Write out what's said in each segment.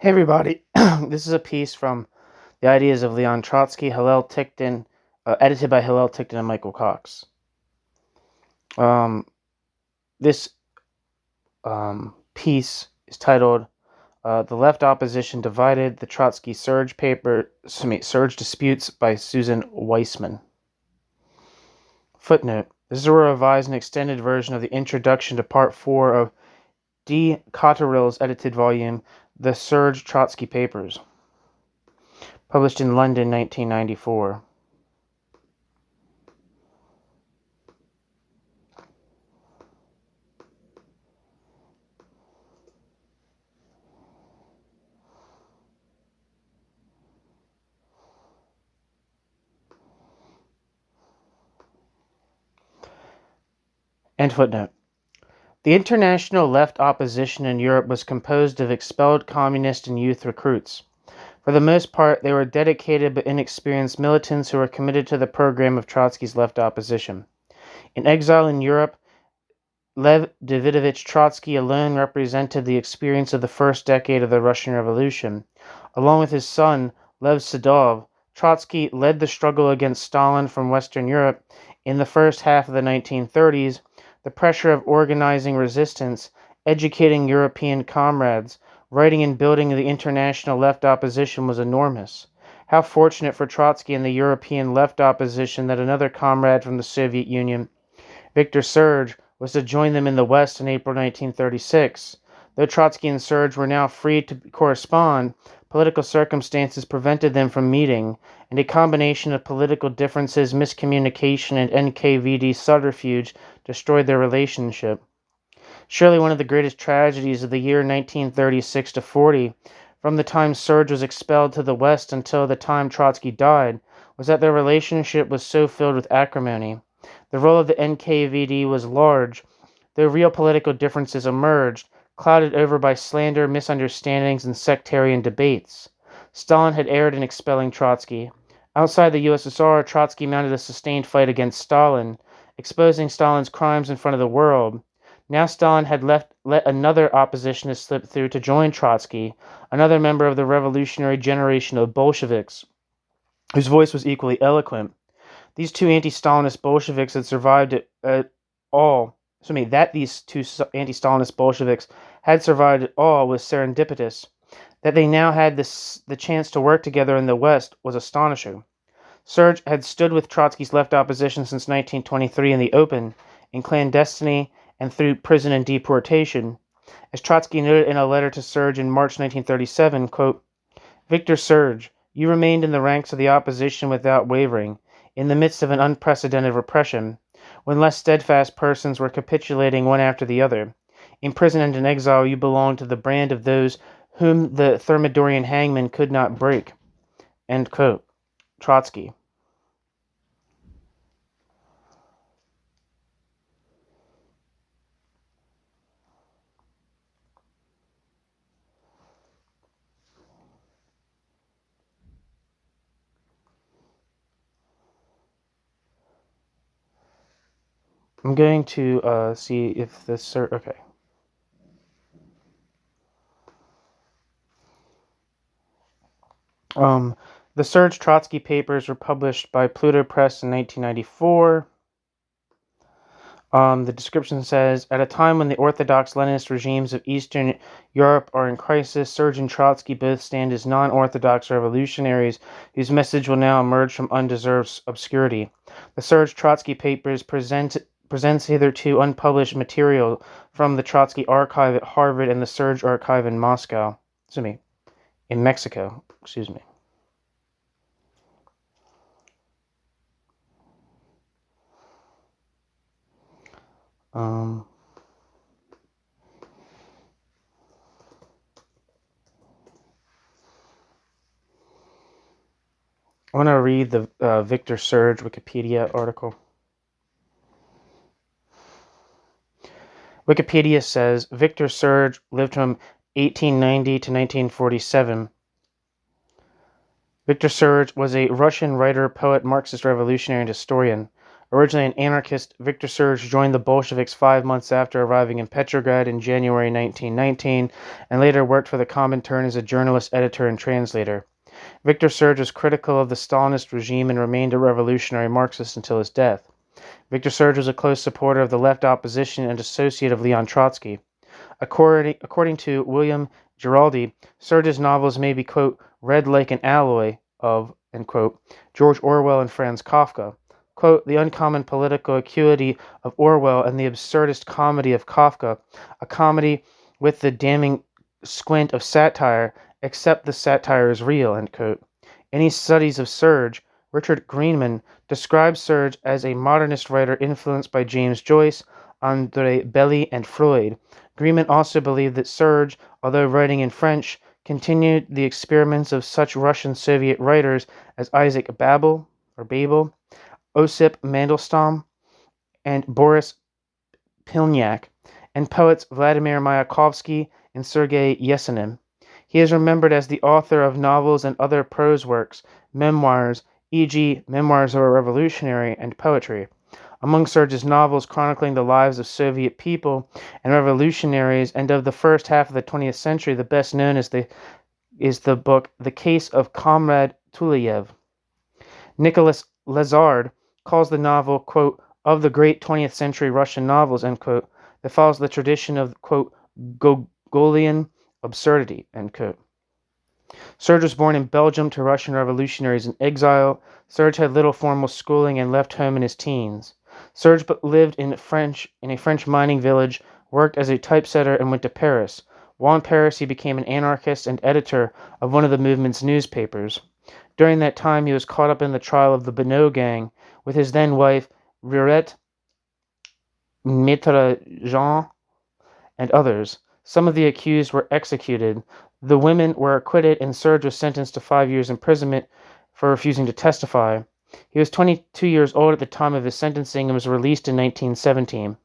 Hey everybody, this is a piece from the Ideas of Leon Trotsky, Hillel, Ticktin, edited by Hillel, Ticktin, and Michael Cox. This piece is titled "The Left Opposition Divided: The Trotsky-Serge Serge Disputes" by Susan Weissman. Footnote: This is a revised and extended version of the introduction to Part 4 of D. Cotterill's edited volume, The Serge Trotsky Papers, published in London, 1994. End footnote. The international left opposition in Europe was composed of expelled communist and youth recruits. For the most part, they were dedicated but inexperienced militants who were committed to the program of Trotsky's left opposition. In exile in Europe, Lev Davidovich Trotsky alone represented the experience of the first decade of the Russian Revolution. Along with his son, Lev Sedov, Trotsky led the struggle against Stalin from Western Europe in the first half of the 1930s. The pressure of organizing resistance, educating European comrades, writing and building the international left opposition was enormous. How fortunate for Trotsky and the European left opposition that another comrade from the Soviet Union, Victor Serge, was to join them in the West in April 1936. Though Trotsky and Serge were now free to correspond, political circumstances prevented them from meeting, and a combination of political differences, miscommunication, and NKVD subterfuge destroyed their relationship. Surely one of the greatest tragedies of the year 1936-40, from the time Serge was expelled to the West until the time Trotsky died, was that their relationship was so filled with acrimony. The role of the NKVD was large, though real political differences emerged, clouded over by slander, misunderstandings, and sectarian debates. Stalin had erred in expelling Trotsky. Outside the USSR, Trotsky mounted a sustained fight against Stalin, exposing Stalin's crimes in front of the world. Now Stalin had let another oppositionist slip through to join Trotsky, another member of the revolutionary generation of Bolsheviks, whose voice was equally eloquent. These two anti-Stalinist Bolsheviks had survived these two anti-Stalinist Bolsheviks had survived it all was serendipitous. That they now had the chance to work together in the West was astonishing. Serge had stood with Trotsky's left opposition since 1923 in the open, in clandestiny, and through prison and deportation. As Trotsky noted in a letter to Serge in March 1937, quote, "Victor Serge, you remained in the ranks of the opposition without wavering, in the midst of an unprecedented repression, when less steadfast persons were capitulating one after the other. In prison and in exile you belonged to the brand of those whom the Thermidorian hangman could not break." End quote. Trotsky. I'm going to see if this... Okay. The Serge Trotsky papers were published by Pluto Press in 1994. The description says, at a time when the orthodox Leninist regimes of Eastern Europe are in crisis, Serge and Trotsky both stand as non-orthodox revolutionaries whose message will now emerge from undeserved obscurity. The Serge Trotsky papers presents hitherto unpublished material from the Trotsky Archive at Harvard and the Serge Archive in Mexico. I want to read the Victor Serge Wikipedia article. Wikipedia says, Victor Serge lived from 1890 to 1947. Victor Serge was a Russian writer, poet, Marxist revolutionary, and historian. Originally an anarchist, Victor Serge joined the Bolsheviks 5 months after arriving in Petrograd in January 1919, and later worked for the Comintern as a journalist, editor, and translator. Victor Serge was critical of the Stalinist regime and remained a revolutionary Marxist until his death. Victor Serge was a close supporter of the left opposition and associate of Leon Trotsky. According to William Giraldi, Serge's novels may be, quote, read like an alloy of, end quote, George Orwell and Franz Kafka. Quote, the uncommon political acuity of Orwell and the absurdist comedy of Kafka, a comedy with the damning squint of satire, except the satire is real, end quote. In his studies of Serge, Richard Greenman describes Serge as a modernist writer influenced by James Joyce, André Belly, and Freud. Greenman also believed that Serge, although writing in French, continued the experiments of such Russian Soviet writers as Isaac Babel, Osip Mandelstam, and Boris Pilniak, and poets Vladimir Mayakovsky and Sergei Yesenin. He is remembered as the author of novels and other prose works, memoirs, e.g., Memoirs of a Revolutionary, and poetry. Among Serge's novels chronicling the lives of Soviet people and revolutionaries and of the first half of the 20th century, the best known is the book The Case of Comrade Tuleyev. Nicholas Lazard calls the novel, quote, of the great 20th century Russian novels, end quote, that follows the tradition of, quote, Gogolian absurdity, end quote. Serge was born in Belgium to Russian revolutionaries in exile. Serge had little formal schooling and left home in his teens. Serge lived in a French mining village, worked as a typesetter, and went to Paris. While in Paris, he became an anarchist and editor of one of the movement's newspapers. During that time, he was caught up in the trial of the Benoît gang with his then-wife, Rirette Maitre-Jean, and others. Some of the accused were executed. The women were acquitted, and Serge was sentenced to 5 years imprisonment for refusing to testify. He was 22 years old at the time of his sentencing and was released in 1917.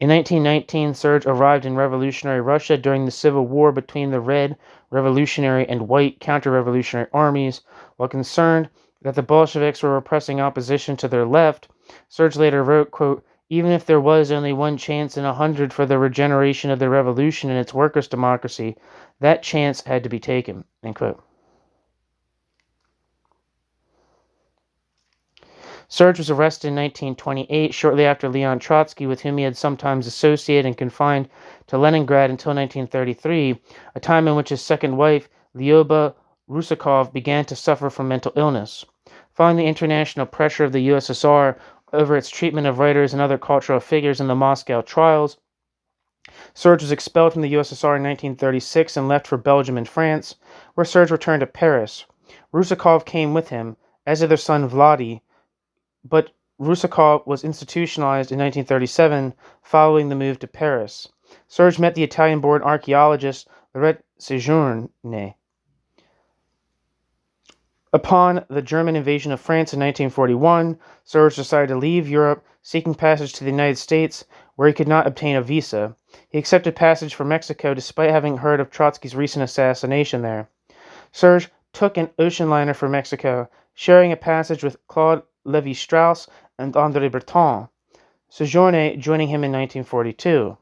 In 1919, Serge arrived in revolutionary Russia during the civil war between the Red Revolutionary and White Counter-Revolutionary armies. While concerned that the Bolsheviks were repressing opposition to their left, Serge later wrote, quote, even if there was only one chance in 100 for the regeneration of the revolution and its workers' democracy, that chance had to be taken, end quote. Serge was arrested in 1928, shortly after Leon Trotsky, with whom he had sometimes associated, and confined to Leningrad until 1933, a time in which his second wife, Lyoba Rusakov, began to suffer from mental illness. Following the international pressure of the USSR over its treatment of writers and other cultural figures in the Moscow trials, Serge was expelled from the USSR in 1936 and left for Belgium and France, where Serge returned to Paris. Rusakov came with him, as did their son Vladi, but Rusakov was institutionalized in 1937 following the move to Paris. Serge met the Italian-born archaeologist Laurette Sejourne. Upon the German invasion of France in 1941, Serge decided to leave Europe, seeking passage to the United States, where he could not obtain a visa. He accepted passage for Mexico despite having heard of Trotsky's recent assassination there. Serge took an ocean liner for Mexico, sharing a passage with Claude Lévi-Strauss and André Breton, Sejourne joining him in 1942.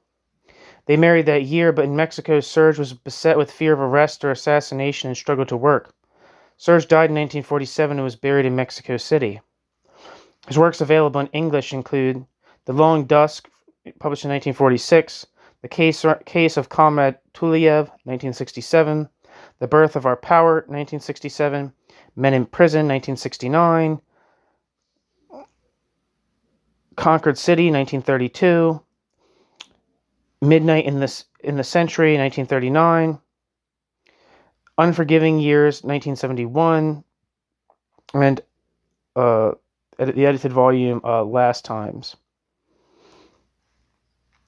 They married that year, but in Mexico, Serge was beset with fear of arrest or assassination and struggled to work. Serge died in 1947 and was buried in Mexico City. His works available in English include The Long Dusk, published in 1946, The Case of Comrade Tuleyev, 1967, The Birth of Our Power, 1967, Men in Prison, 1969, Conquered City, 1932, Midnight in the Century, 1939, Unforgiving Years, 1971, and the edited volume, Last Times.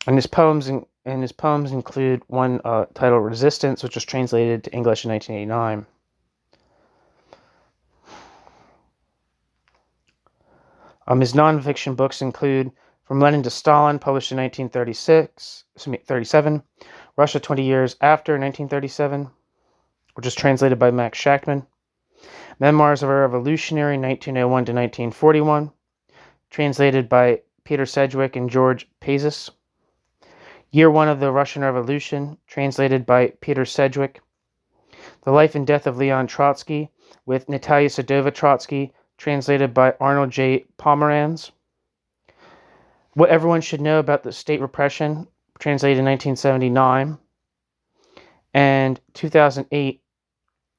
And his poems include one titled Resistance, which was translated to English in 1989. His nonfiction books include From Lenin to Stalin, published in 1937, Russia 20 Years After, 1937, which was translated by Max Shachtman, Memoirs of a Revolutionary, 1901 to 1941, translated by Peter Sedgwick and George Pazis. Year One of the Russian Revolution, translated by Peter Sedgwick. The Life and Death of Leon Trotsky, with Natalia Sedova Trotsky, translated by Arnold J. Pomeranz. What Everyone Should Know About the State Repression, translated in 1979. And 2008,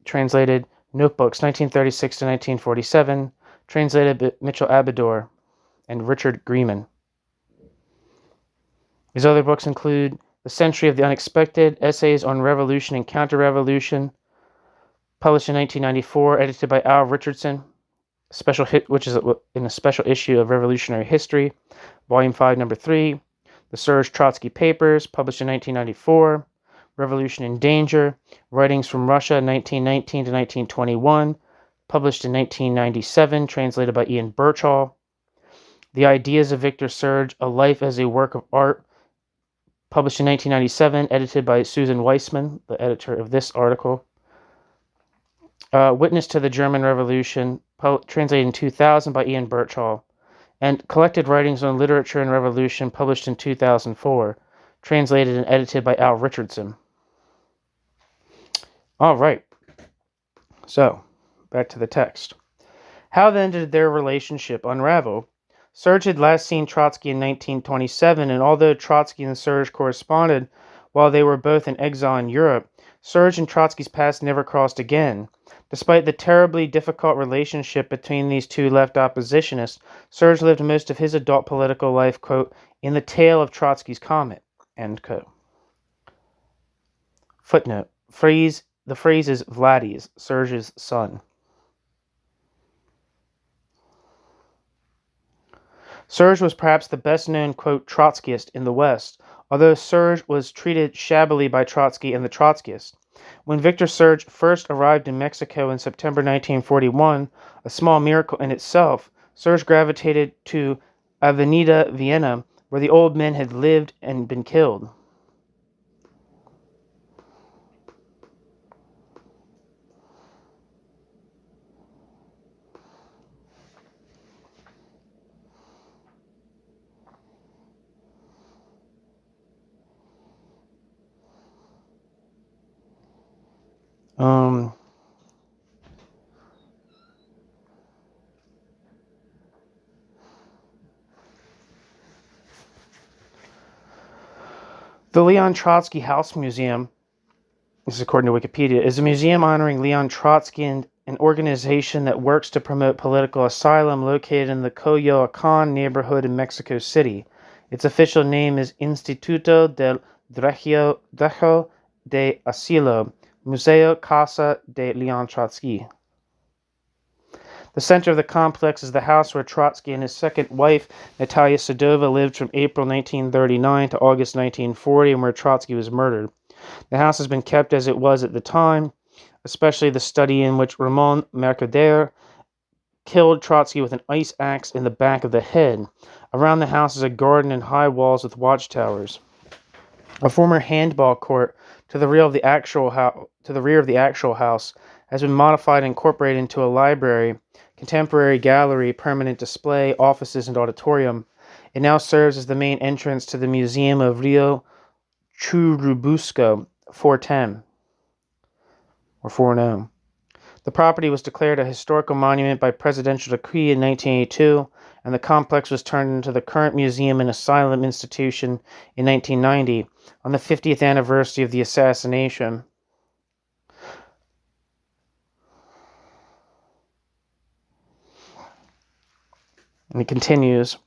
translated Notebooks, 1936 to 1947, translated by Mitchell Abador and Richard Grieman. His other books include The Century of the Unexpected, Essays on Revolution and Counter-Revolution, published in 1994, edited by Al Richardson, which is in a special issue of Revolutionary History, Volume 5, Number 3. The Serge Trotsky Papers, published in 1994. Revolution in Danger, Writings from Russia, 1919 to 1921, published in 1997, translated by Ian Birchall. The Ideas of Victor Serge, A Life as a Work of Art, published in 1997, edited by Susan Weissman, the editor of this article. Witness to the German Revolution, translated in 2000 by Ian Birchall. And Collected Writings on Literature and Revolution, published in 2004, translated and edited by Al Richardson. All right. So, back to the text. How then did their relationship unravel? Serge had last seen Trotsky in 1927, and although Trotsky and Serge corresponded while they were both in exile in Europe, Serge and Trotsky's paths never crossed again. Despite the terribly difficult relationship between these two left oppositionists, Serge lived most of his adult political life, quote, in the tail of Trotsky's comet, end quote. Footnote. The phrase is Vladis, Serge's son. Serge was perhaps the best-known, quote, Trotskyist in the West, although Serge was treated shabbily by Trotsky and the Trotskyists. When Victor Serge first arrived in Mexico in September 1941, a small miracle in itself, Serge gravitated to Avenida Vienna, where the old men had lived and been killed. The Leon Trotsky House Museum, this is according to Wikipedia, is a museum honoring Leon Trotsky and an organization that works to promote political asylum located in the Coyoacan neighborhood in Mexico City. Its official name is Instituto del Derecho de Asilo, Museo Casa de Leon Trotsky. The center of the complex is the house where Trotsky and his second wife, Natalia Sedova, lived from April 1939 to August 1940, and where Trotsky was murdered. The house has been kept as it was at the time, especially the study in which Ramon Mercader killed Trotsky with an ice axe in the back of the head. Around the house is a garden and high walls with watchtowers. A former handball court to the rear of the actual house has been modified and incorporated into a library, contemporary gallery, permanent display, offices, and auditorium. It now serves as the main entrance to the Museum of Rio Churubusco 410, or 40. The property was declared a historical monument by presidential decree in 1982, and the complex was turned into the current museum and asylum institution in 1990, on the 50th anniversary of the assassination. And it continues.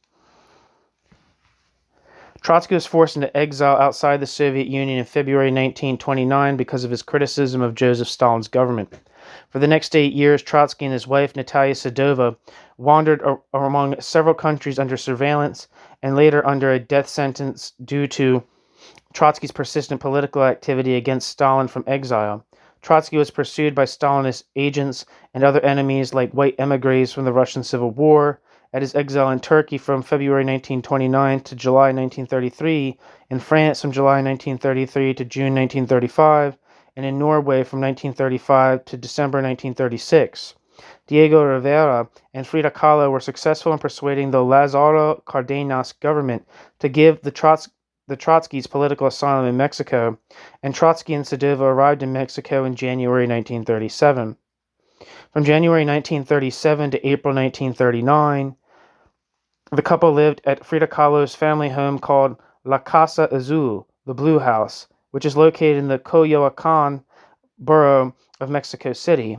Trotsky was forced into exile outside the Soviet Union in February 1929 because of his criticism of Joseph Stalin's government. For the next 8 years, Trotsky and his wife, Natalia Sedova, wandered among several countries under surveillance and later under a death sentence due to Trotsky's persistent political activity against Stalin from exile. Trotsky was pursued by Stalinist agents and other enemies like white emigres from the Russian Civil War, at his exile in Turkey from February 1929 to July 1933, in France from July 1933 to June 1935, and in Norway from 1935 to December 1936. Diego Rivera and Frida Kahlo were successful in persuading the Lázaro Cárdenas government to give the Trotskys political asylum in Mexico, and Trotsky and Sedova arrived in Mexico in January 1937. From January 1937 to April 1939, the couple lived at Frida Kahlo's family home called La Casa Azul, the Blue House, which is located in the Coyoacán borough of Mexico City.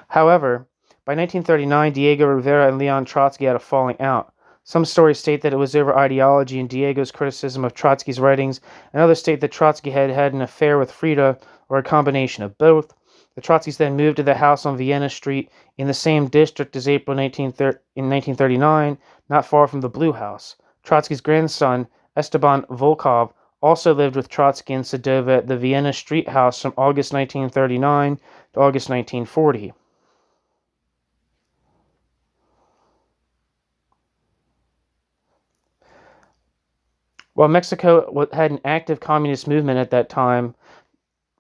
However, by 1939, Diego Rivera and Leon Trotsky had a falling out. Some stories state that it was over ideology and Diego's criticism of Trotsky's writings, and others state that Trotsky had had an affair with Frida, or a combination of both. The Trotskys then moved to the house on Vienna Street in the same district as April in 1939, not far from the Blue House. Trotsky's grandson, Esteban Volkov, also lived with Trotsky and Sedova at the Vienna Street house from August 1939 to August 1940. While Mexico had an active communist movement at that time,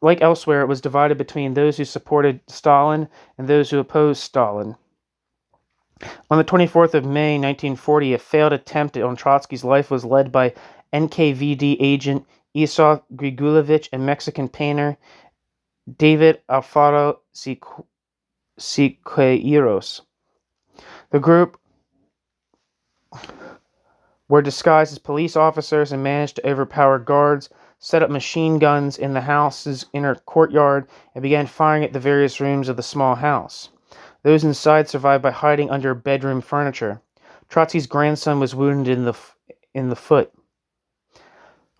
like elsewhere, it was divided between those who supported Stalin and those who opposed Stalin. On the 24th of May, 1940, a failed attempt on Trotsky's life was led by NKVD agent Isaac Grigulevich and Mexican painter David Alfaro Siqueiros. The group were disguised as police officers and managed to overpower guards, set up machine guns in the house's inner courtyard, and began firing at the various rooms of the small house. Those inside survived by hiding under bedroom furniture. Trotsky's grandson was wounded in the foot.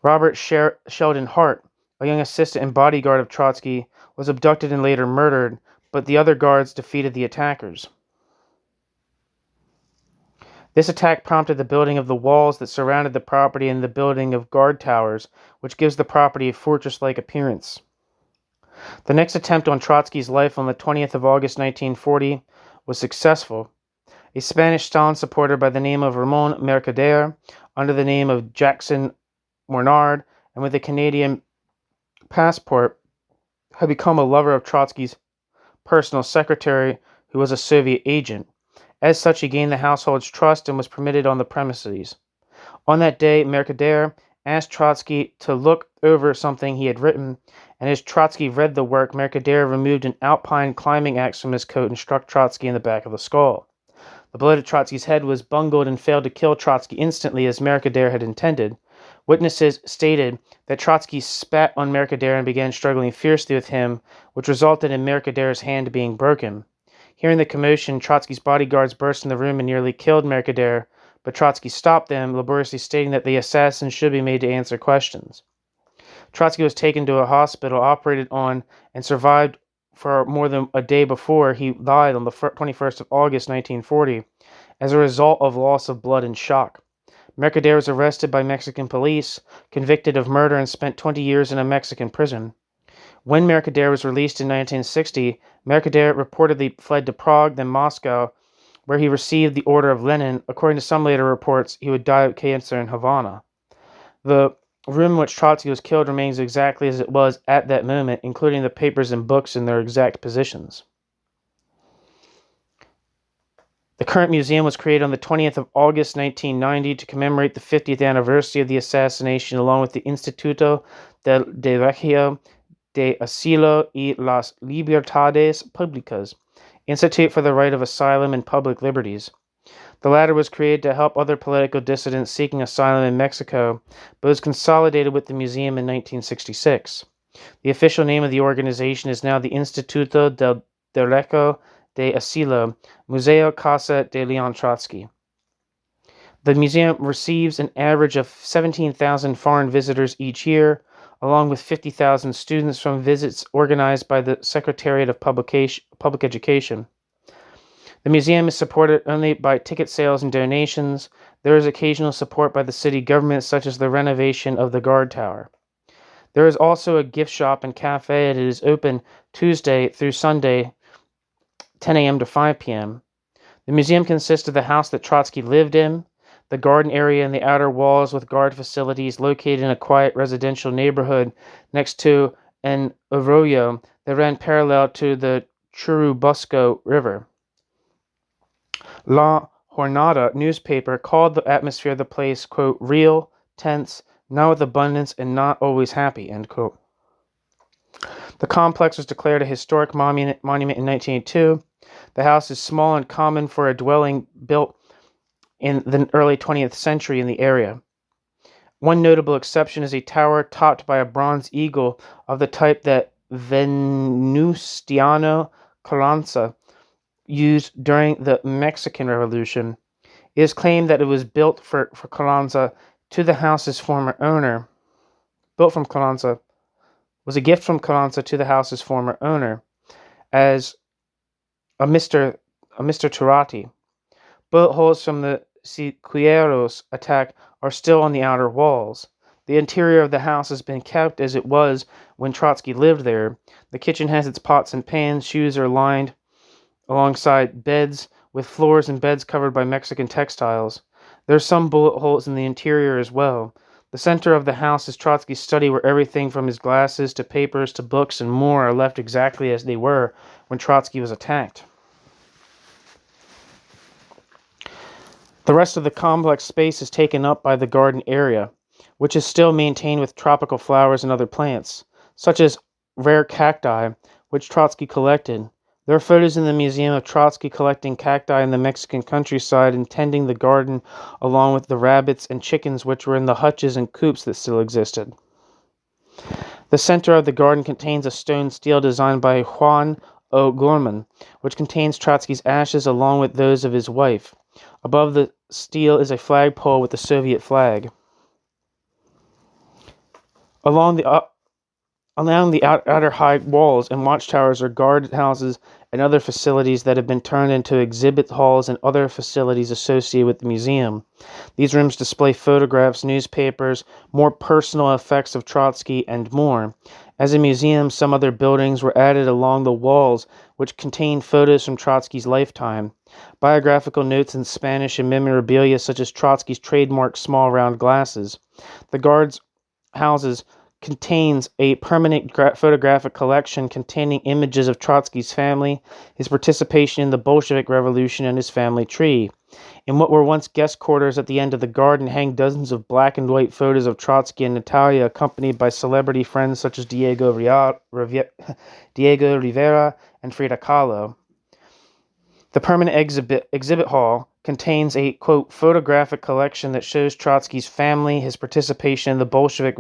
Robert Sheldon Hart, a young assistant and bodyguard of Trotsky, was abducted and later murdered, but the other guards defeated the attackers. This attack prompted the building of the walls that surrounded the property and the building of guard towers, which gives the property a fortress-like appearance. The next attempt on Trotsky's life on the 20th of August 1940 was successful. A Spanish Stalin supporter by the name of Ramon Mercader, under the name of Jackson Mornard, and with a Canadian passport, had become a lover of Trotsky's personal secretary, who was a Soviet agent. As such, he gained the household's trust and was permitted on the premises. On that day, Mercader asked Trotsky to look over something he had written, and as Trotsky read the work, Mercader removed an alpine climbing axe from his coat and struck Trotsky in the back of the skull. The blow to Trotsky's head was bungled and failed to kill Trotsky instantly as Mercader had intended. Witnesses stated that Trotsky spat on Mercader and began struggling fiercely with him, which resulted in Mercader's hand being broken. Hearing the commotion, Trotsky's bodyguards burst in the room and nearly killed Mercader, but Trotsky stopped them, laboriously stating that the assassin should be made to answer questions. Trotsky was taken to a hospital, operated on, and survived for more than a day before he died on the 21st of August 1940 as a result of loss of blood and shock. Mercader was arrested by Mexican police, convicted of murder, and spent 20 years in a Mexican prison. When Mercader was released in 1960, Mercader reportedly fled to Prague, then Moscow, where he received the Order of Lenin. According to some later reports, he would die of cancer in Havana. The room in which Trotsky was killed remains exactly as it was at that moment, including the papers and books in their exact positions. The current museum was created on the 20th of August 1990 to commemorate the 50th anniversary of the assassination, along with the Instituto del Derecho de Asilo y las Libertades Públicas, Institute for the Right of Asylum and Public Liberties. The latter was created to help other political dissidents seeking asylum in Mexico, but was consolidated with the museum in 1966. The official name of the organization is now the Instituto del Derecho de Asilo, Museo Casa de Leon Trotsky. The museum receives an average of 17,000 foreign visitors each year, along with 50,000 students from visits organized by the Secretariat of Public Education. The museum is supported only by ticket sales and donations. There is occasional support by the city government, such as the renovation of the guard tower. There is also a gift shop and cafe, and it is open Tuesday through Sunday, 10 a.m. to 5 p.m. The museum consists of the house that Trotsky lived in, the garden area and the outer walls with guard facilities located in a quiet residential neighborhood next to an arroyo that ran parallel to the Churubusco River. La Jornada newspaper called the atmosphere of the place, quote, real, tense, not with abundance, and not always happy, end quote. The complex was declared a historic monument in 1982. The house is small and common for a dwelling built in the early 20th century in the area. One notable exception is a tower topped by a bronze eagle of the type that Venustiano Carranza used during the Mexican Revolution. It is claimed that it was built for Carranza to the house's former owner. Built from Carranza was a gift from Carranza to the house's former owner as a Mr. Turati. Bullet holes from the Siqueiros attack are still on the outer walls. The interior of the house has been kept as it was when Trotsky lived there. The kitchen has its pots and pans. Shoes are lined alongside beds, with floors and beds covered by Mexican textiles. There are some bullet holes in the interior as well. The center of the house is Trotsky's study, where everything from his glasses to papers to books and more are left exactly as they were when Trotsky was attacked. The rest of the complex space is taken up by the garden area, which is still maintained with tropical flowers and other plants, such as rare cacti, which Trotsky collected. There are photos in the Museum of Trotsky collecting cacti in the Mexican countryside and tending the garden, along with the rabbits and chickens which were in the hutches and coops that still existed. The center of the garden contains a stone stele designed by Juan O'Gorman, which contains Trotsky's ashes along with those of his wife. Above the stele is a flagpole with the Soviet flag. Along the outer high walls and watchtowers are guard houses and other facilities that have been turned into exhibit halls and other facilities associated with the museum. These rooms display photographs, newspapers, more personal effects of Trotsky, and more. As a museum, some other buildings were added along the walls, which contain photos from Trotsky's lifetime, biographical notes in Spanish, and memorabilia such as Trotsky's trademark small round glasses. The guards' houses contains a permanent photographic collection containing images of Trotsky's family, his participation in the Bolshevik Revolution, and his family tree. In what were once guest quarters at the end of the garden hang dozens of black and white photos of Trotsky and Natalia, accompanied by celebrity friends such as Diego Rivera and Frida Kahlo. The permanent exhibit hall contains a, quote, photographic collection that shows Trotsky's family, his participation in the Bolshevik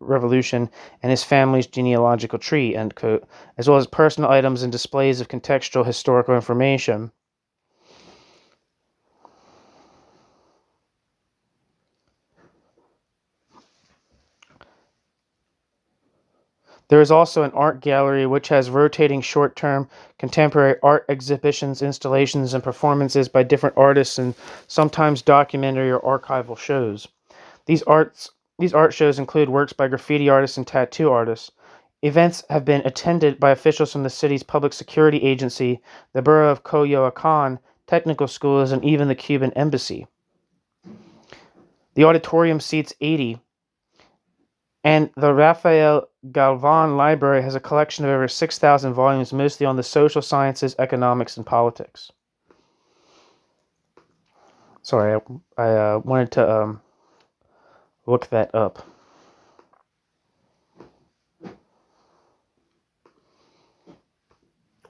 Revolution, and his family's genealogical tree, end quote, as well as personal items and displays of contextual historical information. There is also an art gallery which has rotating short-term contemporary art exhibitions, installations, and performances by different artists, and sometimes documentary or archival shows. These art shows include works by graffiti artists and tattoo artists. Events have been attended by officials from the city's public security agency, the borough of Coyoacán, technical schools, and even the Cuban embassy. The auditorium seats 80, and the Rafael Galvan Library has a collection of over 6,000 volumes, mostly on the social sciences, economics, and politics. Sorry, I wanted to look that up.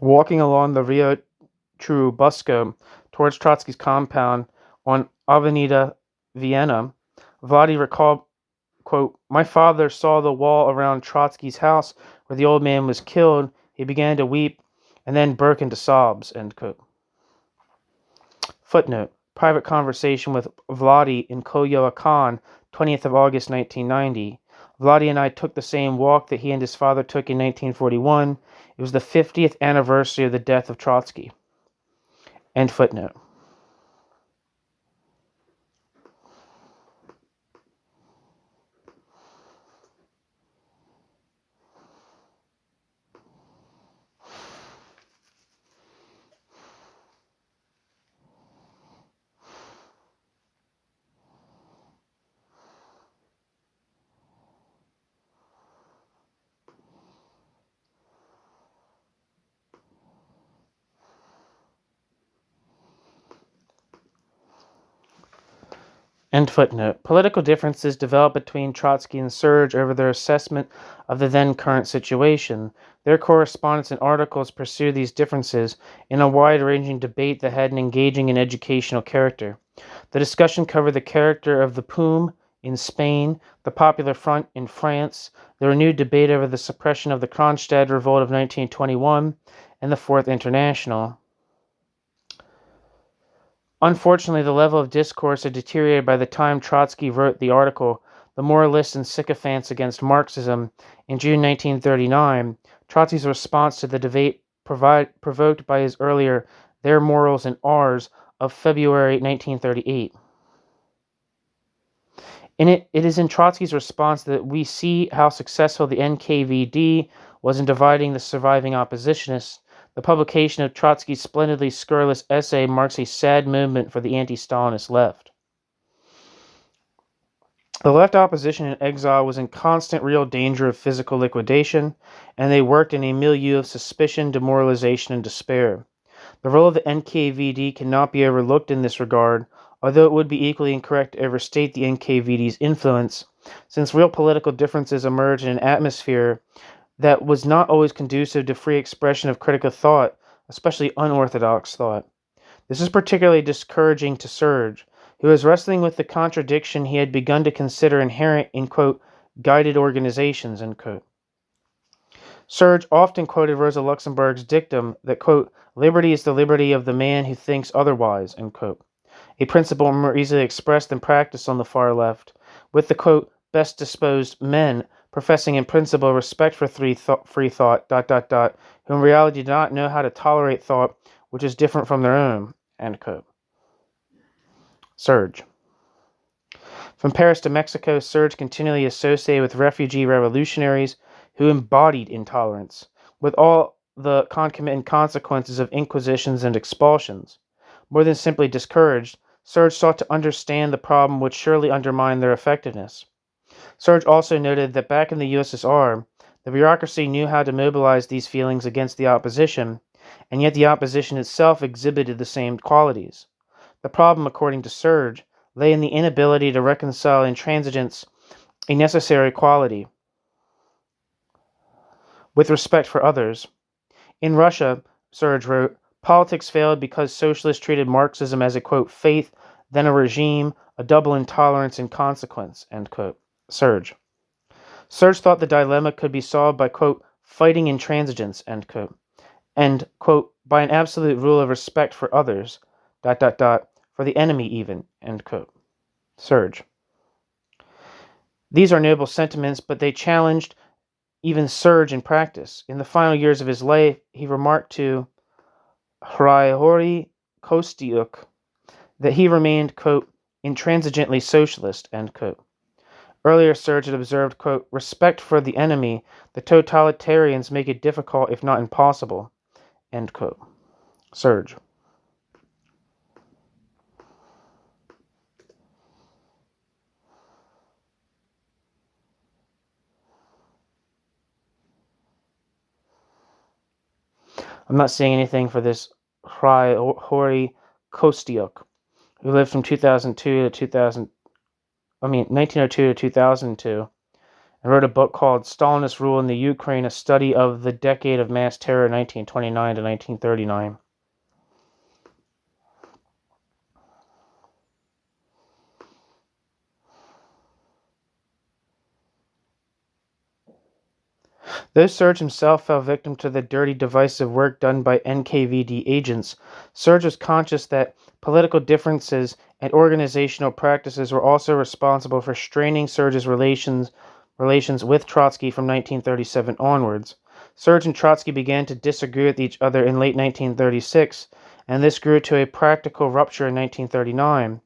Walking along the Rio Churubusco towards Trotsky's compound on Avenida Vienna, Vladi recalled, quote, my father saw the wall around Trotsky's house where the old man was killed. He began to weep and then broke into sobs, end quote. Footnote, private conversation with Vladi in Coyoacán, 20th of August, 1990. Vladi and I took the same walk that he and his father took in 1941. It was the 50th anniversary of the death of Trotsky. End footnote. End footnote. Political differences developed between Trotsky and Serge over their assessment of the then current situation. Their correspondence and articles pursue these differences in a wide-ranging debate that had an engaging and educational character. The discussion covered the character of the POUM in Spain, the Popular Front in France, the renewed debate over the suppression of the Kronstadt Revolt of 1921, and the Fourth International. Unfortunately, the level of discourse had deteriorated by the time Trotsky wrote the article, The Moralists and Sycophants Against Marxism, in June 1939. Trotsky's response to the debate provoked by his earlier Their Morals and Ours of February 1938. It is in Trotsky's response that we see how successful the NKVD was in dividing the surviving oppositionists. The publication of Trotsky's splendidly scurrilous essay marks a sad moment for the anti-Stalinist left. The left opposition in exile was in constant real danger of physical liquidation, and they worked in a milieu of suspicion, demoralization, and despair. The role of the NKVD cannot be overlooked in this regard, although it would be equally incorrect to overstate the NKVD's influence, since real political differences emerged in an atmosphere that was not always conducive to free expression of critical thought, especially unorthodox thought. This is particularly discouraging to Serge, who was wrestling with the contradiction he had begun to consider inherent in, quote, guided organizations, end quote. Serge often quoted Rosa Luxemburg's dictum that, quote, liberty is the liberty of the man who thinks otherwise, end quote, a principle more easily expressed than practiced on the far left, with the, quote, best disposed men professing in principle respect for free thought, who in reality do not know how to tolerate thought which is different from their own, end quote. Serge. From Paris to Mexico, Serge continually associated with refugee revolutionaries who embodied intolerance, with all the concomitant consequences of inquisitions and expulsions. More than simply discouraged, Serge sought to understand the problem which surely undermined their effectiveness. Serge also noted that back in the USSR, the bureaucracy knew how to mobilize these feelings against the opposition, and yet the opposition itself exhibited the same qualities. The problem, according to Serge, lay in the inability to reconcile intransigence, a necessary quality, with respect for others. In Russia, Serge wrote, politics failed because socialists treated Marxism as a, quote, faith, then a regime, a double intolerance in consequence, end quote. Serge. Serge thought the dilemma could be solved by, quote, fighting intransigence, end quote, and, quote, by an absolute rule of respect for others, for the enemy even, end quote. Serge. These are noble sentiments, but they challenged even Serge in practice. In the final years of his life, he remarked to Hryhorij Kostyuk that he remained, quote, intransigently socialist, end quote. Earlier, Serge had observed, quote, respect for the enemy, the totalitarians make it difficult if not impossible, end quote. Serge. I'm not seeing anything for this Hryhorij Kostyuk, who lived from 1902 to 2002, and wrote a book called Stalinist Rule in the Ukraine, a study of the decade of mass terror 1929 to 1939. Though Serge himself fell victim to the dirty, divisive work done by NKVD agents, Serge was conscious that political differences and organizational practices were also responsible for straining Serge's relations with Trotsky from 1937 onwards. Serge and Trotsky began to disagree with each other in late 1936, and this grew to a practical rupture in 1939.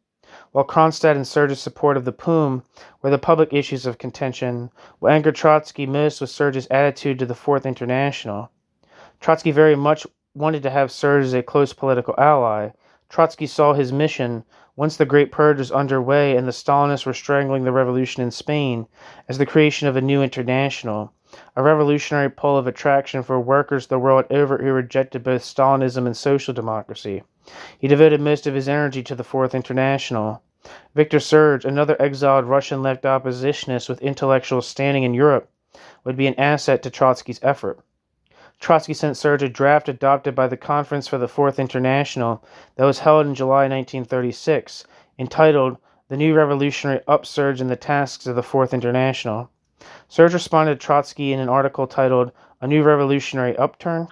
While Kronstadt and Serge's support of the POUM were the public issues of contention, what angered Trotsky most was Serge's attitude to the Fourth International. Trotsky very much wanted to have Serge as a close political ally. Trotsky saw his mission, once the Great Purge was underway and the Stalinists were strangling the revolution in Spain, as the creation of a new international, a revolutionary pole of attraction for workers the world over who rejected both Stalinism and social democracy. He devoted most of his energy to the Fourth International. Victor Serge, another exiled Russian left oppositionist with intellectual standing in Europe, would be an asset to Trotsky's effort. Trotsky sent Serge a draft adopted by the Conference for the Fourth International that was held in July 1936, entitled The New Revolutionary Upsurge and the Tasks of the Fourth International. Serge responded to Trotsky in an article titled A New Revolutionary Upturn?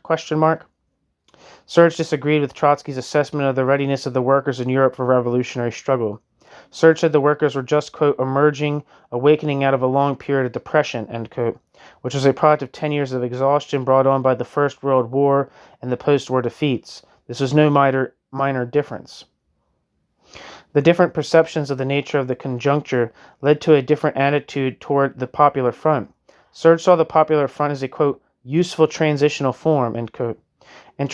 Serge disagreed with Trotsky's assessment of the readiness of the workers in Europe for revolutionary struggle. Serge said the workers were just, quote, awakening out of a long period of depression, end quote, which was a product of 10 years of exhaustion brought on by the First World War and the post-war defeats. This was no minor difference. The different perceptions of the nature of the conjuncture led to a different attitude toward the Popular Front. Serge saw the Popular Front as a, quote, useful transitional form, end quote. And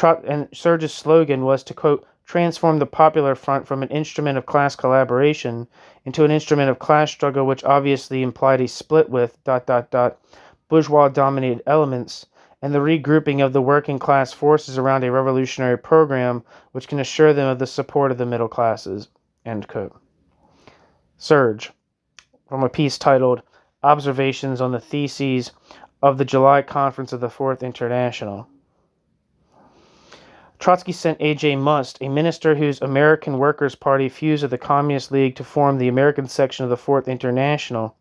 Serge's slogan was to, quote, transform the Popular Front from an instrument of class collaboration into an instrument of class struggle, which obviously implied a split with ... bourgeois-dominated elements, and the regrouping of the working class forces around a revolutionary program which can assure them of the support of the middle classes, end quote. Serge, from a piece titled Observations on the Theses of the July Conference of the Fourth International. Trotsky sent A.J. Must, a minister whose American Workers' Party fused with the Communist League to form the American section of the Fourth International,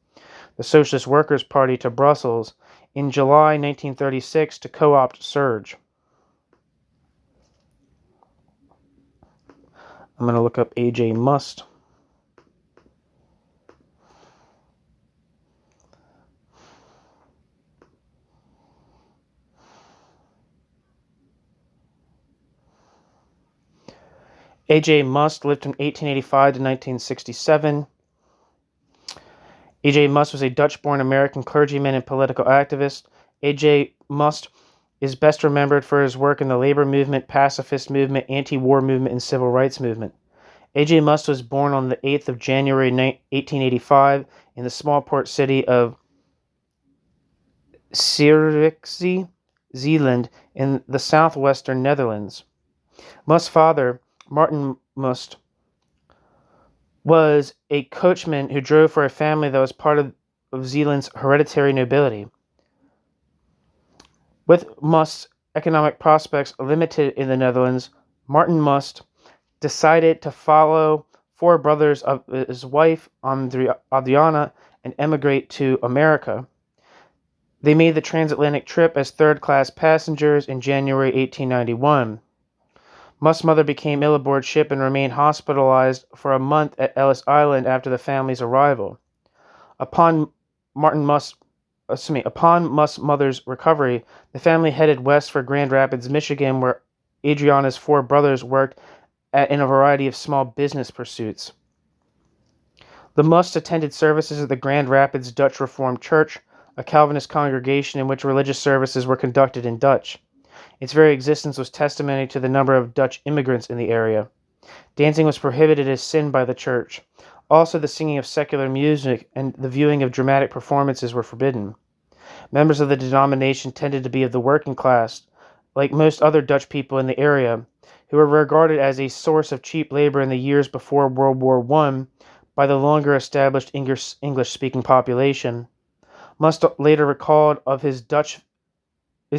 the Socialist Workers' Party, to Brussels in July 1936 to co-opt Serge. I'm going to look up A.J. Must. A.J. Must lived from 1885 to 1967. A.J. Must was a Dutch-born American clergyman and political activist. A.J. Must is best remembered for his work in the labor movement, pacifist movement, anti-war movement, and civil rights movement. A.J. Must was born on the 8th of January 1885 in the small port city of Zierikzee, Zeeland, in the southwestern Netherlands. Must's father, Martin Must, was a coachman who drove for a family that was part of Zeeland's hereditary nobility. With Must's economic prospects limited in the Netherlands, Martin Must decided to follow four brothers of his wife, Adriana, and emigrate to America. They made the transatlantic trip as third-class passengers in January 1891. Must's mother became ill aboard ship and remained hospitalized for a month at Ellis Island after the family's arrival. Upon Must's mother's recovery, the family headed west for Grand Rapids, Michigan, where Adriana's four brothers worked in a variety of small business pursuits. The Musts attended services at the Grand Rapids Dutch Reformed Church, a Calvinist congregation in which religious services were conducted in Dutch. Its very existence was testimony to the number of Dutch immigrants in the area. Dancing was prohibited as sin by the church. Also, the singing of secular music and the viewing of dramatic performances were forbidden. Members of the denomination tended to be of the working class, like most other Dutch people in the area, who were regarded as a source of cheap labor in the years before World War I by the longer established English-speaking population. Must later recalled of his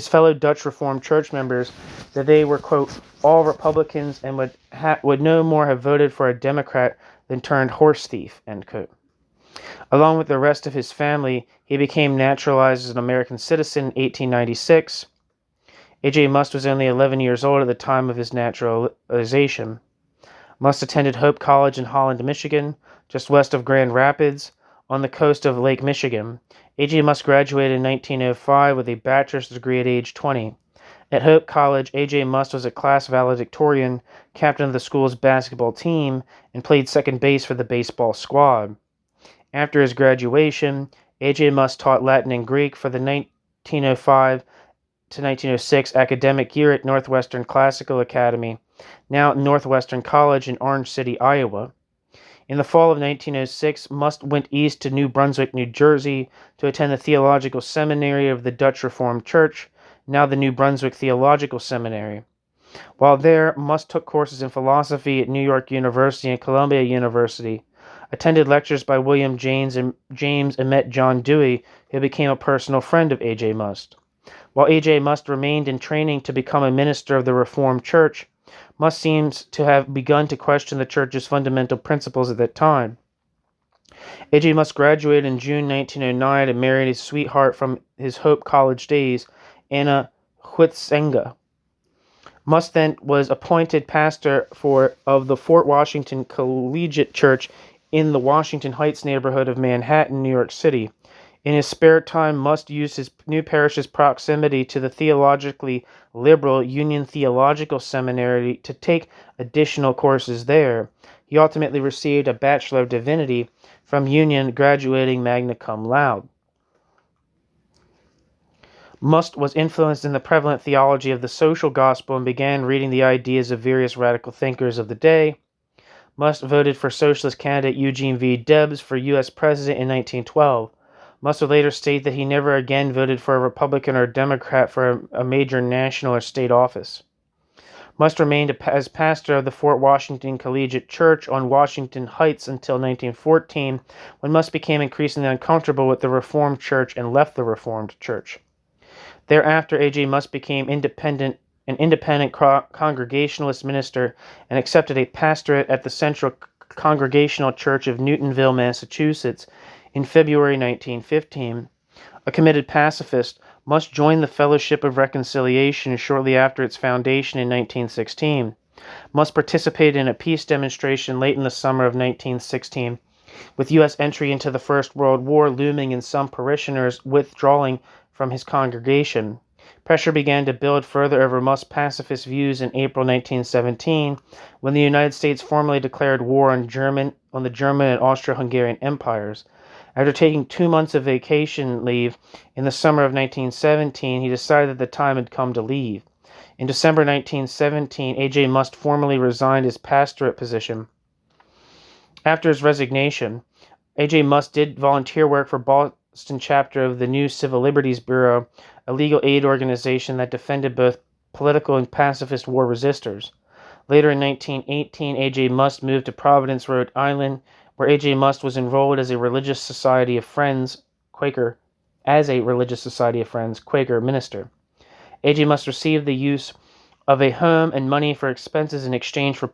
fellow Dutch Reformed Church members that they were, quote, all Republicans and would no more have voted for a Democrat than turned horse thief, end quote. Along with the rest of his family, he became naturalized as an American citizen in 1896. A.J. Must was only 11 years old at the time of his naturalization. Must attended Hope College in Holland, Michigan, just west of Grand Rapids, on the coast of Lake Michigan. A.J. Must graduated in 1905 with a bachelor's degree at age 20. At Hope College, A.J. Must was a class valedictorian, captain of the school's basketball team, and played second base for the baseball squad. After his graduation, A.J. Must taught Latin and Greek for the 1905 to 1906 academic year at Northwestern Classical Academy, now Northwestern College in Orange City, Iowa. In the fall of 1906, Must went east to New Brunswick, New Jersey, to attend the Theological Seminary of the Dutch Reformed Church, now the New Brunswick Theological Seminary. While there, Must took courses in philosophy at New York University and Columbia University. attended lectures by William James and met John Dewey, who became a personal friend of A.J. Must. While A.J. Must remained in training to become a minister of the Reformed Church, Must seems to have begun to question the Church's fundamental principles at that time. A.J. Must graduated in June 1909 and married his sweetheart from his Hope College days, Anna Huitzenga. Must then was appointed pastor of the Fort Washington Collegiate Church in the Washington Heights neighborhood of Manhattan, New York City. In his spare time, Must used his new parish's proximity to the theologically liberal Union Theological Seminary to take additional courses there. He ultimately received a Bachelor of Divinity from Union, graduating magna cum laude. Must was influenced in the prevalent theology of the social gospel and began reading the ideas of various radical thinkers of the day. Must voted for socialist candidate Eugene V. Debs for U.S. President in 1912. Must would later state that he never again voted for a Republican or a Democrat for a major national or state office. Must remained as pastor of the Fort Washington Collegiate Church on Washington Heights until 1914, when Must became increasingly uncomfortable with the Reformed Church and left the Reformed Church. Thereafter, A.J. Must became an independent Congregationalist minister and accepted a pastorate at the Central Congregational Church of Newtonville, Massachusetts, in February 1915. A committed pacifist, Must join the Fellowship of Reconciliation shortly after its foundation in 1916. Must participated in a peace demonstration late in the summer of 1916, with U.S. entry into the First World War looming and some parishioners withdrawing from his congregation. Pressure began to build further over Must's pacifist views in April 1917, when the United States formally declared war on the German and Austro-Hungarian empires. After taking 2 months of vacation leave in the summer of 1917, he decided that the time had come to leave. In December 1917, A.J. Must formally resigned his pastorate position. After his resignation, A.J. Must did volunteer work for Boston chapter of the New Civil Liberties Bureau, a legal aid organization that defended both political and pacifist war resistors. Later in 1918, A.J. Must moved to Providence, Rhode Island, where A.J. Must was enrolled as a Religious Society of Friends Quaker minister. A.J. Must received the use of a home and money for expenses in exchange for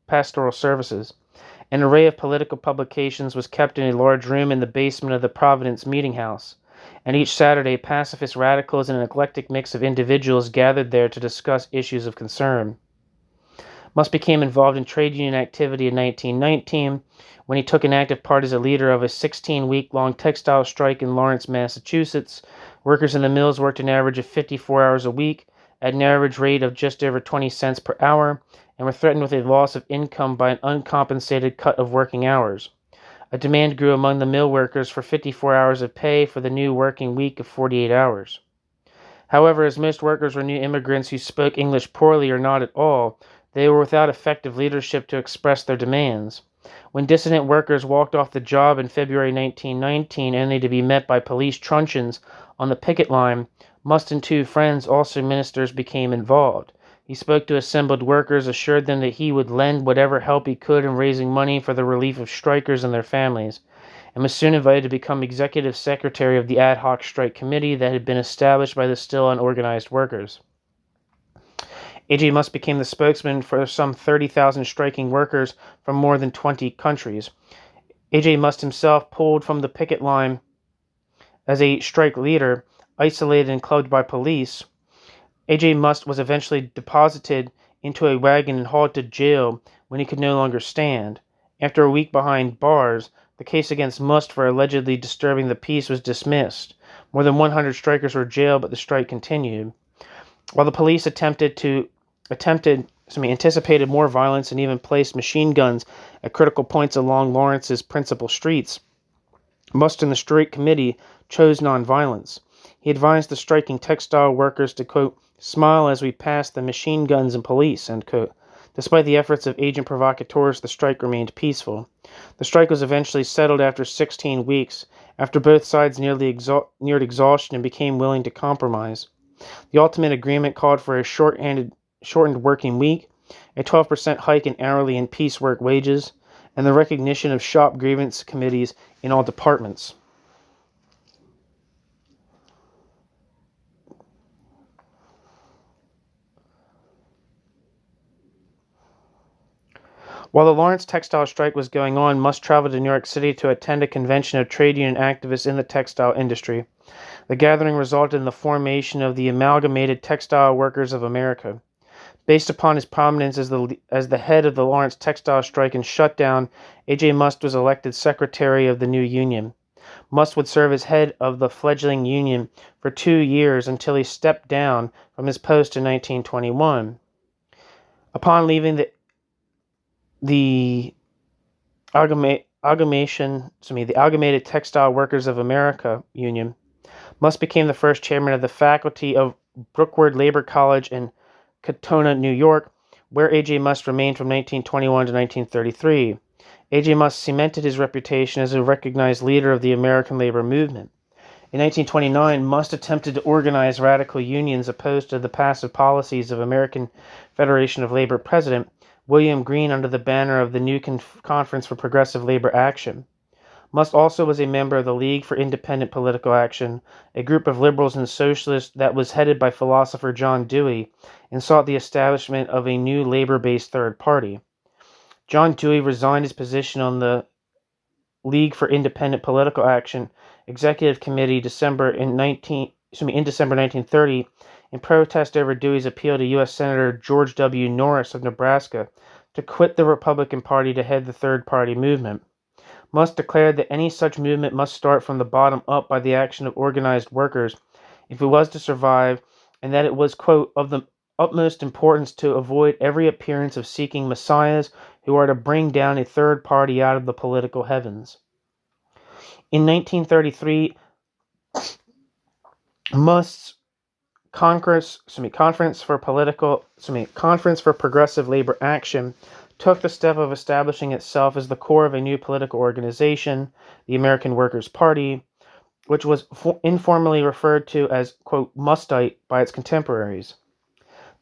pastoral services. An array of political publications was kept in a large room in the basement of the Providence Meeting House, and each Saturday pacifist radicals and an eclectic mix of individuals gathered there to discuss issues of concern. Must became involved in trade union activity in 1919, when he took an active part as a leader of a 16-week-long textile strike in Lawrence, Massachusetts. Workers in the mills worked an average of 54 hours a week, at an average rate of just over 20 cents per hour, and were threatened with a loss of income by an uncompensated cut of working hours. A demand grew among the mill workers for 54 hours of pay for the new working week of 48 hours. However, as most workers were new immigrants who spoke English poorly or not at all, they were without effective leadership to express their demands. When dissident workers walked off the job in February 1919, only to be met by police truncheons on the picket line, Must and two friends, also ministers, became involved. He spoke to assembled workers, assured them that he would lend whatever help he could in raising money for the relief of strikers and their families, and was soon invited to become executive secretary of the ad hoc strike committee that had been established by the still unorganized workers. A.J. Must became the spokesman for some 30,000 striking workers from more than 20 countries. A.J. Must himself pulled from the picket line as a strike leader, isolated and clubbed by police. A.J. Must was eventually deposited into a wagon and hauled to jail when he could no longer stand. After a week behind bars, the case against Must for allegedly disturbing the peace was dismissed. More than 100 strikers were jailed, but the strike continued. While the police anticipated more violence and even placed machine guns at critical points along Lawrence's principal streets, Must and the strike committee chose nonviolence. He advised the striking textile workers to, quote, smile as we pass the machine guns and police, end quote. Despite the efforts of agent provocateurs, the strike remained peaceful. The strike was eventually settled after 16 weeks, after both sides neared exhaustion and became willing to compromise. The ultimate agreement called for a shortened working week, a 12% hike in hourly and piecework wages, and the recognition of shop grievance committees in all departments. While the Lawrence textile strike was going on, Must traveled to New York City to attend a convention of trade union activists in the textile industry. The gathering resulted in the formation of the Amalgamated Textile Workers of America. Based upon his prominence as the head of the Lawrence textile strike and shutdown, A.J. Must was elected secretary of the new union. Must would serve as head of the fledgling union for 2 years until he stepped down from his post in 1921. Upon leaving the Amalgamated Textile Workers of America Union, Must became the first chairman of the faculty of Brookward Labor College in Katona, New York, where A.J. Must remained from 1921 to 1933. A.J. Must cemented his reputation as a recognized leader of the American labor movement. In 1929, Must attempted to organize radical unions opposed to the passive policies of American Federation of Labor President William Greene under the banner of the New Conference for Progressive Labor Action. Must also was a member of the League for Independent Political Action, a group of liberals and socialists that was headed by philosopher John Dewey, and sought the establishment of a new labor-based third party. John Dewey resigned his position on the League for Independent Political Action Executive Committee in December 1930 in protest over Dewey's appeal to U.S. Senator George W. Norris of Nebraska to quit the Republican Party to head the third party movement. Must declared that any such movement must start from the bottom up by the action of organized workers if it was to survive, and that it was, quote, of the utmost importance to avoid every appearance of seeking messiahs who are to bring down a third party out of the political heavens. In 1933, Must's Conference for Progressive Labor Action took the step of establishing itself as the core of a new political organization, the American Workers' Party, which was informally referred to as, quote, Mustite by its contemporaries.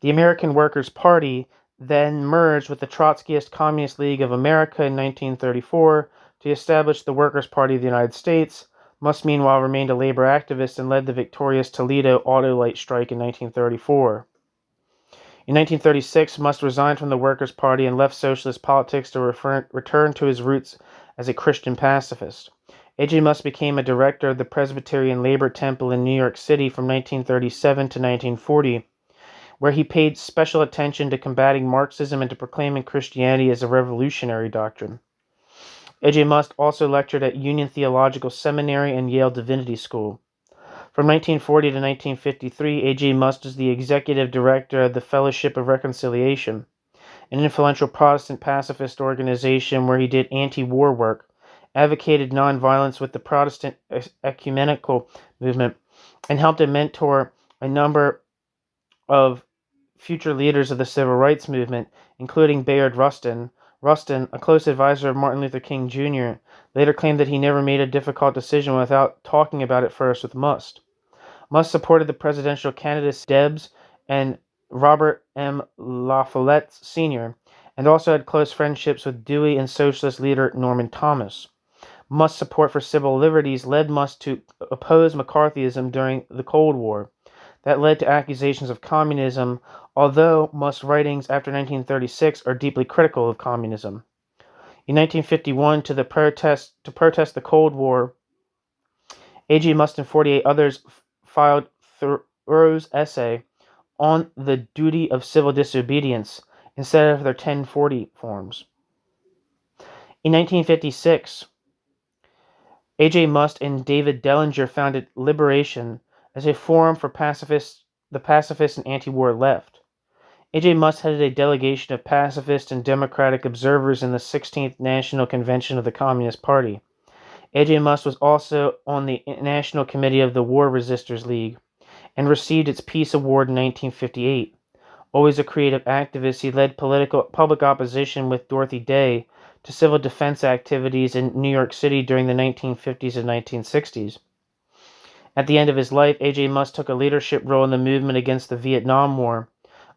The American Workers' Party then merged with the Trotskyist Communist League of America in 1934 to establish the Workers' Party of the United States. Must meanwhile remained a labor activist and led the victorious Toledo auto light strike in 1934. In 1936, Must resigned from the Workers' Party and left socialist politics to return to his roots as a Christian pacifist. A.J. Must became a director of the Presbyterian Labor Temple in New York City from 1937 to 1940, where he paid special attention to combating Marxism and to proclaiming Christianity as a revolutionary doctrine. A.J. Must also lectured at Union Theological Seminary and Yale Divinity School. From 1940 to 1953, A.J. Must was the executive director of the Fellowship of Reconciliation, an influential Protestant pacifist organization where he did anti-war work, advocated nonviolence with the Protestant ecumenical movement, and helped to mentor a number of future leaders of the civil rights movement, including Bayard Rustin. Rustin, a close advisor of Martin Luther King Jr., later claimed that he never made a difficult decision without talking about it first with Must. Must supported the presidential candidates Debs and Robert M. La Follette Sr., and also had close friendships with Dewey and socialist leader Norman Thomas. Must's support for civil liberties led Must to oppose McCarthyism during the Cold War. That led to accusations of communism, although Must's writings after 1936 are deeply critical of communism. In 1951, to protest the Cold War, A.J. Must and 48 others filed Thoreau's essay on the duty of civil disobedience instead of their 1040 forms. In 1956, A.J. Must and David Dellinger founded Liberation as a forum for the pacifist and anti-war left. A.J. Must headed a delegation of pacifist and democratic observers in the 16th National Convention of the Communist Party. A.J. Must was also on the National Committee of the War Resisters League and received its Peace Award in 1958. Always a creative activist, he led public opposition with Dorothy Day to civil defense activities in New York City during the 1950s and 1960s. At the end of his life, A.J. Must took a leadership role in the movement against the Vietnam War.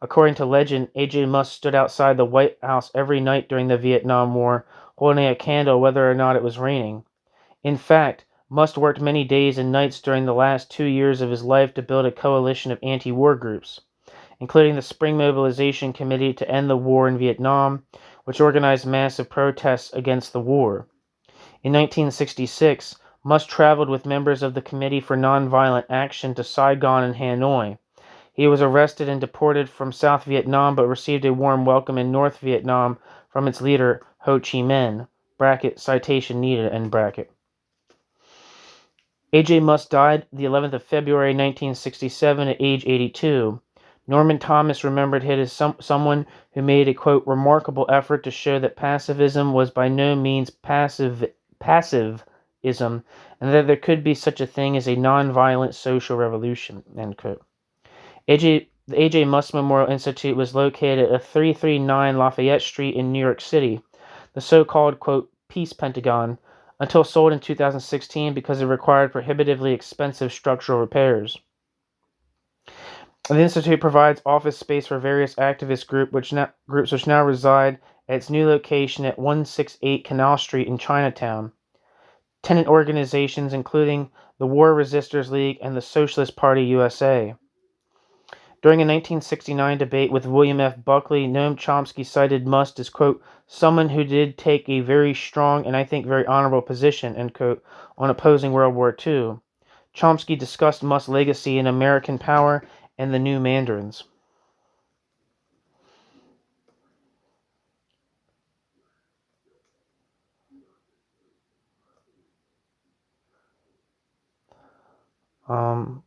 According to legend, A.J. Must stood outside the White House every night during the Vietnam War, holding a candle whether or not it was raining. In fact, Must worked many days and nights during the last 2 years of his life to build a coalition of anti-war groups, including the Spring Mobilization Committee to End the War in Vietnam, which organized massive protests against the war. In 1966, Must traveled with members of the Committee for Nonviolent Action to Saigon and Hanoi. He was arrested and deported from South Vietnam but received a warm welcome in North Vietnam from its leader, Ho Chi Minh. Citation needed, end bracket. A.J. Must died the 11th of February 1967 at age 82. Norman Thomas remembered him as someone who made a, quote, remarkable effort to show that pacifism was by no means passivism, and that there could be such a thing as a nonviolent social revolution, end quote. The A.J. Must Memorial Institute was located at 339 Lafayette Street in New York City, the so-called, quote, Peace Pentagon, until sold in 2016 because it required prohibitively expensive structural repairs. The Institute provides office space for various activist groups which now reside at its new location at 168 Canal Street in Chinatown. Tenant organizations including the War Resisters League and the Socialist Party USA. During a 1969 debate with William F. Buckley, Noam Chomsky cited Must as, quote, someone who did take a very strong and I think very honorable position, end quote, on opposing World War II. Chomsky discussed Must's legacy in American Power and the New Mandarins. And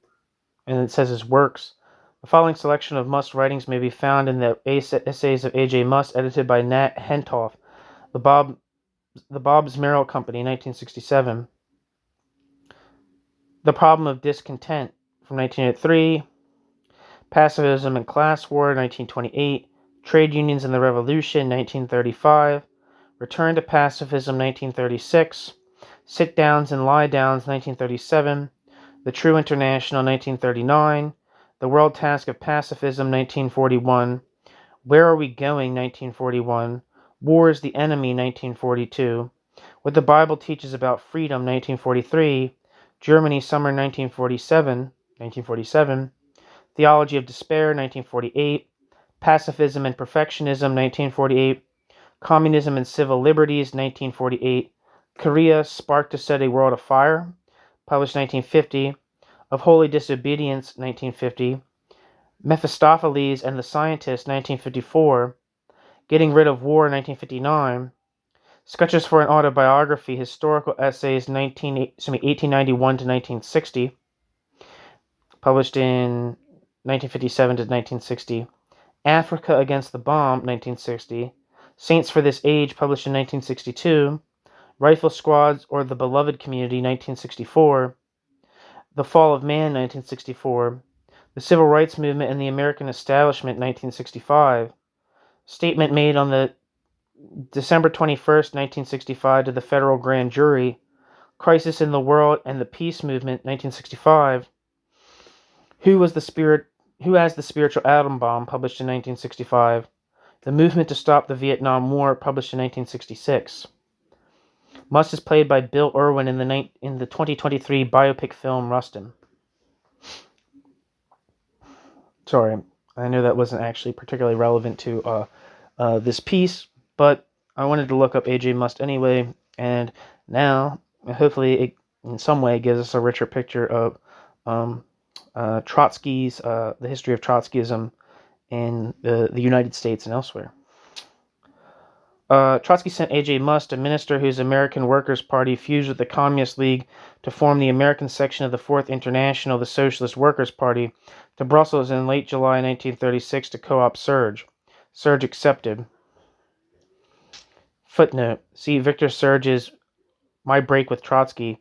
it says his works. The following selection of Must's writings may be found in the Essays of A.J. Must, edited by Nat Hentoff, The Bobbs Merrill Company, 1967. The Problem of Discontent, from 1903. Pacifism and Class War, 1928. Trade Unions and the Revolution, 1935. Return to Pacifism, 1936. Sit-Downs and Lie-Downs, 1937. The True International, 1939. The World Task of Pacifism, 1941. Where Are We Going, 1941. War is the Enemy, 1942. What the Bible Teaches About Freedom, 1943. Germany, Summer, 1947. Theology of Despair, 1948. Pacifism and Perfectionism, 1948. Communism and Civil Liberties, 1948. Korea, Spark to Set a World Afire, published 1950. Of Holy Disobedience, 1950. Mephistopheles and the Scientist, 1954. Getting Rid of War, 1959. Sketches for an Autobiography, Historical Essays, 1891 to 1960, published in 1957 to 1960. Africa Against the Bomb, 1960. Saints for This Age, published in 1962. Rifle Squads or the Beloved Community, 1964. The Fall of Man, 1964. The Civil Rights Movement and the American Establishment, 1965. Statement made on the December 21st, 1965 to the Federal Grand Jury. Crisis in the World and the Peace Movement, 1965. Who Has the Spiritual Atom Bomb, published in 1965. The Movement to Stop the Vietnam War, published in 1966. Must is played by Bill Irwin in the 2023 biopic film Rustin. Sorry, I know that wasn't actually particularly relevant to this piece, but I wanted to look up A.J. Must anyway, and now hopefully it in some way gives us a richer picture of Trotsky's, the history of Trotskyism in the United States and elsewhere. Trotsky sent A.J. Must, a minister whose American Workers' Party fused with the Communist League to form the American section of the Fourth International, the Socialist Workers' Party, to Brussels in late July 1936 to co-opt Serge. Serge accepted. Footnote. See Victor Serge's My Break with Trotsky,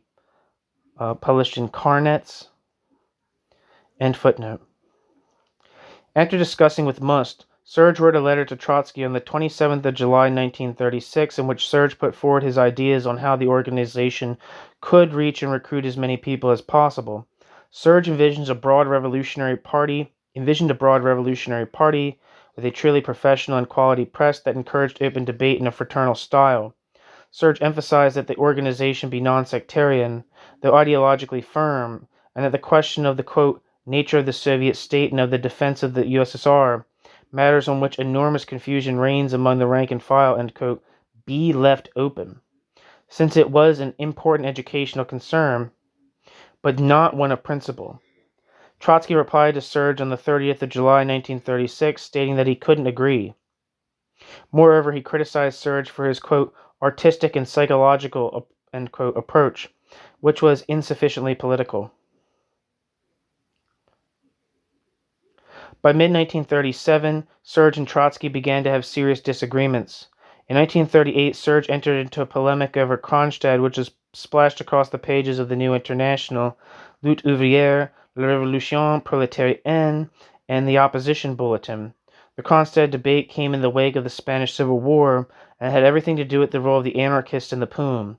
published in Carnets. End footnote. After discussing with Must, Serge wrote a letter to Trotsky on the 27th of July 1936 in which Serge put forward his ideas on how the organization could reach and recruit as many people as possible. Serge envisioned a broad revolutionary party with a truly professional and quality press that encouraged open debate in a fraternal style. Serge emphasized that the organization be non-sectarian, though ideologically firm, and that the question of the, quote, nature of the Soviet state and of the defense of the USSR, matters on which enormous confusion reigns among the rank and file, end quote, be left open, since it was an important educational concern, but not one of principle. Trotsky replied to Serge on the 30th of July 1936, stating that he couldn't agree. Moreover, he criticized Serge for his, quote, artistic and psychological, end quote, approach, which was insufficiently political. By mid-1937, Serge and Trotsky began to have serious disagreements. In 1938, Serge entered into a polemic over Kronstadt, which was splashed across the pages of the New International, Lutte ouvrière, La Révolution prolétarienne, and the Opposition Bulletin. The Kronstadt debate came in the wake of the Spanish Civil War and had everything to do with the role of the anarchists in the POUM.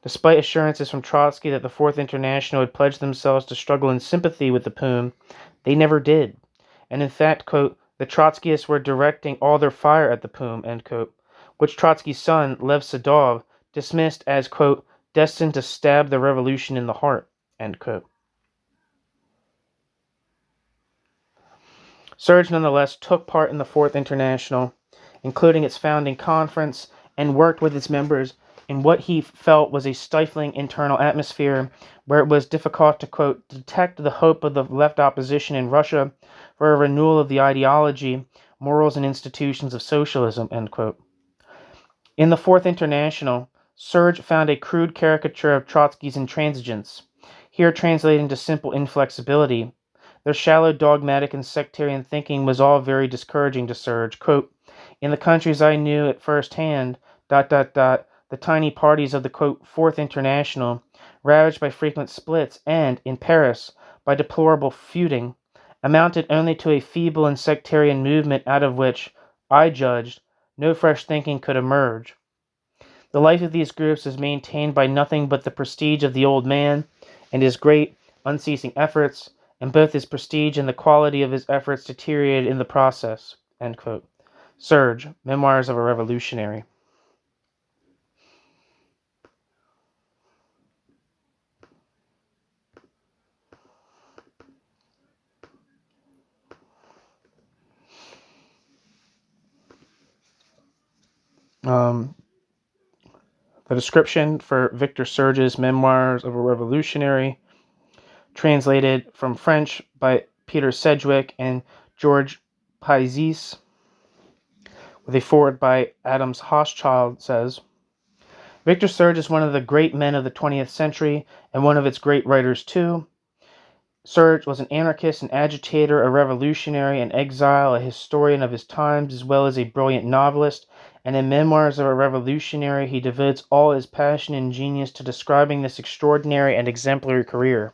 Despite assurances from Trotsky that the Fourth International had pledged themselves to struggle in sympathy with the POUM, they never did. And in fact, quote, the Trotskyists were directing all their fire at the POUM, end quote, which Trotsky's son, Lev Sedov, dismissed as, quote, destined to stab the revolution in the heart, end quote. Serge nonetheless took part in the Fourth International, including its founding conference, and worked with its members in what he felt was a stifling internal atmosphere where it was difficult to, quote, detect the hope of the left opposition in Russia for a renewal of the ideology, morals, and institutions of socialism, end quote. In the Fourth International, Serge found a crude caricature of Trotsky's intransigence, here translated into simple inflexibility. Their shallow, dogmatic, and sectarian thinking was all very discouraging to Serge. Quote, in the countries I knew at first hand, the tiny parties of the, quote, Fourth International, ravaged by frequent splits, and, in Paris, by deplorable feuding, amounted only to a feeble and sectarian movement out of which, I judged, no fresh thinking could emerge. The life of these groups is maintained by nothing but the prestige of the old man and his great, unceasing efforts, and both his prestige and the quality of his efforts deteriorated in the process, end quote. Serge, Memoirs of a Revolutionary. The description for Victor Serge's Memoirs of a Revolutionary, translated from French by Peter Sedgwick and George Paizis, with a foreword by Adams Hochschild, says, Victor Serge is one of the great men of the 20th century and one of its great writers too. Serge was an anarchist, an agitator, a revolutionary, an exile, a historian of his times, as well as a brilliant novelist, and in Memoirs of a Revolutionary he devotes all his passion and genius to describing this extraordinary and exemplary career.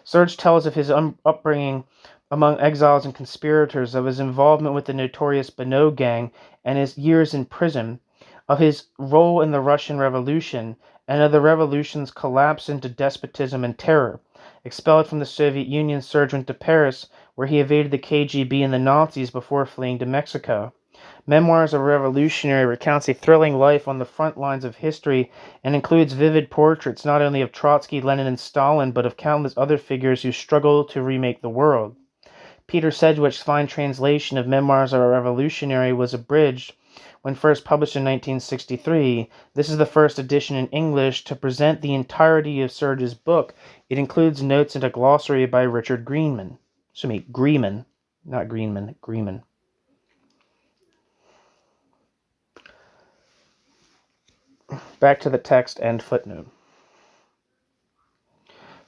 Serge tells of his upbringing among exiles and conspirators, of his involvement with the notorious Bonneau gang and his years in prison, of his role in the Russian Revolution, and of the revolution's collapse into despotism and terror. Expelled from the Soviet Union, Serge went to Paris, where he evaded the KGB and the Nazis before fleeing to Mexico. Memoirs of a Revolutionary recounts a thrilling life on the front lines of history and includes vivid portraits not only of Trotsky, Lenin, and Stalin, but of countless other figures who struggled to remake the world. Peter Sedgwick's fine translation of Memoirs of a Revolutionary was abridged when first published in 1963. This is the first edition in English to present the entirety of Serge's book. It includes notes and a glossary by Richard Greenman. Greenman, not Greenman, Greenman. Back to the text and footnote.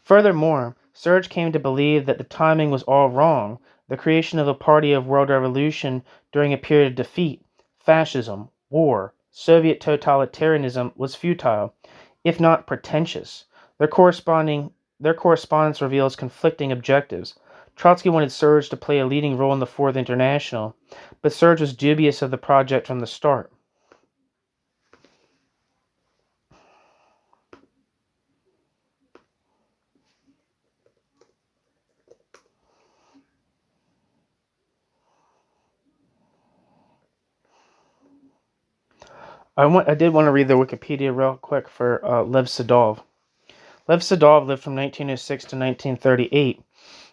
Furthermore, Serge came to believe that the timing was all wrong. The creation of a party of world revolution during a period of defeat, fascism, war, Soviet totalitarianism was futile, if not pretentious. Their correspondence reveals conflicting objectives. Trotsky wanted Serge to play a leading role in the Fourth International, but Serge was dubious of the project from the start. I did want to read the Wikipedia real quick for Lev Sedov. Lev Sedov lived from 1906 to 1938.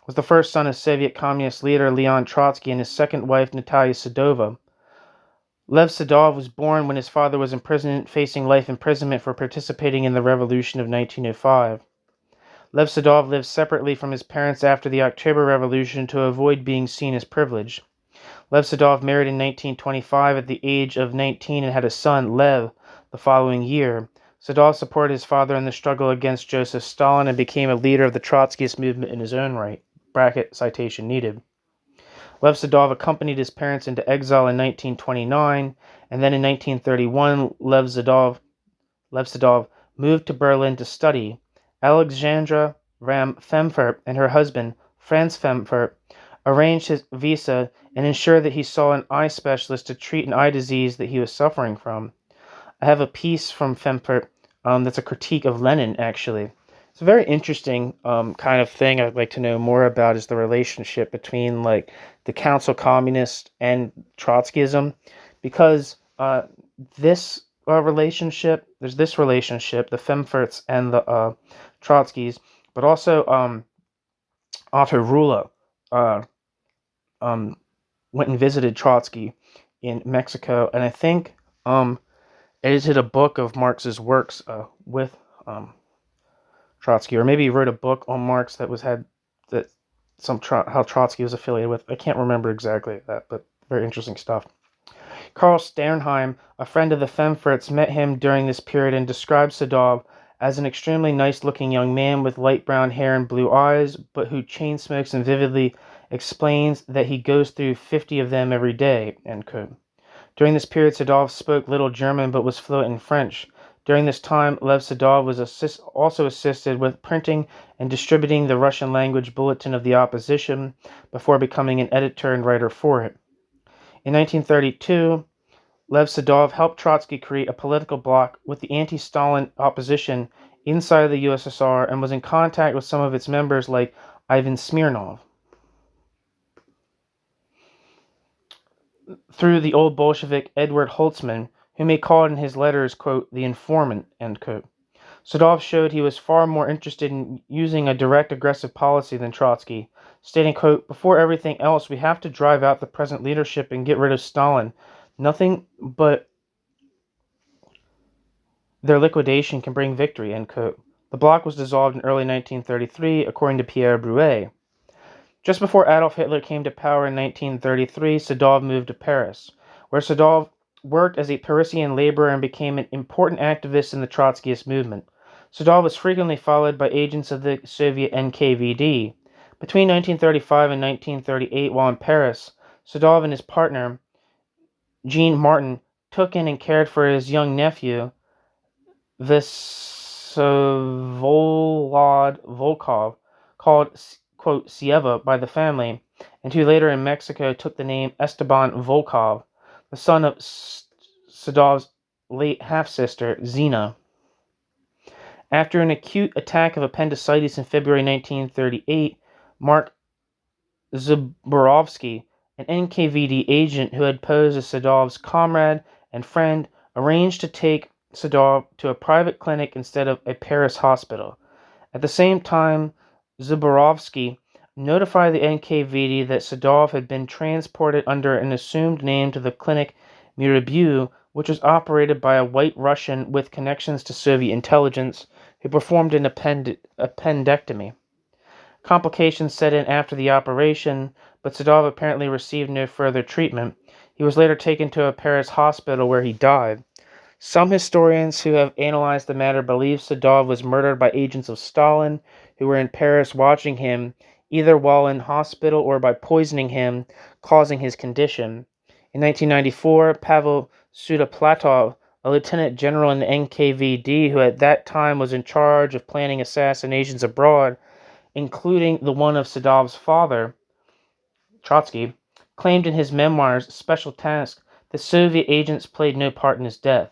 Was the first son of Soviet Communist leader Leon Trotsky and his second wife Natalia Sedova. Lev Sedov was born when his father was in prison, facing life imprisonment for participating in the revolution of 1905. Lev Sedov lived separately from his parents after the October Revolution to avoid being seen as privileged. Lev Sedov married in 1925 at the age of 19 and had a son, Lev, the following year. Sedov supported his father in the struggle against Joseph Stalin and became a leader of the Trotskyist movement in his own right. Bracket citation needed. Lev Sedov accompanied his parents into exile in 1929, and then in 1931, Lev Sedov moved to Berlin to study. Alexandra Ram Pfemfert and her husband, Franz Pfemfert, arranged his visa and ensured that he saw an eye specialist to treat an eye disease that he was suffering from. I have a piece from Pfemfert that's a critique of Lenin, actually. It's a very interesting kind of thing I'd like to know more about is the relationship between like the Council Communist and Trotskyism, because this relationship, there's this relationship, the Pfemferts and the Trotskys, but also Otto Rula went and visited Trotsky in Mexico, and I think edited a book of Marx's works with Trotsky, or maybe he wrote a book on Marx that how Trotsky was affiliated with. I can't remember exactly that, but very interesting stuff. Karl Sternheim, a friend of the Pfemferts, met him during this period and described Sedov as an extremely nice-looking young man with light brown hair and blue eyes, but who chain smokes and vividly explains that he goes through 50 of them every day, end quote. During this period, Sedov spoke little German but was fluent in French. During this time, Lev Sedov was also assisted with printing and distributing the Russian-language Bulletin of the Opposition before becoming an editor and writer for it. In 1932, Lev Sedov helped Trotsky create a political bloc with the anti-Stalin opposition inside the USSR and was in contact with some of its members like Ivan Smirnov. Through the old Bolshevik Edward Holtzman, whom he called in his letters, quote, the informant, end quote. Sedov showed he was far more interested in using a direct aggressive policy than Trotsky, stating, quote, before everything else, we have to drive out the present leadership and get rid of Stalin. Nothing but their liquidation can bring victory, end quote. The bloc was dissolved in early 1933, according to Pierre Bruet. Just before Adolf Hitler came to power in 1933, Sedov moved to Paris, where Sedov worked as a Parisian laborer and became an important activist in the Trotskyist movement. Sedov was frequently followed by agents of the Soviet NKVD. Between 1935 and 1938, while in Paris, Sedov and his partner, Jean Martin, took in and cared for his young nephew, Vsevolod Volkov, called, quote, Sieva by the family, and who later in Mexico took the name Esteban Volkov, the son of Sedov's late half-sister, Zina. After an acute attack of appendicitis in February 1938, Mark Zborovsky, an NKVD agent who had posed as Sedov's comrade and friend, arranged to take Sedov to a private clinic instead of a Paris hospital. At the same time, Zborovsky notified the NKVD that Sedov had been transported under an assumed name to the clinic Mirabeau, which was operated by a white Russian with connections to Soviet intelligence, who performed an appendectomy. Complications set in after the operation, but Sedov apparently received no further treatment. He was later taken to a Paris hospital where he died. Some historians who have analyzed the matter believe Sedov was murdered by agents of Stalin, who were in Paris watching him, either while in hospital or by poisoning him, causing his condition. In 1994, Pavel Sudoplatov, a lieutenant general in the NKVD who at that time was in charge of planning assassinations abroad, including the one of Sedov's father, Trotsky, claimed in his memoirs, Special Task, that Soviet agents played no part in his death.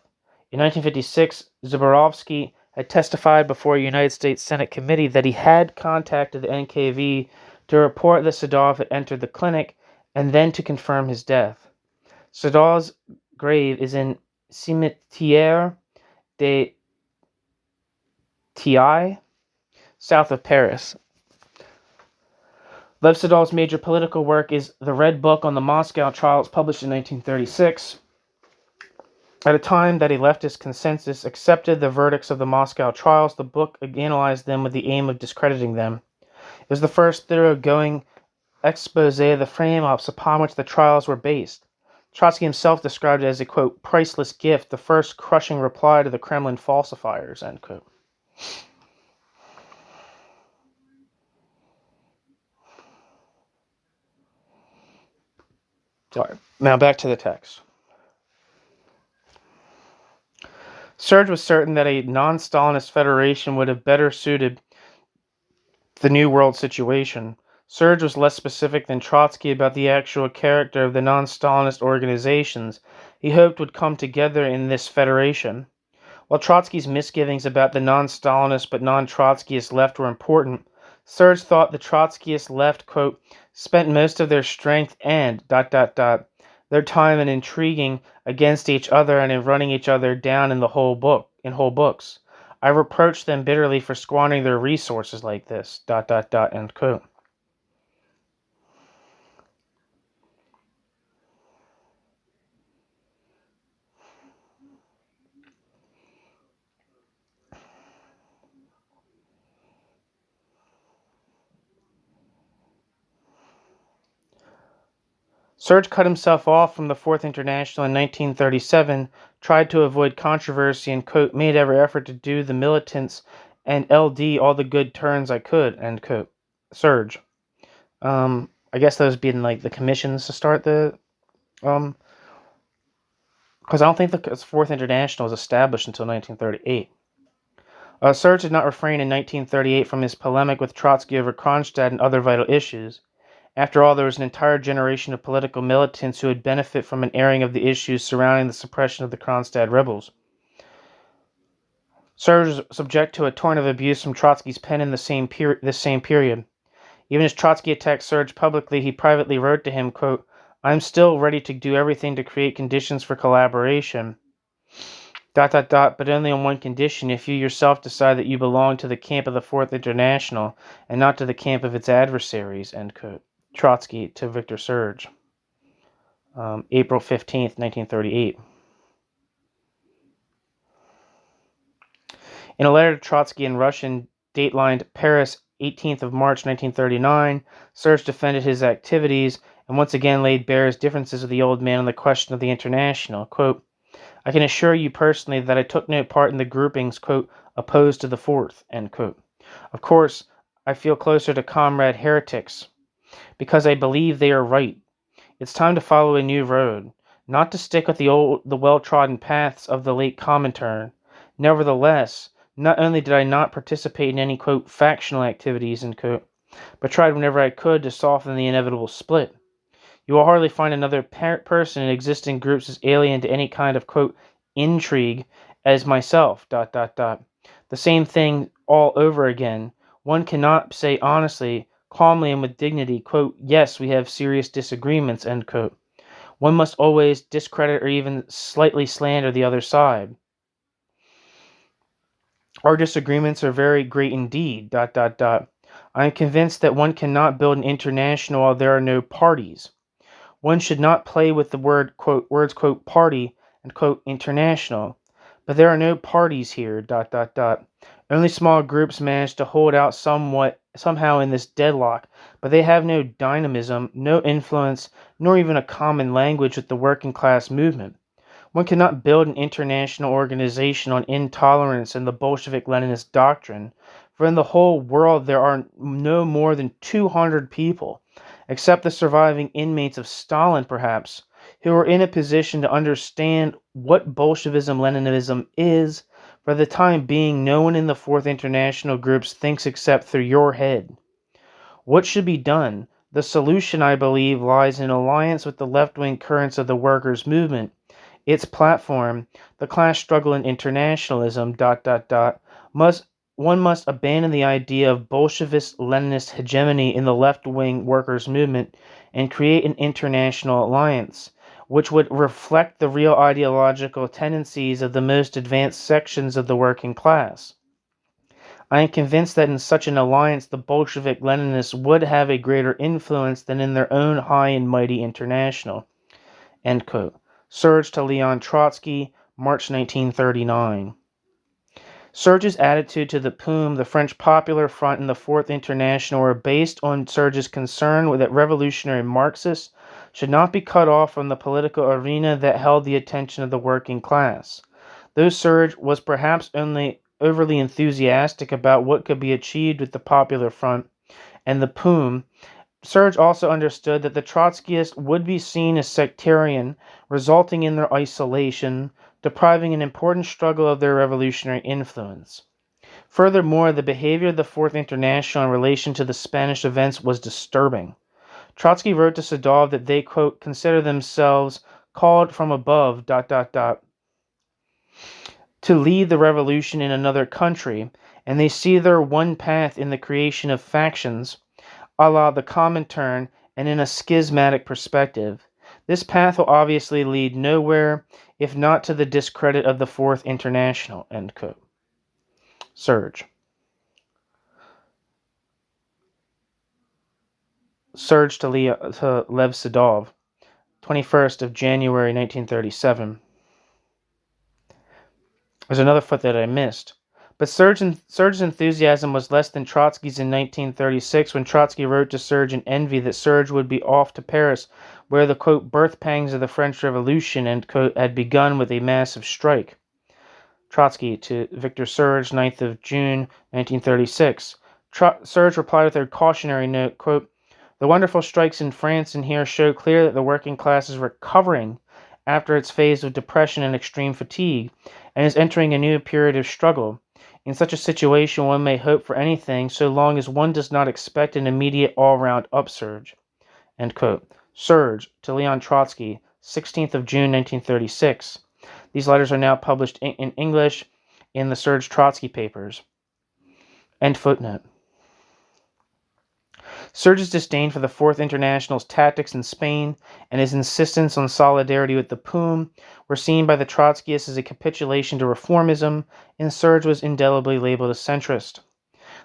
In 1956, Zborovsky had testified before a United States Senate committee that he had contacted the NKVD to report that Sedov had entered the clinic and then to confirm his death. Sedov's grave is in Cimetière de Thiais, south of Paris. Lev Sedol's major political work is The Red Book on the Moscow Trials, published in 1936. At a time that a leftist consensus accepted the verdicts of the Moscow trials, the book analyzed them with the aim of discrediting them. It was the first thoroughgoing expose of the frame-ups upon which the trials were based. Trotsky himself described it as a, quote, priceless gift, the first crushing reply to the Kremlin falsifiers, end quote. Sorry. Now back to the text. Serge was certain that a non-Stalinist federation would have better suited the New World situation. Serge was less specific than Trotsky about the actual character of the non-Stalinist organizations he hoped would come together in this federation. While Trotsky's misgivings about the non-Stalinist but non-Trotskyist left were important, Serge thought the Trotskyist left, quote, spent most of their strength and, their time in intriguing against each other and in running each other down in whole books. I reproached them bitterly for squandering their resources like this, end quote. Serge cut himself off from the Fourth International in 1937, tried to avoid controversy, and, quote, made every effort to do the militants and LD all the good turns I could, end quote. Serge. I guess those being like the commissions to start the, because I don't think the Fourth International was established until 1938. Serge did not refrain in 1938 from his polemic with Trotsky over Kronstadt and other vital issues. After all, there was an entire generation of political militants who would benefit from an airing of the issues surrounding the suppression of the Kronstadt rebels. Serge was subject to a torrent of abuse from Trotsky's pen in this same period. Even as Trotsky attacked Serge publicly, he privately wrote to him, quote, I am still ready to do everything to create conditions for collaboration, but only on one condition, if you yourself decide that you belong to the camp of the Fourth International and not to the camp of its adversaries, end quote. Trotsky to Victor Serge, April 15th, 1938. In a letter to Trotsky in Russian, datelined Paris, 18th of March, 1939, Serge defended his activities and once again laid bare his differences with the old man on the question of the International. Quote, I can assure you personally that I took no part in the groupings, quote, opposed to the Fourth, end quote. Of course, I feel closer to comrade heretics, because I believe they are right. It's time to follow a new road, not to stick with the well-trodden paths of the late Comintern. Nevertheless, not only did I not participate in any, quote, factional activities, end quote, but tried whenever I could to soften the inevitable split. You will hardly find another person in existing groups as alien to any kind of, quote, intrigue as myself, The same thing all over again. One cannot say honestly, calmly and with dignity, quote, yes, we have serious disagreements, end quote. One must always discredit or even slightly slander the other side. Our disagreements are very great indeed, I am convinced that one cannot build an international while there are no parties. One should not play with the words, quote, party and, quote, international. But there are no parties here, Only small groups manage to hold out somehow in this deadlock, but they have no dynamism, no influence, nor even a common language with the working class movement. One cannot build an international organization on intolerance and the Bolshevik-Leninist doctrine, for in the whole world there are no more than 200 people, except the surviving inmates of Stalin perhaps, who are in a position to understand what Bolshevism-Leninism is. For the time being, no one in the Fourth International groups thinks except through your head. What should be done? The solution, I believe, lies in alliance with the left-wing currents of the workers' movement. Its platform, the class struggle and internationalism, one must abandon the idea of Bolshevist-Leninist hegemony in the left-wing workers' movement and create an international alliance. which would reflect the real ideological tendencies of the most advanced sections of the working class. I am convinced that in such an alliance the Bolshevik-Leninists would have a greater influence than in their own high and mighty international." End quote. Serge to Leon Trotsky, March 1939. Serge's attitude to the POUM, the French Popular Front, and the Fourth International were based on Serge's concern that revolutionary Marxists should not be cut off from the political arena that held the attention of the working class. Though Serge was perhaps only overly enthusiastic about what could be achieved with the Popular Front and the POUM, Serge also understood that the Trotskyists would be seen as sectarian, resulting in their isolation, depriving an important struggle of their revolutionary influence. Furthermore, the behavior of the Fourth International in relation to the Spanish events was disturbing. Trotsky wrote to Sadov that they, quote, "consider themselves called from above, ... to lead the revolution in another country, and they see their one path in the creation of factions, a la the Comintern, and in a schismatic perspective. This path will obviously lead nowhere, if not to the discredit of the Fourth International." End quote. Serge. Serge to Lev Sadov, 21st of January 1937. There's another footnote I missed. But Serge's enthusiasm was less than Trotsky's in 1936, when Trotsky wrote to Serge in envy that Serge would be off to Paris, where the, quote, "birth pangs of the French Revolution," end quote, had begun with a massive strike. Trotsky to Victor Serge, 9th of June, 1936. Serge replied with a cautionary note, quote, "The wonderful strikes in France and here show clearly that the working class is recovering after its phase of depression and extreme fatigue, and is entering a new period of struggle. In such a situation one may hope for anything, so long as one does not expect an immediate all-round upsurge." End quote. Serge to Leon Trotsky, 16th of June 1936. These letters are now published in English in the Serge Trotsky papers. End footnote. Serge's disdain for the Fourth International's tactics in Spain and his insistence on solidarity with the POUM were seen by the Trotskyists as a capitulation to reformism, and Serge was indelibly labeled a centrist.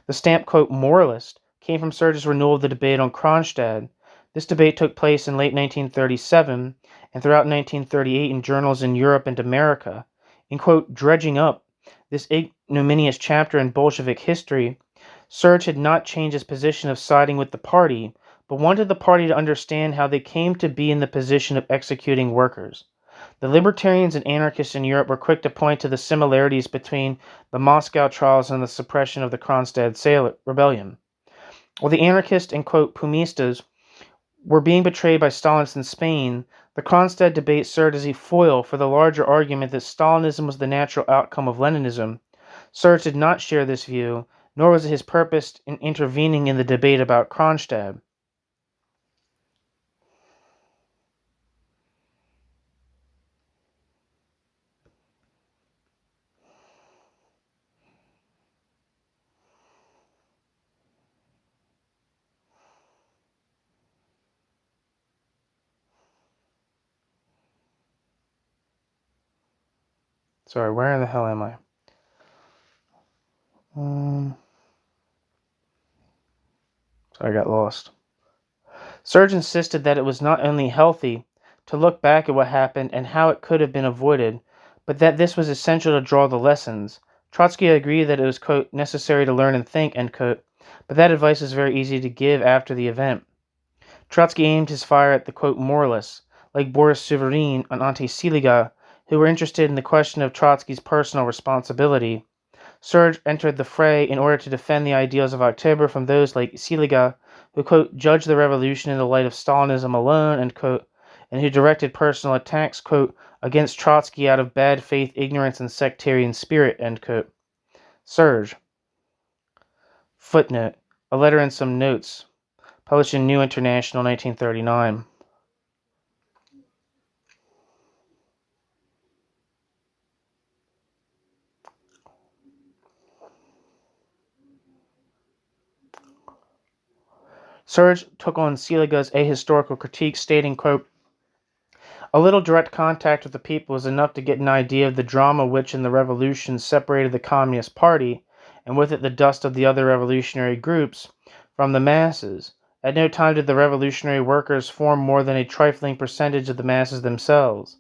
The stamp, quote, "moralist," came from Serge's renewal of the debate on Kronstadt. This debate took place in late 1937 and throughout 1938 in journals in Europe and America. In, quote, "dredging up" this ignominious chapter in Bolshevik history, Serge had not changed his position of siding with the party, but wanted the party to understand how they came to be in the position of executing workers. The libertarians and anarchists in Europe were quick to point to the similarities between the Moscow trials and the suppression of the Kronstadt rebellion. While the anarchists and, quote, "Pumistas" were being betrayed by Stalinists in Spain, the Kronstadt debate served as a foil for the larger argument that Stalinism was the natural outcome of Leninism. Serge did not share this view, nor was it his purpose in intervening in the debate about Kronstadt. Sorry, where in the hell am I? I got lost. Serge insisted that it was not only healthy to look back at what happened and how it could have been avoided, but that this was essential to draw the lessons. Trotsky agreed that it was, quote, "necessary to learn and think," end quote, but that advice is very easy to give after the event. Trotsky aimed his fire at the, quote, "moralists," like Boris Suvarin and Anti-Stalinism, who were interested in the question of Trotsky's personal responsibility. Serge entered the fray in order to defend the ideals of October from those like Siliga, who, quote, "judged the revolution in the light of Stalinism alone," end quote, and who directed personal attacks, quote, "against Trotsky out of bad faith, ignorance, and sectarian spirit," end quote. Serge. Footnote. A letter and some notes. Published in New International, 1939. Serge took on Seliga's ahistorical critique, stating, quote, A little direct contact with the people was enough to get an idea of the drama which in the revolution separated the Communist Party, and with it the dust of the other revolutionary groups, from the masses. At no time did the revolutionary workers form more than a trifling percentage of the masses themselves.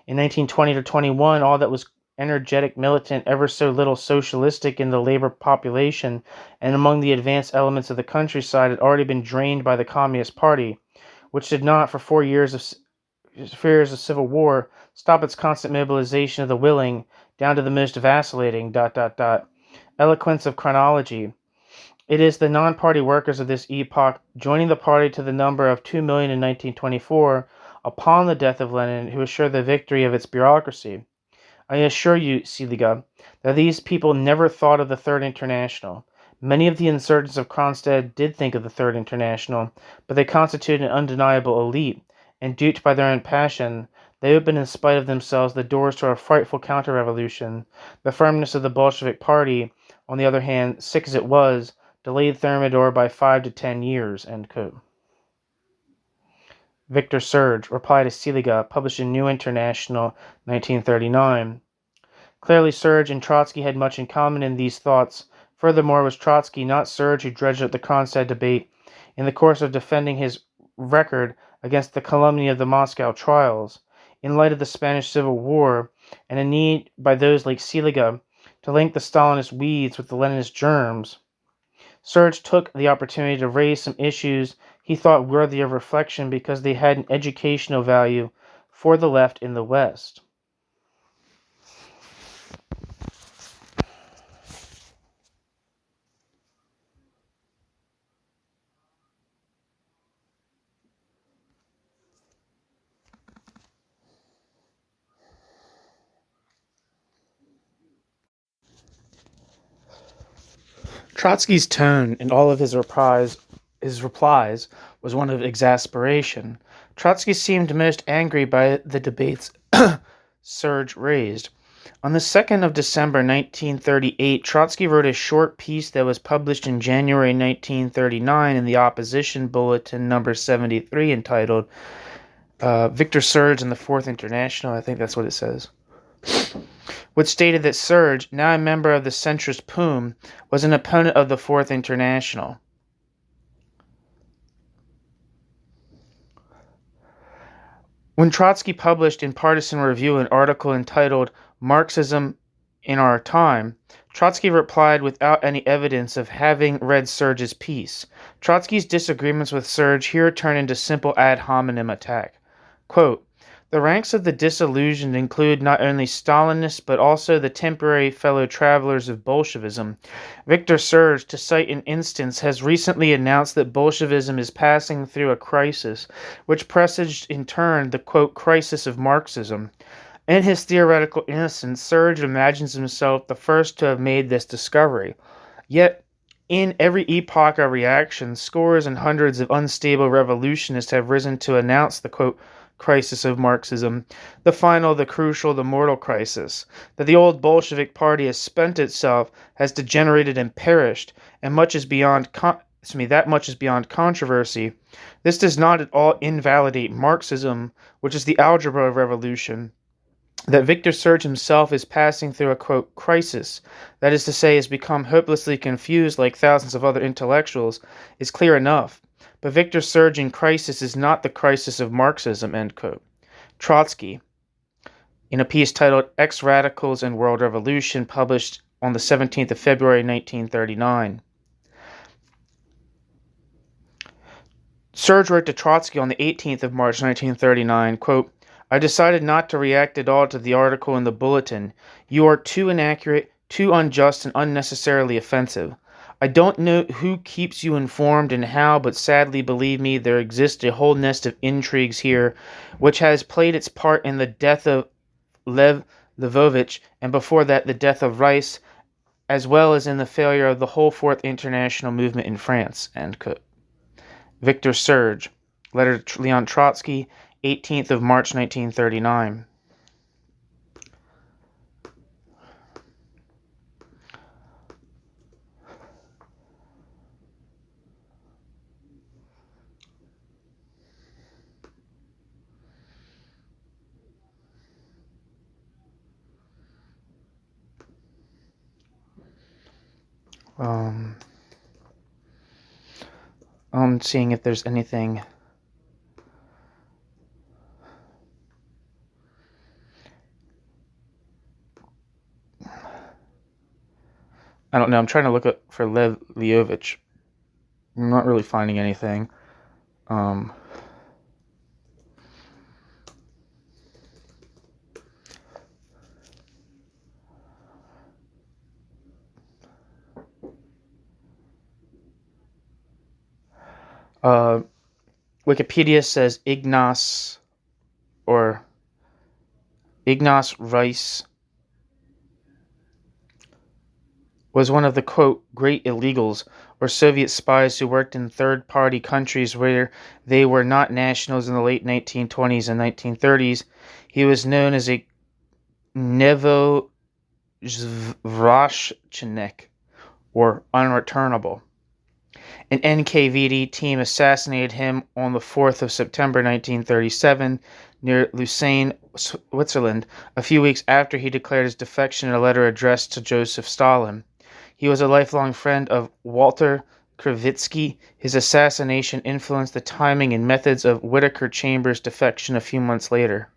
In 1920 to 21, all that was energetic, militant, ever so little socialistic in the labor population and among the advanced elements of the countryside had already been drained by the Communist Party, which did not, for 4 years of civil war, stop its constant mobilization of the willing, down to the most vacillating, eloquence of chronology. It is the non-party workers of this epoch, joining the party to the number of 2 million in 1924, upon the death of Lenin, who assured the victory of its bureaucracy. I assure you, Seliga, that these people never thought of the Third International. Many of the insurgents of Kronstadt did think of the Third International, but they constituted an undeniable elite, and duped by their own passion, they opened in spite of themselves the doors to a frightful counter-revolution. The firmness of the Bolshevik party, on the other hand, sick as it was, delayed Thermidor by 5 to 10 years. Victor Serge, Reply to Seliga, published in New International, 1939. Clearly, Serge and Trotsky had much in common in these thoughts. Furthermore, it was Trotsky, not Serge, who dredged up the Kronstadt debate in the course of defending his record against the calumny of the Moscow trials, in light of the Spanish Civil War, and a need by those like Seliga to link the Stalinist weeds with the Leninist germs. Serge took the opportunity to raise some issues he thought worthy of reflection because they had an educational value for the left in the West. Trotsky's tone in all of his replies was one of exasperation. Trotsky seemed most angry by the debates Serge raised. On the 2nd of December 1938, Trotsky wrote a short piece that was published in January 1939 in the opposition bulletin number 73 entitled Victor Serge and the Fourth International, I think that's what it says, which stated that Serge, now a member of the centrist POUM, was an opponent of the Fourth International. When Trotsky published in Partisan Review an article entitled Marxism in Our Time, Trotsky replied without any evidence of having read Serge's piece. Trotsky's disagreements with Serge here turn into simple ad hominem attack. Quote, the ranks of the disillusioned include not only Stalinists but also the temporary fellow travelers of Bolshevism. Victor Serge, to cite an instance, has recently announced that Bolshevism is passing through a crisis, which presaged in turn the, quote, crisis of Marxism. In his theoretical innocence, Serge imagines himself the first to have made this discovery. Yet, in every epoch of reaction, scores and hundreds of unstable revolutionists have risen to announce the, quote, crisis of Marxism, the final, the crucial, the mortal crisis, that the old Bolshevik party has spent itself, has degenerated and perished, and much is beyond that much is beyond controversy. This does not at all invalidate Marxism, which is the algebra of revolution. That Victor Serge himself is passing through a, quote, crisis, that is to say, has become hopelessly confused like thousands of other intellectuals, is clear enough. But Victor Serge in crisis is not the crisis of Marxism, end quote. Trotsky, in a piece titled Ex-Radicals and World Revolution, published on the 17th of February 1939. Serge wrote to Trotsky on the 18th of March 1939, quote, I decided not to react at all to the article in the bulletin. You are too inaccurate, too unjust, and unnecessarily offensive. I don't know who keeps you informed and how, but sadly, believe me, there exists a whole nest of intrigues here, which has played its part in the death of Lev Lvovich, and before that the death of Rice, as well as in the failure of the whole Fourth International movement in France, end quote. Victor Serge, letter to Leon Trotsky, 18th of March 1939. I'm seeing if there's anything. I don't know. I'm trying to look up for Lev Leovich. I'm not really finding anything. Wikipedia says Ignace Reiss was one of the, quote, great illegals, or Soviet spies who worked in third-party countries where they were not nationals in the late 1920s and 1930s. He was known as a Nevozvrashchenik, or unreturnable. An NKVD team assassinated him on the 4th of September 1937 near Lucerne, Switzerland, a few weeks after he declared his defection in a letter addressed to Joseph Stalin. He was a lifelong friend of Walter Krivitsky. His assassination influenced the timing and methods of Whittaker Chambers' defection a few months later.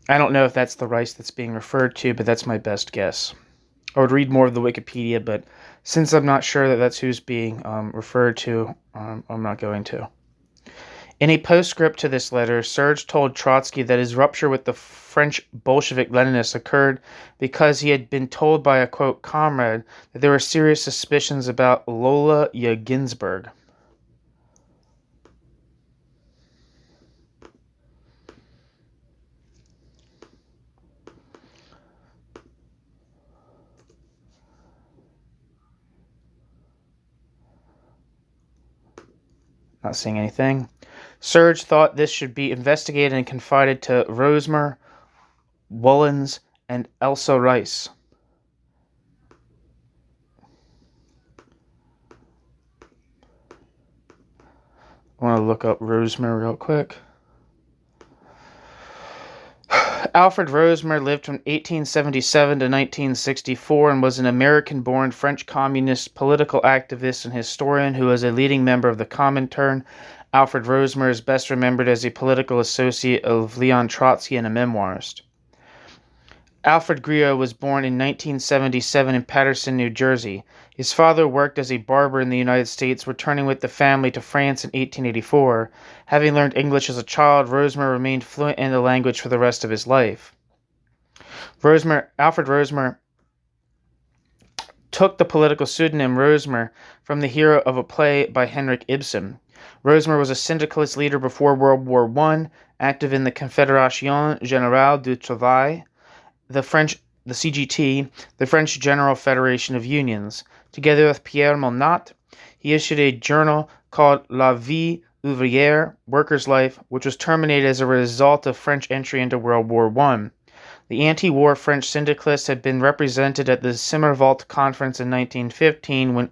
I don't know if that's the Rice that's being referred to, but that's my best guess. I would read more of the Wikipedia, but since I'm not sure that that's who's being referred to, I'm not going to. In a postscript to this letter, Serge told Trotsky that his rupture with the French Bolshevik Leninists occurred because he had been told by a, quote, comrade that there were serious suspicions about Lola Ginsburg. Not seeing anything. Serge thought this should be investigated and confided to Rosmer, Wollens, and Elsa Rice. I want to look up Rosmer real quick. Alfred Rosmer lived from 1877 to 1964 and was an American-born French communist political activist and historian who was a leading member of the Comintern. Alfred Rosmer is best remembered as a political associate of Leon Trotsky and a memoirist. Alfred Griot was born in 1977 in Paterson, New Jersey. His father worked as a barber in the United States, returning with the family to France in 1884. Having learned English as a child, Rosmer remained fluent in the language for the rest of his life. Alfred Rosmer took the political pseudonym Rosmer from the hero of a play by Henrik Ibsen. Rosmer was a syndicalist leader before World War I, active in the Confédération Générale du Travail, the CGT, the French General Federation of Unions. Together with Pierre Monat, he issued a journal called La Vie Ouvrière, Worker's Life, which was terminated as a result of French entry into World War I. The anti-war French syndicalists had been represented at the Simmerwald Conference in 1915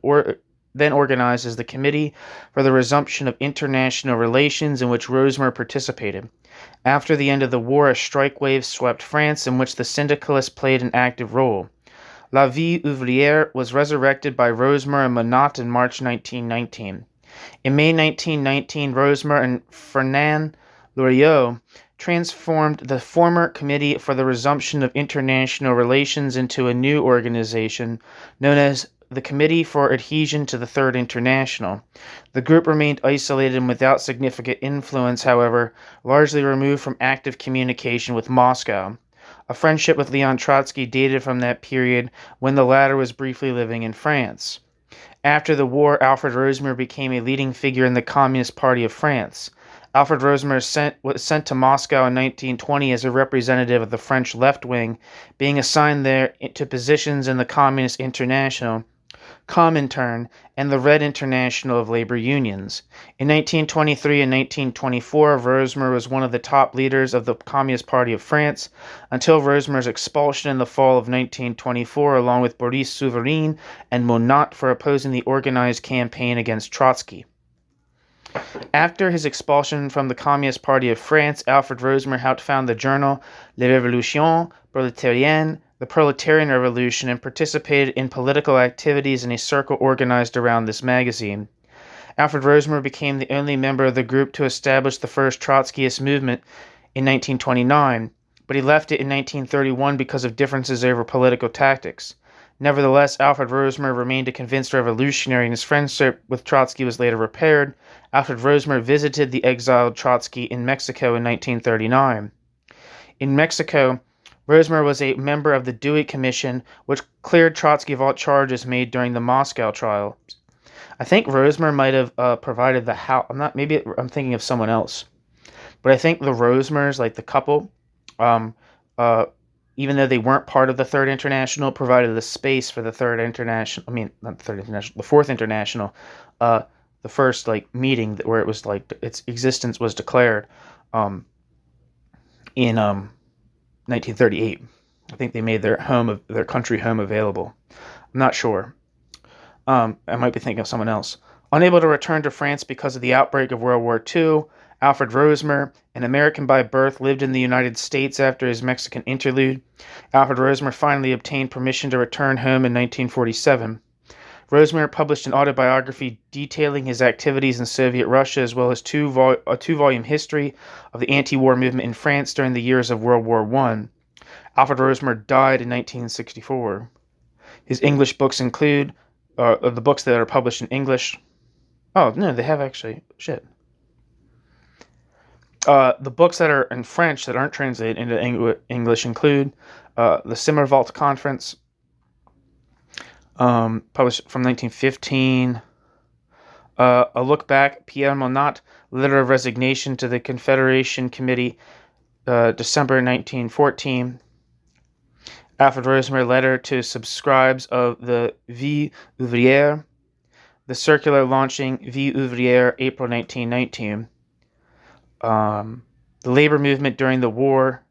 then organized as the Committee for the Resumption of International Relations, in which Rosmer participated. After the end of the war, a strike wave swept France, in which the syndicalists played an active role. La Vie Ouvrière was resurrected by Rosmer and Monat in March 1919. In May 1919, Rosmer and Fernand Loriot transformed the former Committee for the Resumption of International Relations into a new organization known as the Committee for Adhesion to the Third International. The group remained isolated and without significant influence, however, largely removed from active communication with Moscow. A friendship with Leon Trotsky dated from that period when the latter was briefly living in France. After the war, Alfred Rosmer became a leading figure in the Communist Party of France. Alfred Rosmer was sent to Moscow in 1920 as a representative of the French left wing, being assigned there to positions in the Communist International, Comintern, and the Red International of Labor Unions. In 1923 and 1924, Rosmer was one of the top leaders of the Communist Party of France, until Rosmer's expulsion in the fall of 1924, along with Boris Souvarine and Monat, for opposing the organized campaign against Trotsky. After his expulsion from the Communist Party of France, Alfred Rosmer helped found the journal La Révolution Prolétarienne, the Proletarian Revolution, and participated in political activities in a circle organized around this magazine. Alfred Rosmer became the only member of the group to establish the first Trotskyist movement in 1929, but he left it in 1931 because of differences over political tactics. Nevertheless, Alfred Rosmer remained a convinced revolutionary, and his friendship with Trotsky was later repaired. Alfred Rosmer visited the exiled Trotsky in Mexico in 1939. In Mexico, Rosmer was a member of the Dewey Commission, which cleared Trotsky of all charges made during the Moscow trial. I think Rosmer might have provided the house. Maybe I'm thinking of someone else, but I think the Rosmers, like the couple, even though they weren't part of the Third International, provided the space for the Third International. I mean, not the Third International, the Fourth International. The first meeting where it was its existence was declared in 1938. I think they made their country home available. I'm not sure. I might be thinking of someone else. Unable to return to France because of the outbreak of World War II, Alfred Rosmer, an American by birth, lived in the United States after his Mexican interlude. Alfred Rosmer finally obtained permission to return home in 1947. Rosmer published an autobiography detailing his activities in Soviet Russia, as well as a two-volume history of the anti-war movement in France during the years of World War I. Alfred Rosmer died in 1964. His English books include the books that are published in English. Oh, no, they have actually. Shit. The books that are in French that aren't translated into English include the Simmerwald Conference, published from 1915. A Look Back, Pierre Monat, Letter of Resignation to the Confederation Committee, December 1914. Alfred Rosmer letter to subscribes of the Vie Ouvrière, the circular launching Vie Ouvrière, April 1919. The labor movement during the war,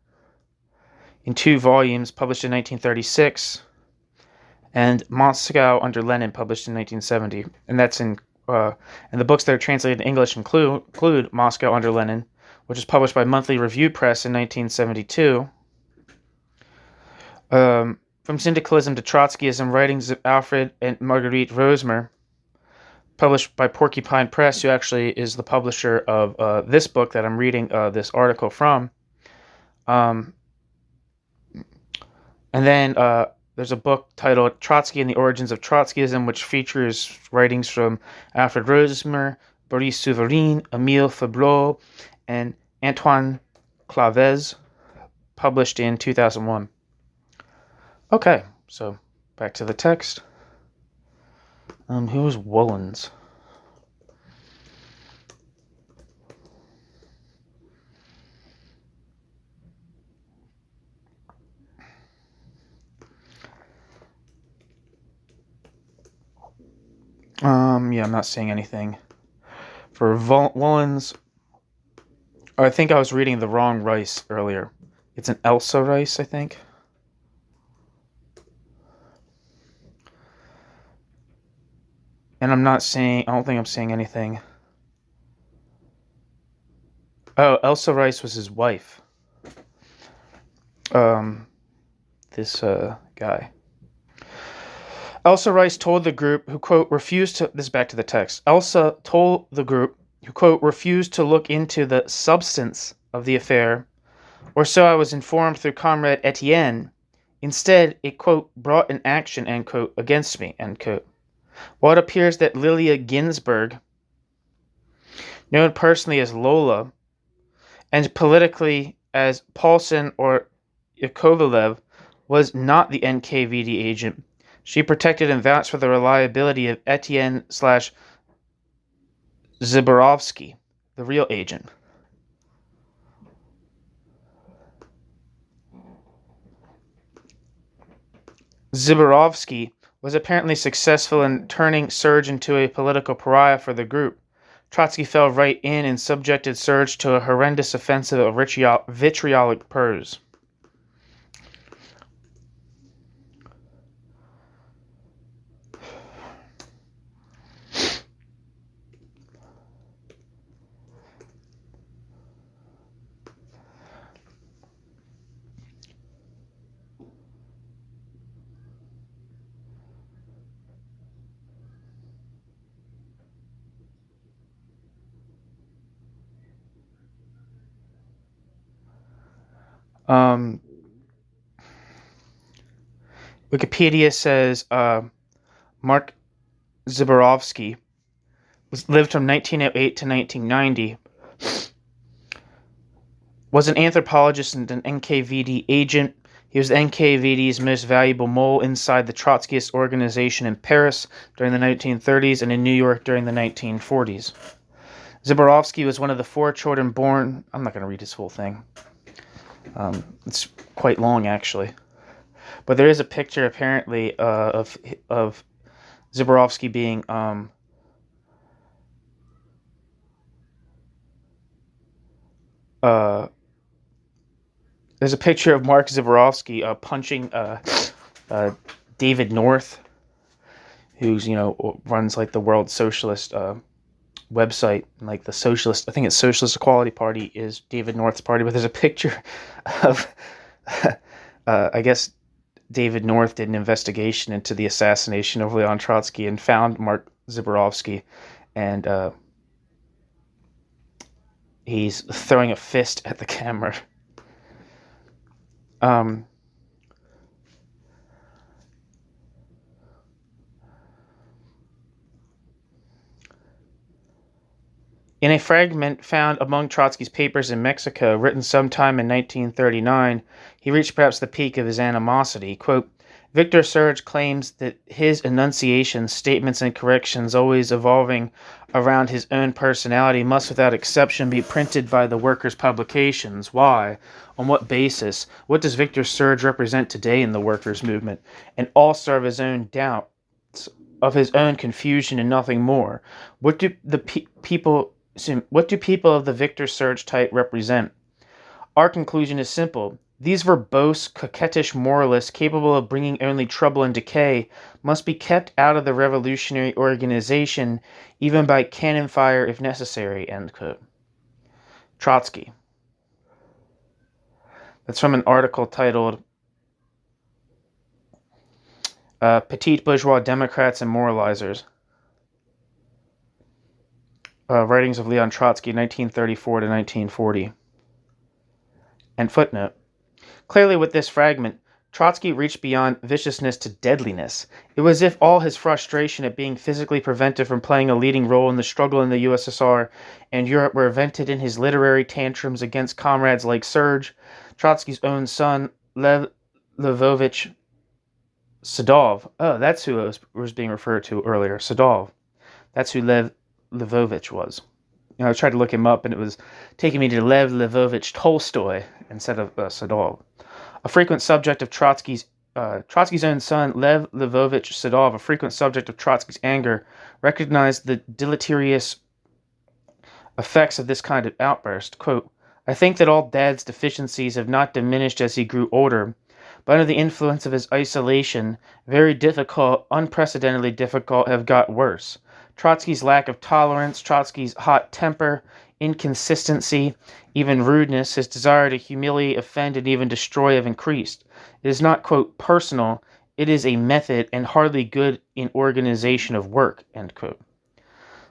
in 2 volumes, published in 1936, and Moscow under Lenin, published in 1970. And that's and the books that are translated in English include Moscow under Lenin, which was published by Monthly Review Press in 1972. From Syndicalism to Trotskyism, Writings of Alfred and Marguerite Rosmer, published by Porcupine Press, who actually is the publisher of this book that I'm reading this article from. And then there's a book titled Trotsky and the Origins of Trotskyism, which features writings from Alfred Rosmer, Boris Souvarine, Émile Fabrot, and Antoine Clavez, published in 2001. Okay, so back to the text. Who was Woolens? Yeah, I'm not seeing anything. For Woolens, I think I was reading the wrong Rice earlier. It's an Elsa Rice, I think. And I don't think I'm seeing anything. Oh, Elsa Rice was his wife. This guy. Elsa Rice told the group, who, quote, refused to... This is back to the text. Elsa told the group, who, quote, refused to look into the substance of the affair, or so I was informed through Comrade Etienne. Instead, it, quote, brought an action, end quote, against me, end quote. While it appears that Lilia Ginsburg, known personally as Lola, and politically as Paulson or Yakovlev, was not the NKVD agent, she protected and vouched for the reliability of Etienne/Zborovsky, the real agent. Zborovsky was apparently successful in turning Serge into a political pariah for the group. Trotsky fell right in and subjected Serge to a horrendous offensive of vitriolic prose. Wikipedia says Mark Zborowski lived from 1908 to 1990. Was an anthropologist and an NKVD agent. He was the NKVD's most valuable mole inside the Trotskyist organization in Paris during the 1930s and in New York during the 1940s. Zborowski was one of the 4 children born... I'm not going to read his whole thing. It's quite long, actually. But there is a picture, apparently, of Zborowski being... there's a picture of Mark Zborowski punching David North, who's, runs like the World Socialist website, and like the Socialist, I think it's Socialist Equality Party is David North's party, but there's a picture of, I guess David North did an investigation into the assassination of Leon Trotsky and found Mark Zborowski, and he's throwing a fist at the camera. In a fragment found among Trotsky's papers in Mexico, written sometime in 1939, he reached perhaps the peak of his animosity. Quote, Victor-Serge claims that his enunciations, statements, and corrections, always evolving around his own personality, must without exception be printed by the workers' publications. Why? On what basis? What does Victor-Serge represent today in the workers' movement? And all serve his own doubts, of his own confusion and nothing more. What do people of the Victor-Serge type represent? Our conclusion is simple. These verbose, coquettish moralists capable of bringing only trouble and decay must be kept out of the revolutionary organization, even by cannon fire if necessary. End quote. Trotsky. That's from an article titled Petite Bourgeois Democrats and Moralizers. Writings of Leon Trotsky, 1934 to 1940. And footnote. Clearly with this fragment, Trotsky reached beyond viciousness to deadliness. It was as if all his frustration at being physically prevented from playing a leading role in the struggle in the USSR and Europe were vented in his literary tantrums against comrades like Serge, Trotsky's own son, Lev Lvovich Sadov. Oh, that's who I was being referred to earlier, Sadov. That's who Lev Lvovich was. I tried to look him up, and it was taking me to Lev Lvovich Tolstoy instead of Sadov. A frequent subject of Trotsky's own son, Lev Lvovich Sadov, a frequent subject of Trotsky's anger, recognized the deleterious effects of this kind of outburst. Quote, I think that all Dad's deficiencies have not diminished as he grew older, but under the influence of his isolation, very difficult, unprecedentedly difficult, have got worse. Trotsky's lack of tolerance, Trotsky's hot temper, inconsistency, even rudeness, his desire to humiliate, offend, and even destroy have increased. It is not, quote, personal, it is a method and hardly good in organization of work, end quote.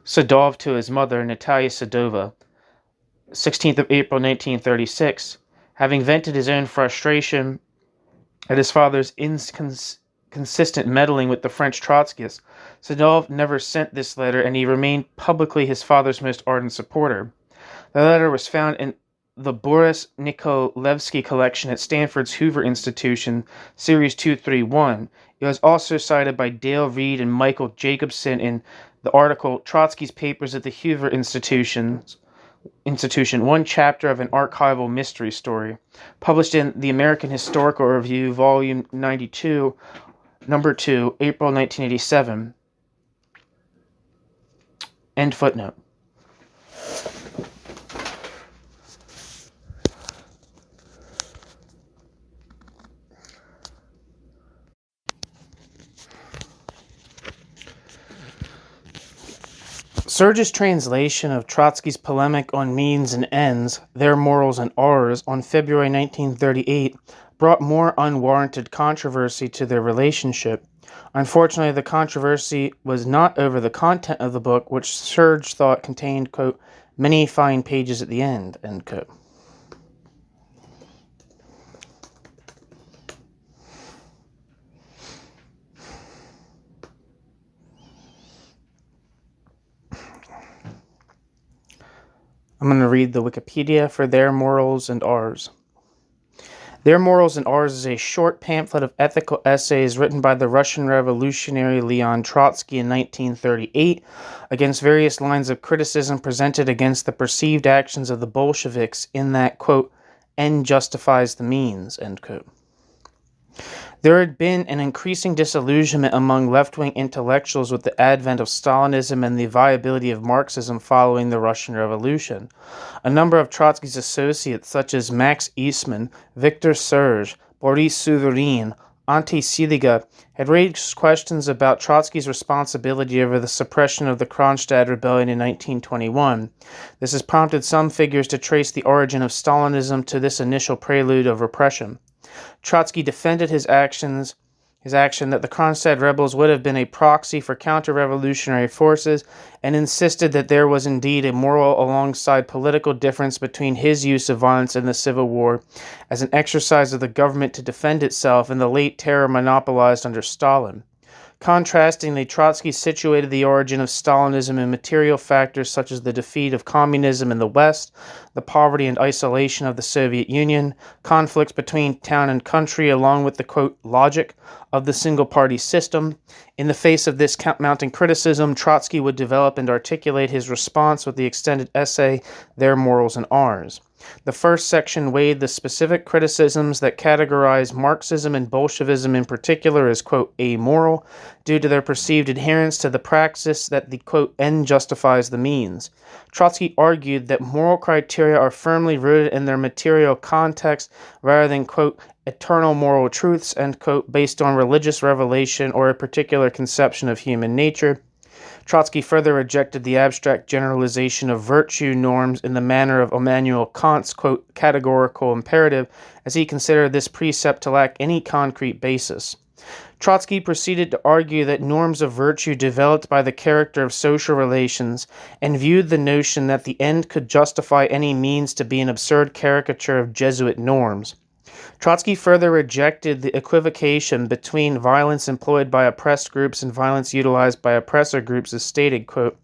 Sadov to his mother, Natalia Sadova, 16th of April, 1936, having vented his own frustration at his father's consistent meddling with the French Trotskyists, Sadov never sent this letter, and he remained publicly his father's most ardent supporter. The letter was found in the Boris Nikolevsky collection at Stanford's Hoover Institution, Series 231. It was also cited by Dale Reed and Michael Jacobson in the article Trotsky's Papers at the Hoover Institution, one chapter of an archival mystery story, published in the American Historical Review, Volume 92, Number 2, April 1987. End footnote. Serge's translation of Trotsky's polemic on means and ends, their morals and ours, on February 1938, brought more unwarranted controversy to their relationship. Unfortunately, the controversy was not over the content of the book, which Serge thought contained, quote, many fine pages at the end, end quote. I'm going to read the Wikipedia for Their Morals and Ours. Their Morals and Ours is a short pamphlet of ethical essays written by the Russian revolutionary Leon Trotsky in 1938 against various lines of criticism presented against the perceived actions of the Bolsheviks in that, quote, end justifies the means, end quote. There had been an increasing disillusionment among left-wing intellectuals with the advent of Stalinism and the viability of Marxism following the Russian Revolution. A number of Trotsky's associates, such as Max Eastman, Victor Serge, Boris Suvorin, Anti-Stalinism, had raised questions about Trotsky's responsibility over the suppression of the Kronstadt rebellion in 1921. This has prompted some figures to trace the origin of Stalinism to this initial prelude of repression. Trotsky defended his action that the Kronstadt rebels would have been a proxy for counter-revolutionary forces, and insisted that there was indeed a moral alongside political difference between his use of violence in the Civil War as an exercise of the government to defend itself and the late terror monopolized under Stalin. Contrastingly, Trotsky situated the origin of Stalinism in material factors such as the defeat of communism in the West, the poverty and isolation of the Soviet Union, conflicts between town and country, along with the, quote, logic of the single-party system. In the face of this mounting criticism, Trotsky would develop and articulate his response with the extended essay, Their Morals and Ours. The first section weighed the specific criticisms that categorize Marxism and Bolshevism in particular as, quote, amoral, due to their perceived adherence to the praxis that the, quote, end justifies the means. Trotsky argued that moral criteria are firmly rooted in their material context rather than, quote, eternal moral truths, end quote, based on religious revelation or a particular conception of human nature. Trotsky further rejected the abstract generalization of virtue norms in the manner of Immanuel Kant's, quote, categorical imperative, as he considered this precept to lack any concrete basis. Trotsky proceeded to argue that norms of virtue developed by the character of social relations, and viewed the notion that the end could justify any means to be an absurd caricature of Jesuit norms. Trotsky further rejected the equivocation between violence employed by oppressed groups and violence utilized by oppressor groups as stated, quote,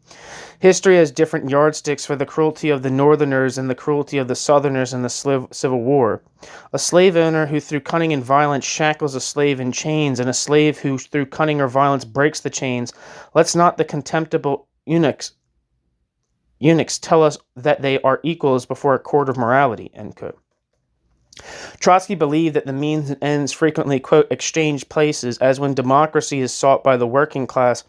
history has different yardsticks for the cruelty of the Northerners and the cruelty of the Southerners in the Civil War. A slave owner who through cunning and violence shackles a slave in chains, and a slave who through cunning or violence breaks the chains, lets not the contemptible eunuchs tell us that they are equals before a court of morality, end quote. Trotsky believed that the means and ends frequently, quote, exchange places, as when democracy is sought by the working class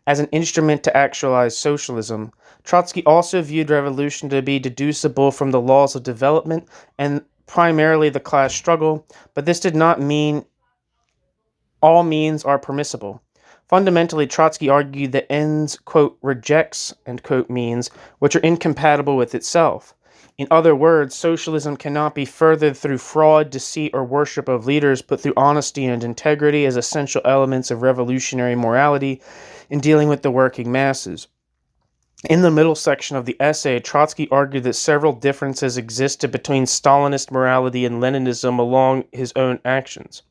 as an instrument to actualize socialism. Trotsky also viewed revolution to be deducible from the laws of development and primarily the class struggle, but this did not mean all means are permissible. Fundamentally, Trotsky argued that ends, quote, rejects, end quote, means which are incompatible with itself. In other words, socialism cannot be furthered through fraud, deceit, or worship of leaders, but through honesty and integrity as essential elements of revolutionary morality in dealing with the working masses. In the middle section of the essay, Trotsky argued that several differences existed between Stalinist morality and Leninism along with his own actions.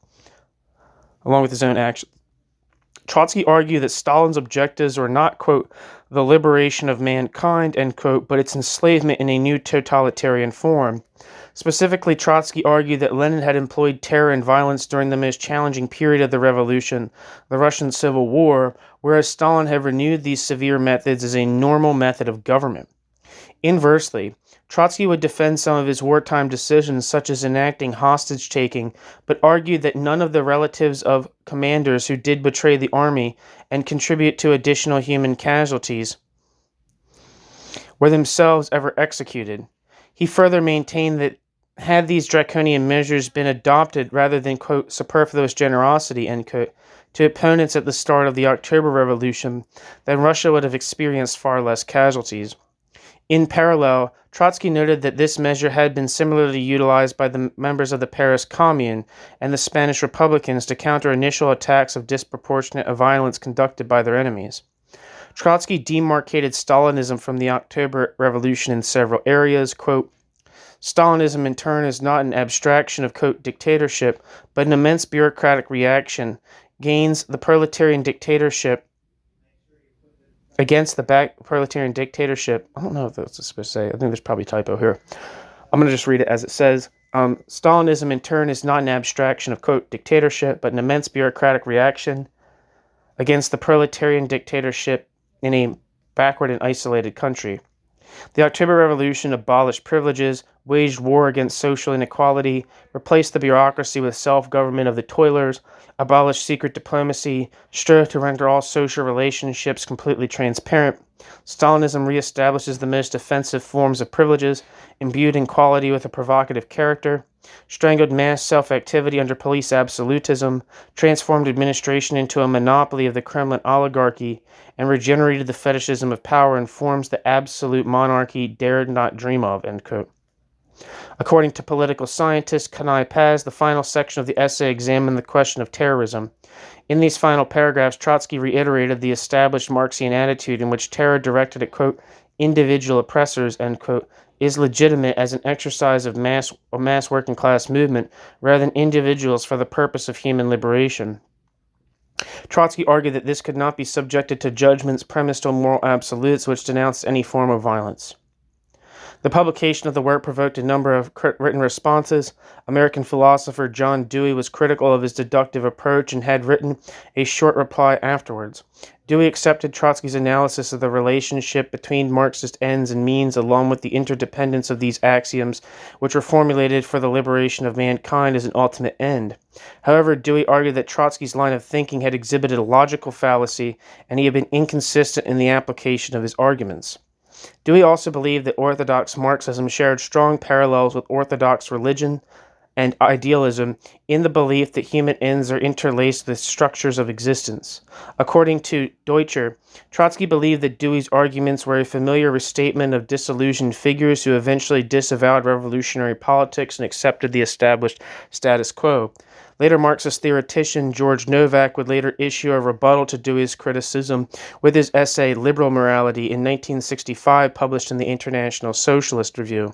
Trotsky argued that Stalin's objectives were not, quote, the liberation of mankind, end quote, but its enslavement in a new totalitarian form. Specifically, Trotsky argued that Lenin had employed terror and violence during the most challenging period of the revolution, the Russian Civil War, whereas Stalin had renewed these severe methods as a normal method of government. Inversely, Trotsky would defend some of his wartime decisions, such as enacting hostage-taking, but argued that none of the relatives of commanders who did betray the army and contribute to additional human casualties were themselves ever executed. He further maintained that had these draconian measures been adopted rather than, quote, superfluous generosity, end quote, to opponents at the start of the October Revolution, then Russia would have experienced far less casualties. In parallel, Trotsky noted that this measure had been similarly utilized by the members of the Paris Commune and the Spanish Republicans to counter initial attacks of disproportionate violence conducted by their enemies. Trotsky demarcated Stalinism from the October Revolution in several areas. Quote, Stalinism in turn is not an abstraction of, quote, dictatorship, but an immense bureaucratic reaction, gains the proletarian dictatorship against the proletarian dictatorship. I don't know if that's supposed to say. I think there's probably a typo here. I'm going to just read it as it says. Stalinism, in turn, is not an abstraction of, quote, dictatorship, but an immense bureaucratic reaction against the proletarian dictatorship in a backward and isolated country. The October Revolution abolished privileges, waged war against social inequality, replaced the bureaucracy with self-government of the toilers, abolished secret diplomacy, strove to render all social relationships completely transparent. Stalinism reestablishes the most offensive forms of privileges, imbued inequality with a provocative character, strangled mass self-activity under police absolutism, transformed administration into a monopoly of the Kremlin oligarchy, and regenerated the fetishism of power in forms the absolute monarchy dared not dream of, end quote. According to political scientist Kanai Paz, the final section of the essay examined the question of terrorism. In these final paragraphs, Trotsky reiterated the established Marxian attitude in which terror directed at, quote, individual oppressors, end quote, is legitimate as an exercise of mass working class movement rather than individuals for the purpose of human liberation. Trotsky argued that this could not be subjected to judgments premised on moral absolutes which denounced any form of violence. The publication of the work provoked a number of written responses. American philosopher John Dewey was critical of his deductive approach and had written a short reply afterwards. Dewey accepted Trotsky's analysis of the relationship between Marxist ends and means along with the interdependence of these axioms, which were formulated for the liberation of mankind as an ultimate end. However, Dewey argued that Trotsky's line of thinking had exhibited a logical fallacy and he had been inconsistent in the application of his arguments. Dewey also believed that orthodox Marxism shared strong parallels with orthodox religion and idealism in the belief that human ends are interlaced with structures of existence. According to Deutscher, Trotsky believed that Dewey's arguments were a familiar restatement of disillusioned figures who eventually disavowed revolutionary politics and accepted the established status quo. Later Marxist theoretician George Novak would later issue a rebuttal to Dewey's criticism with his essay Liberal Morality in 1965, published in the International Socialist Review.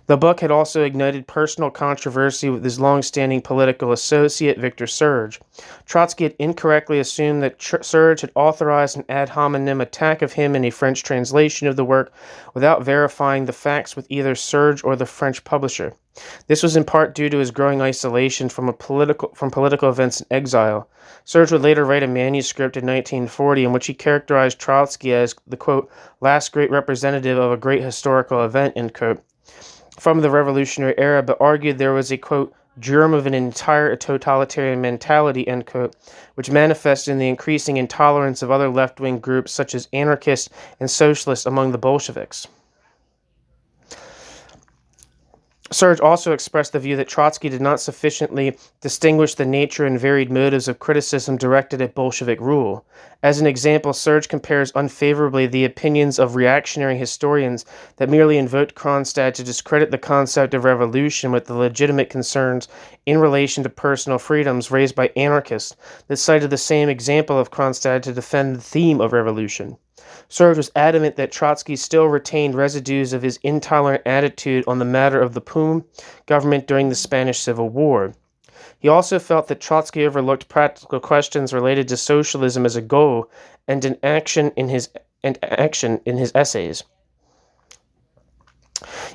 The book had also ignited personal controversy with his long-standing political associate, Victor Serge. Trotsky had incorrectly assumed that Serge had authorized an ad hominem attack of him in a French translation of the work without verifying the facts with either Serge or the French publisher. This was in part due to his growing isolation from political events in exile. Serge would later write a manuscript in 1940 in which he characterized Trotsky as the, quote, last great representative of a great historical event, end quote, from the revolutionary era, but argued there was a, quote, germ of an entire totalitarian mentality, end quote, which manifested in the increasing intolerance of other left-wing groups such as anarchists and socialists among the Bolsheviks. Serge also expressed the view that Trotsky did not sufficiently distinguish the nature and varied motives of criticism directed at Bolshevik rule. As an example, Serge compares unfavorably the opinions of reactionary historians that merely invoked Kronstadt to discredit the concept of revolution with the legitimate concerns in relation to personal freedoms raised by anarchists that cited the same example of Kronstadt to defend the theme of revolution. Serge was adamant that Trotsky still retained residues of his intolerant attitude on the matter of the POUM government during the Spanish Civil War. He also felt that Trotsky overlooked practical questions related to socialism as a goal and action in his essays.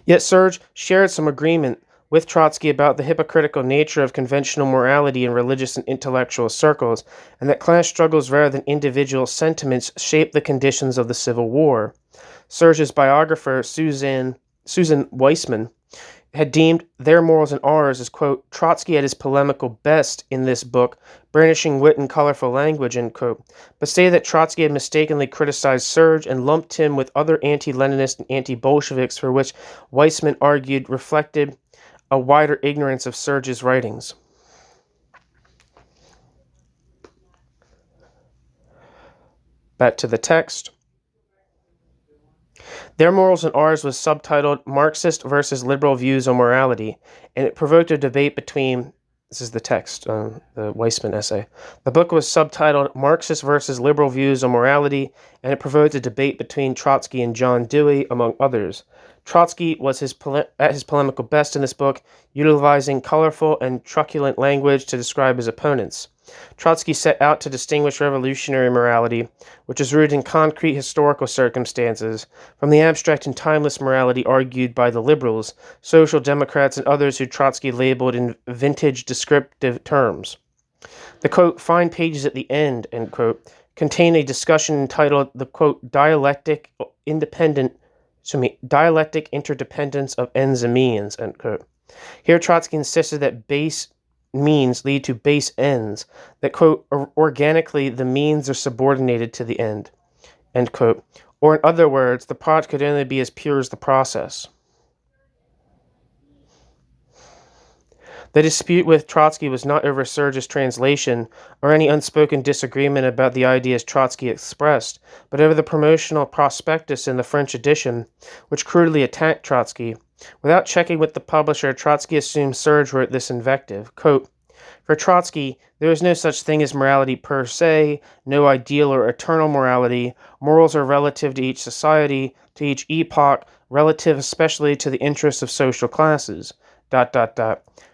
Yet Serge shared some agreement with Trotsky about the hypocritical nature of conventional morality in religious and intellectual circles, and that class struggles rather than individual sentiments shaped the conditions of the Civil War. Serge's biographer, Susan Weissman, had deemed Their Morals and Ours as, quote, Trotsky at his polemical best in this book, brandishing wit and colorful language, end quote, but stated that Trotsky had mistakenly criticized Serge and lumped him with other anti-Leninist and anti-Bolsheviks, for which Weissman argued reflected a wider ignorance of Serge's writings. Back to the text. Their Morals and Ours was subtitled Marxist versus Liberal Views on Morality, and it provoked a debate between, this is the text, the Weissman essay. The book was subtitled Marxist versus Liberal Views on Morality, and it provoked a debate between Trotsky and John Dewey, among others. Trotsky was at his polemical best in this book, utilizing colorful and truculent language to describe his opponents. Trotsky set out to distinguish revolutionary morality, which is rooted in concrete historical circumstances, from the abstract and timeless morality argued by the liberals, social democrats, and others who Trotsky labeled in vintage descriptive terms. The, quote, fine pages at the end, end quote, contain a discussion entitled the, quote, dialectic interdependence of ends and means, end quote. Here Trotsky insisted that base means lead to base ends, that, quote, organically the means are subordinated to the end quote. Or in other words, the product could only be as pure as the process. The dispute with Trotsky was not over Serge's translation or any unspoken disagreement about the ideas Trotsky expressed, but over the promotional prospectus in the French edition, which crudely attacked Trotsky. Without checking with the publisher, Trotsky assumed Serge wrote this invective, quote, for Trotsky, there is no such thing as morality per se, no ideal or eternal morality. Morals are relative to each society, to each epoch, relative especially to the interests of social classes. ...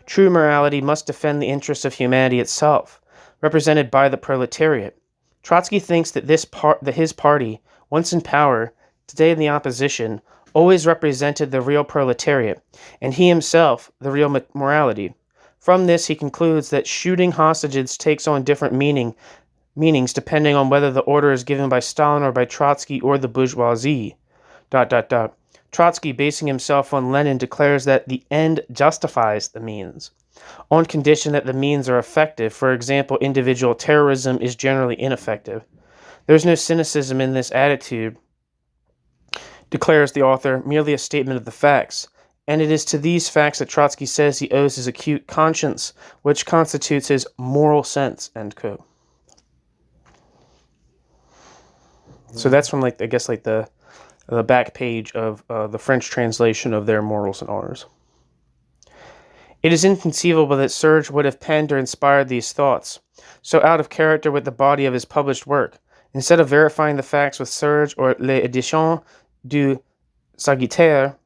True morality must defend the interests of humanity itself, represented by the proletariat. Trotsky thinks that his party, once in power, today in the opposition, always represented the real proletariat, and he himself the real morality. From this, he concludes that shooting hostages takes on different meanings depending on whether the order is given by Stalin or by Trotsky or the bourgeoisie. ... Trotsky, basing himself on Lenin, declares that the end justifies the means, on condition that the means are effective. For example, individual terrorism is generally ineffective. There is no cynicism in this attitude, declares the author, merely a statement of the facts. And it is to these facts that Trotsky says he owes his acute conscience, which constitutes his moral sense, end quote. So that's from, the back page of the French translation of their Morals and Ours. It is inconceivable that Serge would have penned or inspired these thoughts, so out of character with the body of his published work. Instead of verifying the facts with Serge or Les Éditions du Sagittaire,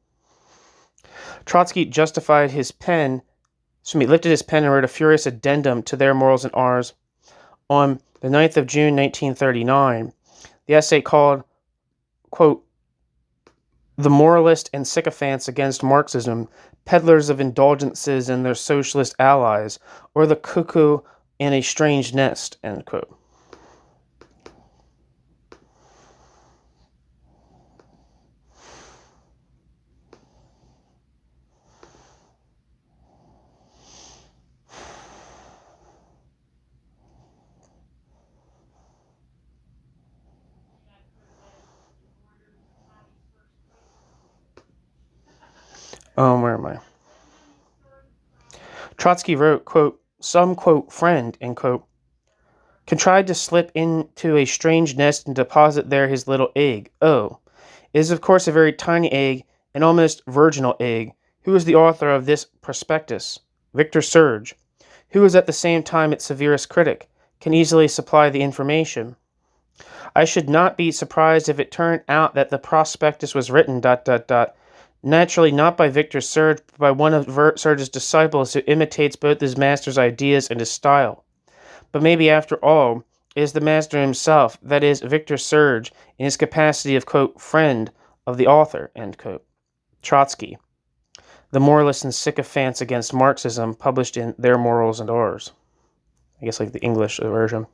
Trotsky lifted his pen and wrote a furious addendum to their Morals and Ours on the 9th of June, 1939. The essay called, quote, The Moralist and Sycophants Against Marxism, Peddlers of Indulgences and Their Socialist Allies, or the Cuckoo in a Strange Nest, end quote. Where am I? Trotsky wrote, quote, some, quote, friend, end quote, contrived to slip into a strange nest and deposit there his little egg. Oh, it is of course a very tiny egg, an almost virginal egg. Who is the author of this prospectus? Victor Serge, who is at the same time its severest critic, can easily supply the information. I should not be surprised if it turned out that the prospectus was written ... naturally not by Victor Serge, but by one of Serge's disciples who imitates both his master's ideas and his style. But maybe after all, it is the master himself, that is, Victor Serge, in his capacity of, quote, friend of the author, end quote. Trotsky, The Moralists and Sycophants Against Marxism, published in Their Morals and Ours. I guess the English version.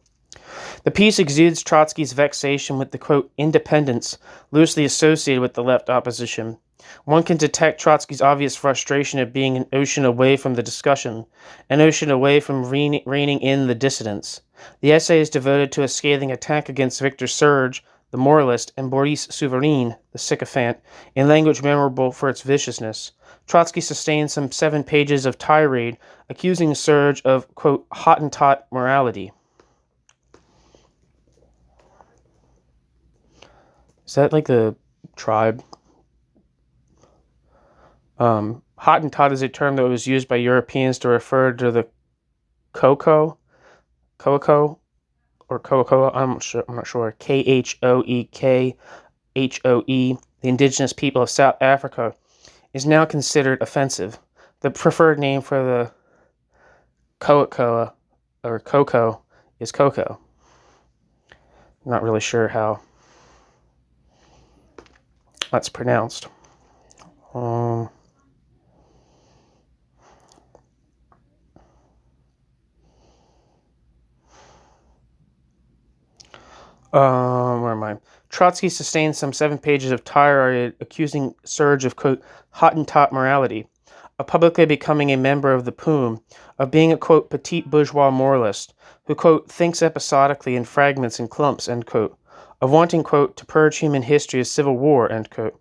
The piece exudes Trotsky's vexation with the, quote, independence loosely associated with the left opposition. One can detect Trotsky's obvious frustration at being an ocean away from the discussion, an ocean away from reining in the dissidents. The essay is devoted to a scathing attack against Victor Serge, the moralist, and Boris Souvarine, the sycophant, in language memorable for its viciousness. Trotsky sustains some 7 pages of tirade, accusing Serge of, quote, Hottentot morality. Is that the tribe? Hottentot is a term that was used by Europeans to refer to the Cocoa, or Cocoa, I'm not sure, Khoekhoe, the indigenous people of South Africa, is now considered offensive. The preferred name for the Cocoa or cocoa is cocoa. I'm not really sure how that's pronounced. Where am I? Trotsky sustained some 7 pages of tirade accusing Serge of, quote, Hottentot morality, of publicly becoming a member of the POUM, of being a, quote, petite bourgeois moralist, who, quote, thinks episodically in fragments and clumps, end quote, of wanting, quote, to purge human history as civil war, end quote.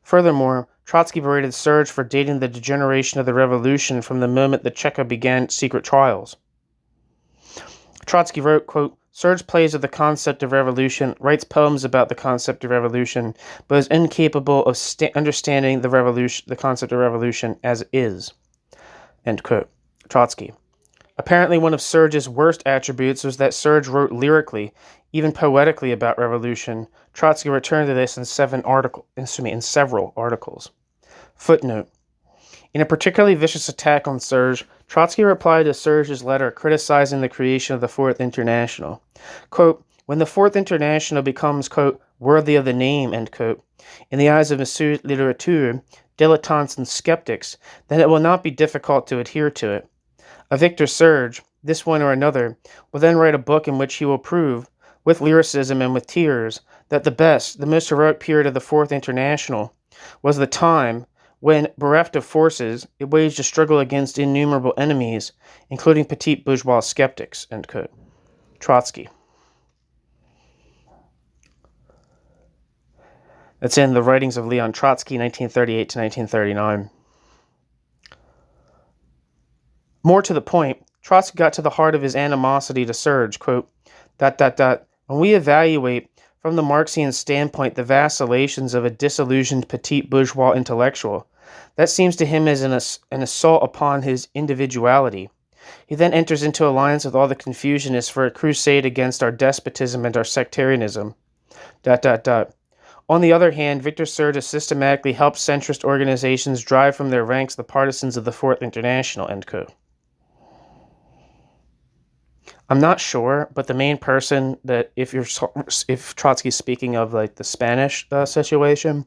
Furthermore, Trotsky berated Serge for dating the degeneration of the revolution from the moment the Cheka began secret trials. Trotsky wrote, quote, Serge plays with the concept of revolution, writes poems about the concept of revolution, but is incapable of understanding the concept of revolution as it is. End quote. Trotsky. Apparently one of Serge's worst attributes was that Serge wrote lyrically, even poetically about revolution. Trotsky returned to this in several articles. Footnote. In a particularly vicious attack on Serge, Trotsky replied to Serge's letter criticizing the creation of the Fourth International. Quote, when the Fourth International becomes, quote, worthy of the name, end quote, in the eyes of Monsieur Littérature, dilettantes and skeptics, then it will not be difficult to adhere to it. A Victor Serge, this one or another, will then write a book in which he will prove, with lyricism and with tears, that the most heroic period of the Fourth International was the time when, bereft of forces, it waged a struggle against innumerable enemies, including petite bourgeois skeptics, end quote. Trotsky. That's in the Writings of Leon Trotsky, 1938 to 1939. More to the point, Trotsky got to the heart of his animosity to Serge, quote, ... when we evaluate from the Marxian standpoint the vacillations of a disillusioned petite bourgeois intellectual, that seems to him as an assault upon his individuality. He then enters into alliance with all the confusionists for a crusade against our despotism and our sectarianism. ... On the other hand, Victor Serge has systematically helped centrist organizations drive from their ranks the partisans of the Fourth International, end quote. I'm not sure, but the main person that, if Trotsky's speaking of like the Spanish situation,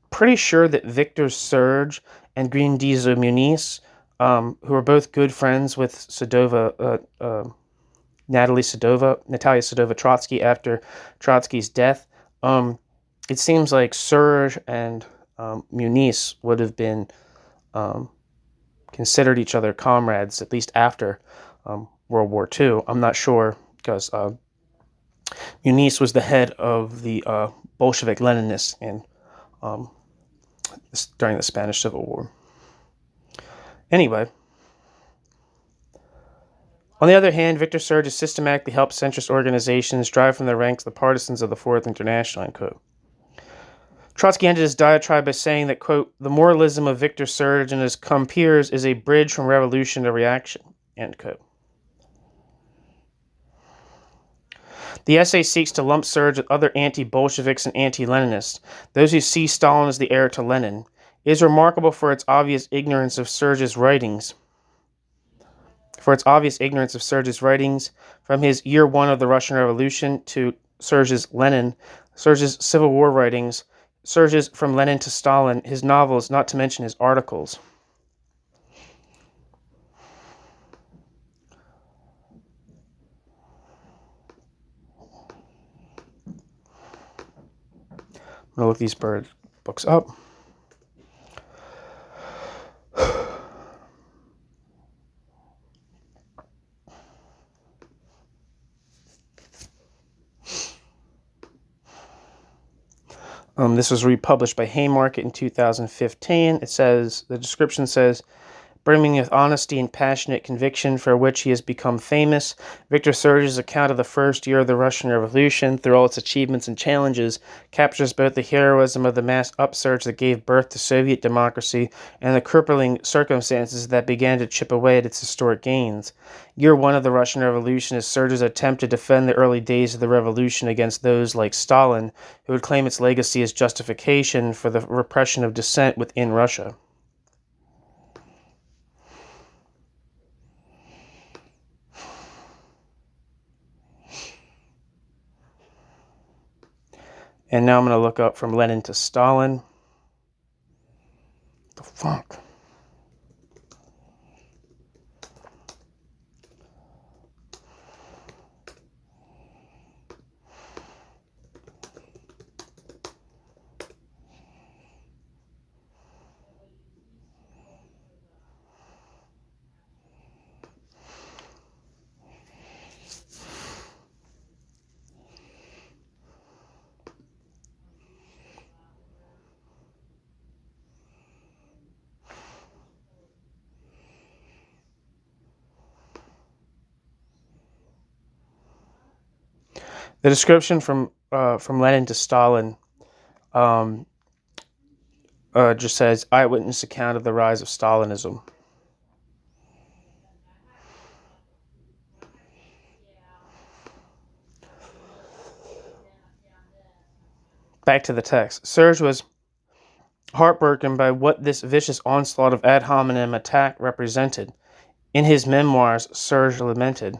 pretty sure that Victor Serge and Grindizo Muniz, who are both good friends with Natalia Sedova Trotsky after Trotsky's death, it seems like Serge and Muniz would have been considered each other comrades, at least after World War II. I'm not sure, because Muniz was the head of the Bolshevik Leninists during the Spanish Civil War. Anyway, on the other hand, Victor Serge has systematically helped centrist organizations drive from their ranks the partisans of the Fourth International, end quote. Trotsky ended his diatribe by saying that, quote, the moralism of Victor Serge and his compeers is a bridge from revolution to reaction, end quote. The essay seeks to lump Serge with other anti-Bolsheviks and anti-Leninists, those who see Stalin as the heir to Lenin. It is remarkable for its obvious ignorance of Serge's writings. From his Year One of the Russian Revolution to Serge's Lenin, Serge's Civil War writings, Serge's From Lenin to Stalin, his novels, not to mention his articles. I'm going to look these books up. This was republished by Haymarket in 2015. The description says, brimming with honesty and passionate conviction for which he has become famous, Victor Serge's account of the first year of the Russian Revolution, through all its achievements and challenges, captures both the heroism of the mass upsurge that gave birth to Soviet democracy and the crippling circumstances that began to chip away at its historic gains. Year One of the Russian Revolution is Serge's attempt to defend the early days of the revolution against those like Stalin, who would claim its legacy as justification for the repression of dissent within Russia. And now I'm going to look up From Lenin to Stalin. The fuck? The description from Lenin to Stalin just says, eyewitness account of the rise of Stalinism. Back to the text. Serge was heartbroken by what this vicious onslaught of ad hominem attack represented. In his memoirs, Serge lamented,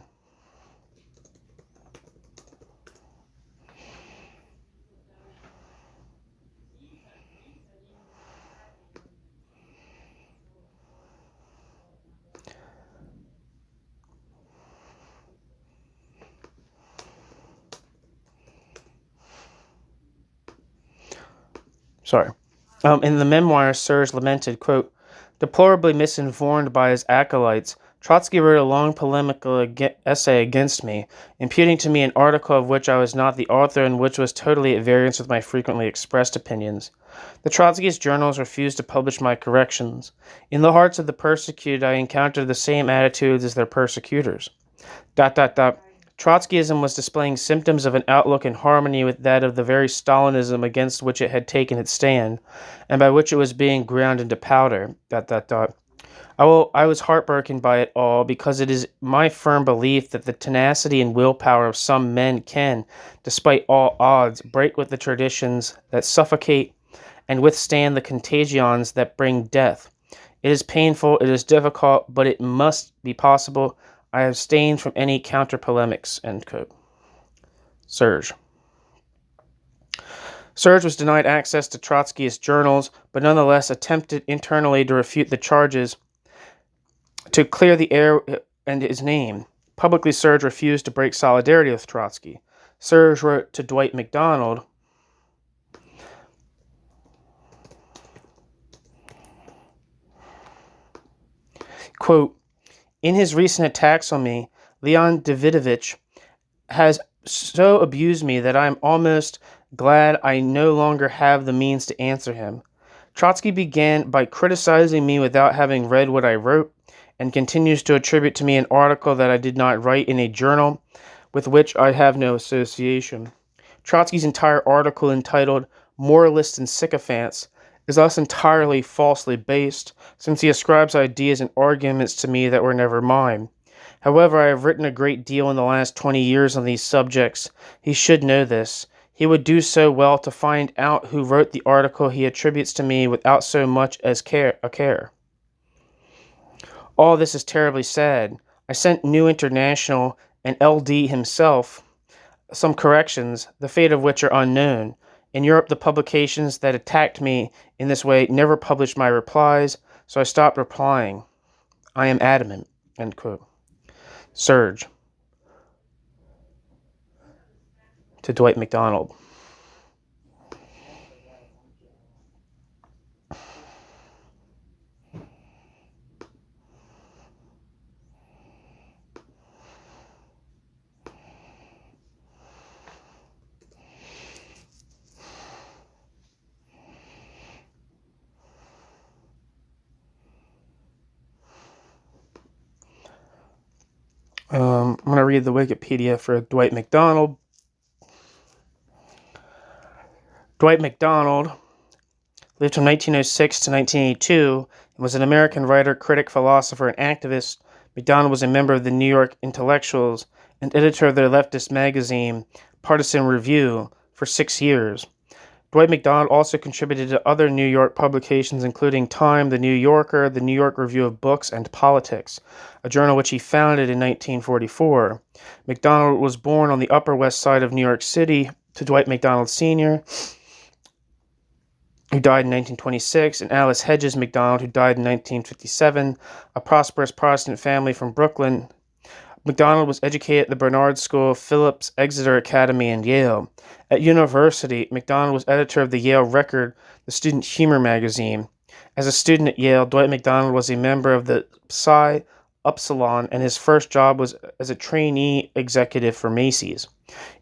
in the memoirs, Serge lamented, quote, deplorably misinformed by his acolytes, Trotsky wrote a long polemical essay against me, imputing to me an article of which I was not the author and which was totally at variance with my frequently expressed opinions. The Trotskyist journals refused to publish my corrections. In the hearts of the persecuted, I encountered the same attitudes as their persecutors. Trotskyism was displaying symptoms of an outlook in harmony with that of the very Stalinism against which it had taken its stand, and by which it was being ground into powder. I was heartbroken by it all, because it is my firm belief that the tenacity and willpower of some men can, despite all odds, break with the traditions that suffocate and withstand the contagions that bring death. It is painful, it is difficult, but it must be possible. I abstain from any counter-polemics, end quote. Serge. Serge was denied access to Trotskyist journals, but nonetheless attempted internally to refute the charges to clear the air and his name. Publicly, Serge refused to break solidarity with Trotsky. Serge wrote to Dwight MacDonald, quote, in his recent attacks on me, Leon Davidovich has so abused me that I am almost glad I no longer have the means to answer him. Trotsky began by criticizing me without having read what I wrote, and continues to attribute to me an article that I did not write in a journal with which I have no association. Trotsky's entire article, entitled Moralists and Sycophants, is thus entirely falsely based, since he ascribes ideas and arguments to me that were never mine. However, I have written a great deal in the last 20 years on these subjects. He should know this. He would do so well to find out who wrote the article he attributes to me without so much as a care. All this is terribly sad. I sent New International and LD himself some corrections, the fate of which are unknown. In Europe, the publications that attacked me in this way never published my replies, so I stopped replying. I am adamant, end quote. Serge. To Dwight MacDonald. I'm going to read the Wikipedia for Dwight MacDonald. Dwight MacDonald lived from 1906 to 1982 and was an American writer, critic, philosopher, and activist. MacDonald was a member of the New York Intellectuals and editor of their leftist magazine, Partisan Review, for 6 years. Dwight MacDonald also contributed to other New York publications, including Time, The New Yorker, The New York Review of Books, and Politics, a journal which he founded in 1944. MacDonald was born on the Upper West Side of New York City to Dwight MacDonald Sr., who died in 1926, and Alice Hedges MacDonald, who died in 1957, a prosperous Protestant family from Brooklyn. MacDonald was educated at the Barnard School, Phillips Exeter Academy, and Yale. At university, MacDonald was editor of the Yale Record, the student humor magazine. As a student at Yale, Dwight MacDonald was a member of the Psi Upsilon, and his first job was as a trainee executive for Macy's.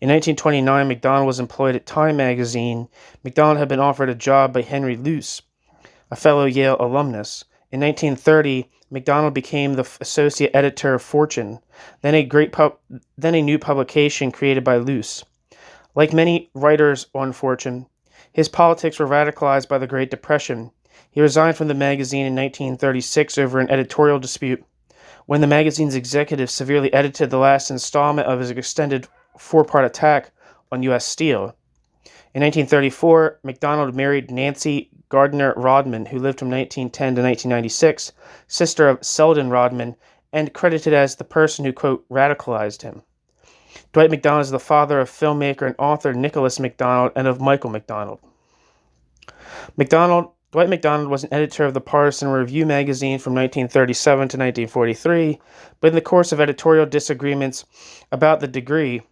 In 1929, MacDonald was employed at Time magazine. MacDonald had been offered a job by Henry Luce, a fellow Yale alumnus. In 1930, MacDonald became the associate editor of Fortune, then a new publication created by Luce. Like many writers on Fortune, his politics were radicalized by the Great Depression. He resigned from the magazine in 1936 over an editorial dispute, when the magazine's executive severely edited the last installment of his extended four-part attack on U.S. Steel. In 1934, MacDonald married Nancy Gardner Rodman, who lived from 1910 to 1996, sister of Selden Rodman, and credited as the person who, quote, radicalized him. Dwight MacDonald is the father of filmmaker and author Nicholas MacDonald and of Michael MacDonald. Dwight MacDonald was an editor of the Partisan Review magazine from 1937 to 1943, but in the course of editorial disagreements about the degree,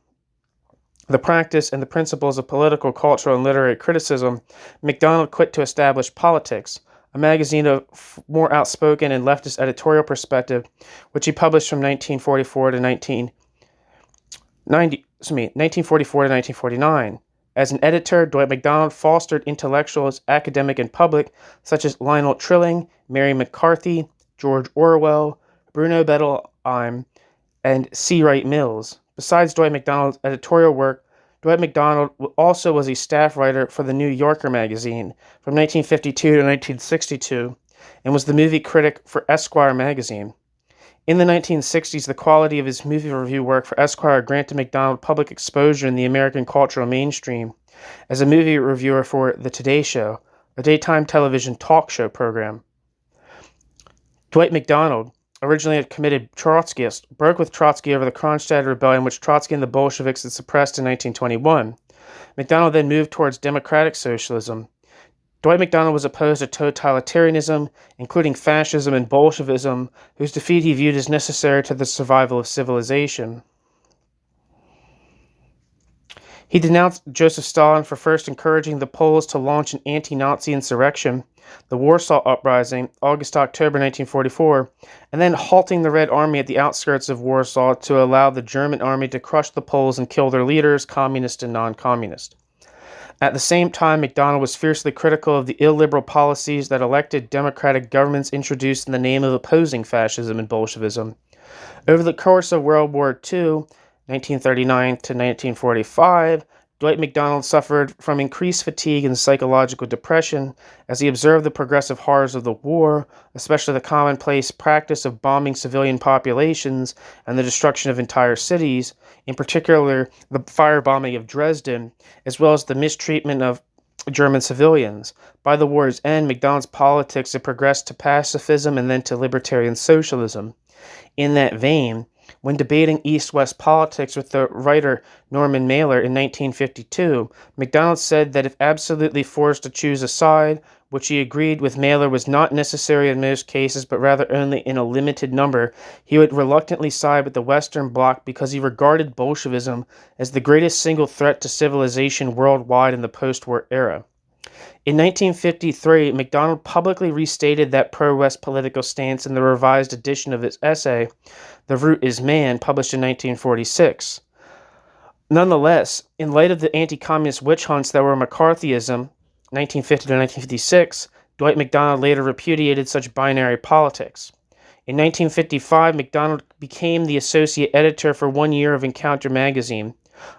the practice, and the principles of political, cultural, and literary criticism, MacDonald quit to establish Politics, a magazine of more outspoken and leftist editorial perspective, which he published from 1944 to 1949. As an editor, Dwight MacDonald fostered intellectuals, academic and public, such as Lionel Trilling, Mary McCarthy, George Orwell, Bruno Bettelheim, and C. Wright Mills. Besides Dwight MacDonald's editorial work, Dwight MacDonald also was a staff writer for the New Yorker magazine from 1952 to 1962 and was the movie critic for Esquire magazine. In the 1960s, the quality of his movie review work for Esquire granted MacDonald public exposure in the American cultural mainstream as a movie reviewer for The Today Show, a daytime television talk show program. Dwight MacDonald, originally a committed Trotskyist, broke with Trotsky over the Kronstadt Rebellion, which Trotsky and the Bolsheviks had suppressed in 1921. MacDonald then moved towards democratic socialism. Dwight MacDonald was opposed to totalitarianism, including fascism and Bolshevism, whose defeat he viewed as necessary to the survival of civilization. He denounced Joseph Stalin for first encouraging the Poles to launch an anti-Nazi insurrection, the Warsaw Uprising, August-October 1944, and then halting the Red Army at the outskirts of Warsaw to allow the German army to crush the Poles and kill their leaders, communist and non-communist. At the same time, MacDonald was fiercely critical of the illiberal policies that elected democratic governments introduced in the name of opposing fascism and Bolshevism. Over the course of World War II, 1939 to 1945, Dwight MacDonald suffered from increased fatigue and psychological depression as he observed the progressive horrors of the war, especially the commonplace practice of bombing civilian populations and the destruction of entire cities, in particular the firebombing of Dresden, as well as the mistreatment of German civilians. By the war's end, MacDonald's politics had progressed to pacifism and then to libertarian socialism. In that vein, when debating East-West politics with the writer Norman Mailer in 1952, MacDonald said that if absolutely forced to choose a side, which he agreed with Mailer was not necessary in most cases but rather only in a limited number, he would reluctantly side with the Western Bloc because he regarded Bolshevism as the greatest single threat to civilization worldwide in the post-war era. In 1953, MacDonald publicly restated that pro-West political stance in the revised edition of his essay, The Root is Man, published in 1946. Nonetheless, in light of the anti-communist witch hunts that were McCarthyism, 1950 to 1956, Dwight MacDonald later repudiated such binary politics. In 1955, MacDonald became the associate editor for 1 year of Encounter magazine,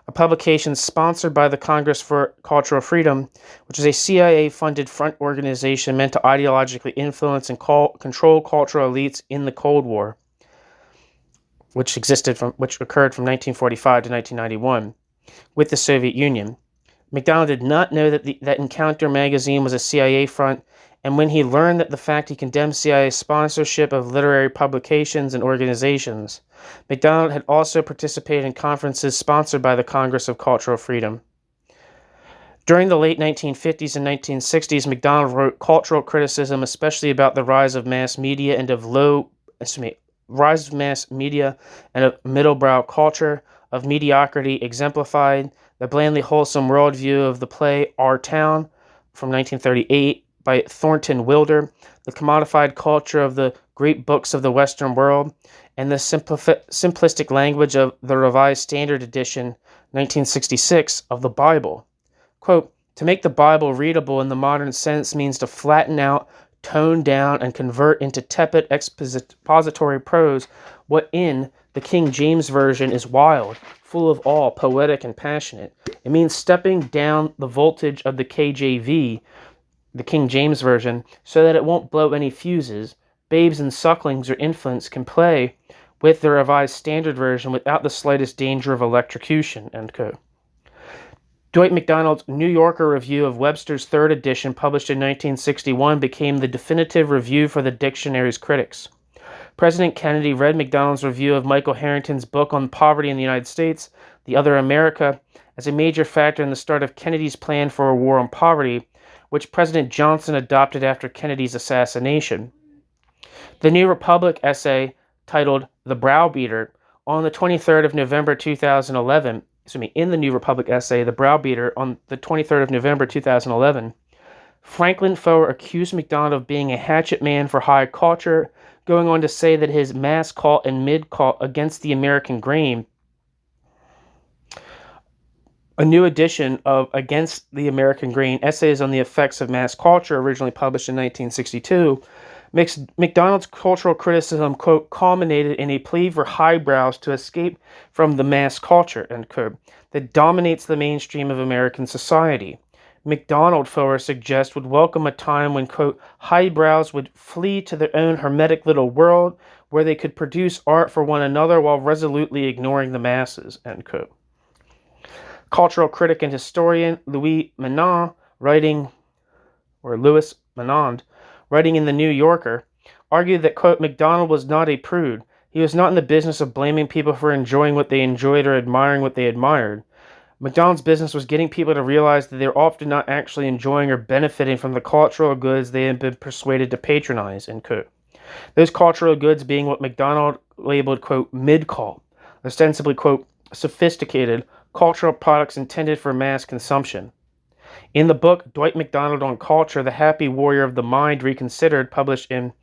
a publication sponsored by the Congress for Cultural Freedom, which is a CIA-funded front organization meant to ideologically influence and control cultural elites in the Cold War, which occurred from 1945 to 1991 with the Soviet Union. MacDonald did not know that Encounter magazine was a CIA front, and when he learned that the fact, he condemned CIA sponsorship of literary publications and organizations. MacDonald had also participated in conferences sponsored by the Congress of Cultural Freedom. During the late 1950s and 1960s, MacDonald wrote cultural criticism, especially about the rise of mass media and of middlebrow culture, of mediocrity, exemplified the blandly wholesome worldview of the play Our Town from 1938 by Thornton Wilder, the commodified culture of the great books of the Western world, and the simplistic language of the Revised Standard Edition, 1966, of the Bible. Quote, to make the Bible readable in the modern sense means to flatten out, tone down, and convert into tepid expository prose what in the King James Version is wild, full of awe, poetic, and passionate. It means stepping down the voltage of the KJV, the King James Version, so that it won't blow any fuses. Babes and sucklings or infants can play with the Revised Standard Version without the slightest danger of electrocution, end quote. Dwight MacDonald's New Yorker review of Webster's third edition, published in 1961, became the definitive review for the dictionary's critics. President Kennedy read MacDonald's review of Michael Harrington's book on poverty in the United States, The Other America, as a major factor in the start of Kennedy's plan for a war on poverty, which President Johnson adopted after Kennedy's assassination. The New Republic essay, titled The Browbeater, on the 23rd of November 2011, in the New Republic essay, The Browbeater, on the 23rd of November 2011, Franklin Foer accused MacDonald of being a hatchet man for high culture, going on to say that his mass cult and mid-cult against the American grain, a new edition of Against the American Grain, Essays on the Effects of Mass Culture, originally published in 1962, MacDonald's cultural criticism, quote, culminated in a plea for highbrows to escape from the mass culture, end quote, that dominates the mainstream of American society. MacDonald, Foer suggests, would welcome a time when, quote, highbrows would flee to their own hermetic little world where they could produce art for one another while resolutely ignoring the masses, end quote. Cultural critic and historian Louis Menand, writing in The New Yorker, argued that, quote, MacDonald was not a prude. He was not in the business of blaming people for enjoying what they enjoyed or admiring what they admired. MacDonald's business was getting people to realize that they were often not actually enjoying or benefiting from the cultural goods they had been persuaded to patronize, end quote. Those cultural goods being what MacDonald labeled, quote, mid-cult, ostensibly, quote, sophisticated cultural products intended for mass consumption. In the book Dwight MacDonald on Culture, The Happy Warrior of the Mind Reconsidered, published in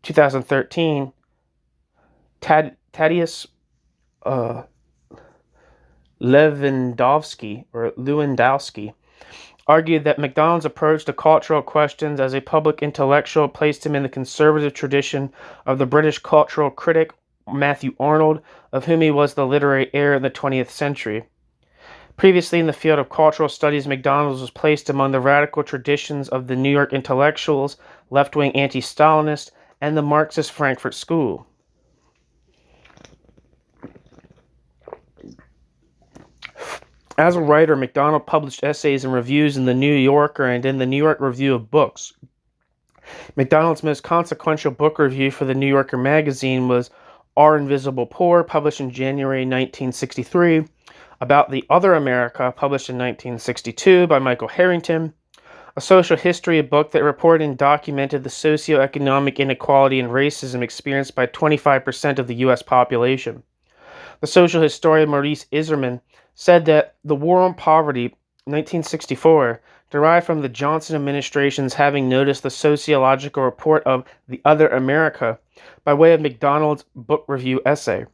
2013, Tadeusz Lewandowski argued that MacDonald's approach to cultural questions as a public intellectual placed him in the conservative tradition of the British cultural critic Matthew Arnold, of whom he was the literary heir in the 20th century. Previously in the field of cultural studies, MacDonald was placed among the radical traditions of the New York intellectuals, left-wing anti-Stalinist, and the Marxist Frankfurt School. As a writer, MacDonald published essays and reviews in The New Yorker and in the New York Review of Books. MacDonald's most consequential book review for the New Yorker magazine was Our Invisible Poor, published in January 1963, About the Other America, published in 1962 by Michael Harrington, a social history book that reported and documented the socioeconomic inequality and racism experienced by 25% of the U.S. population. The social historian Maurice Iserman said that the War on Poverty, 1964, derived from the Johnson administration's having noticed the sociological report of The Other America by way of MacDonald's book review essay.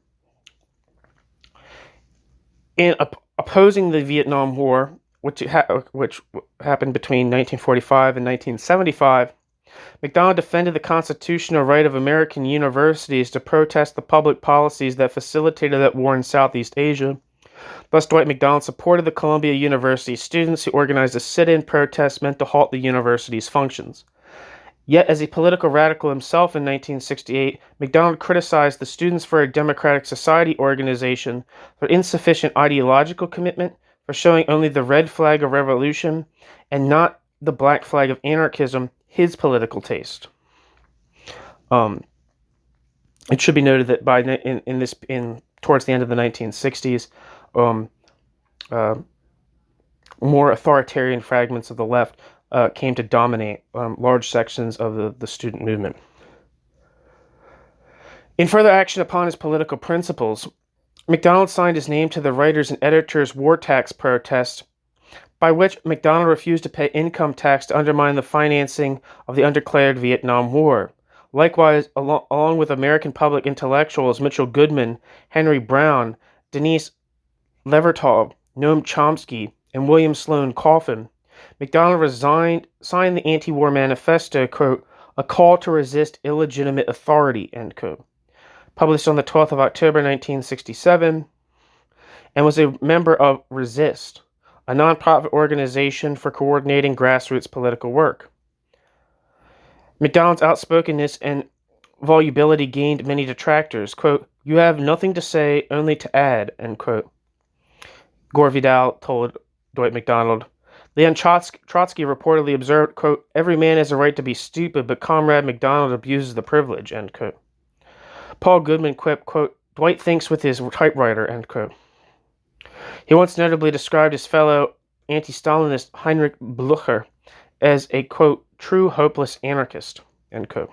In opposing the Vietnam War, which happened between 1945 and 1975, MacDonald defended the constitutional right of American universities to protest the public policies that facilitated that war in Southeast Asia. Thus, Dwight MacDonald supported the Columbia University students who organized a sit-in protest meant to halt the university's functions. Yet, as a political radical himself in 1968, MacDonald criticized the Students for a Democratic Society organization for insufficient ideological commitment, for showing only the red flag of revolution and not the black flag of anarchism, his political taste. It should be noted that towards the end of the 1960s, more authoritarian fragments of the left came to dominate large sections of the student movement. In further action upon his political principles, MacDonald signed his name to the Writers and Editors War Tax Protest, by which MacDonald refused to pay income tax to undermine the financing of the undeclared Vietnam War. Likewise, along with American public intellectuals Mitchell Goodman, Henry Brown, Denise Levertov, Noam Chomsky, and William Sloane Coffin, MacDonald signed the anti-war manifesto, quote, "a call to resist illegitimate authority," end quote, published on the 12th of October 1967, and was a member of Resist, a nonprofit organization for coordinating grassroots political work. MacDonald's outspokenness and volubility gained many detractors. Quote, "You have nothing to say, only to add," end quote. Gore Vidal told Dwight MacDonald. Leon Trotsky reportedly observed, quote, "Every man has a right to be stupid, but Comrade MacDonald abuses the privilege," end quote. Paul Goodman quipped, quote, "Dwight thinks with his typewriter," end quote. He once notably described his fellow anti-Stalinist Heinrich Blücher as a, quote, "true hopeless anarchist," end quote.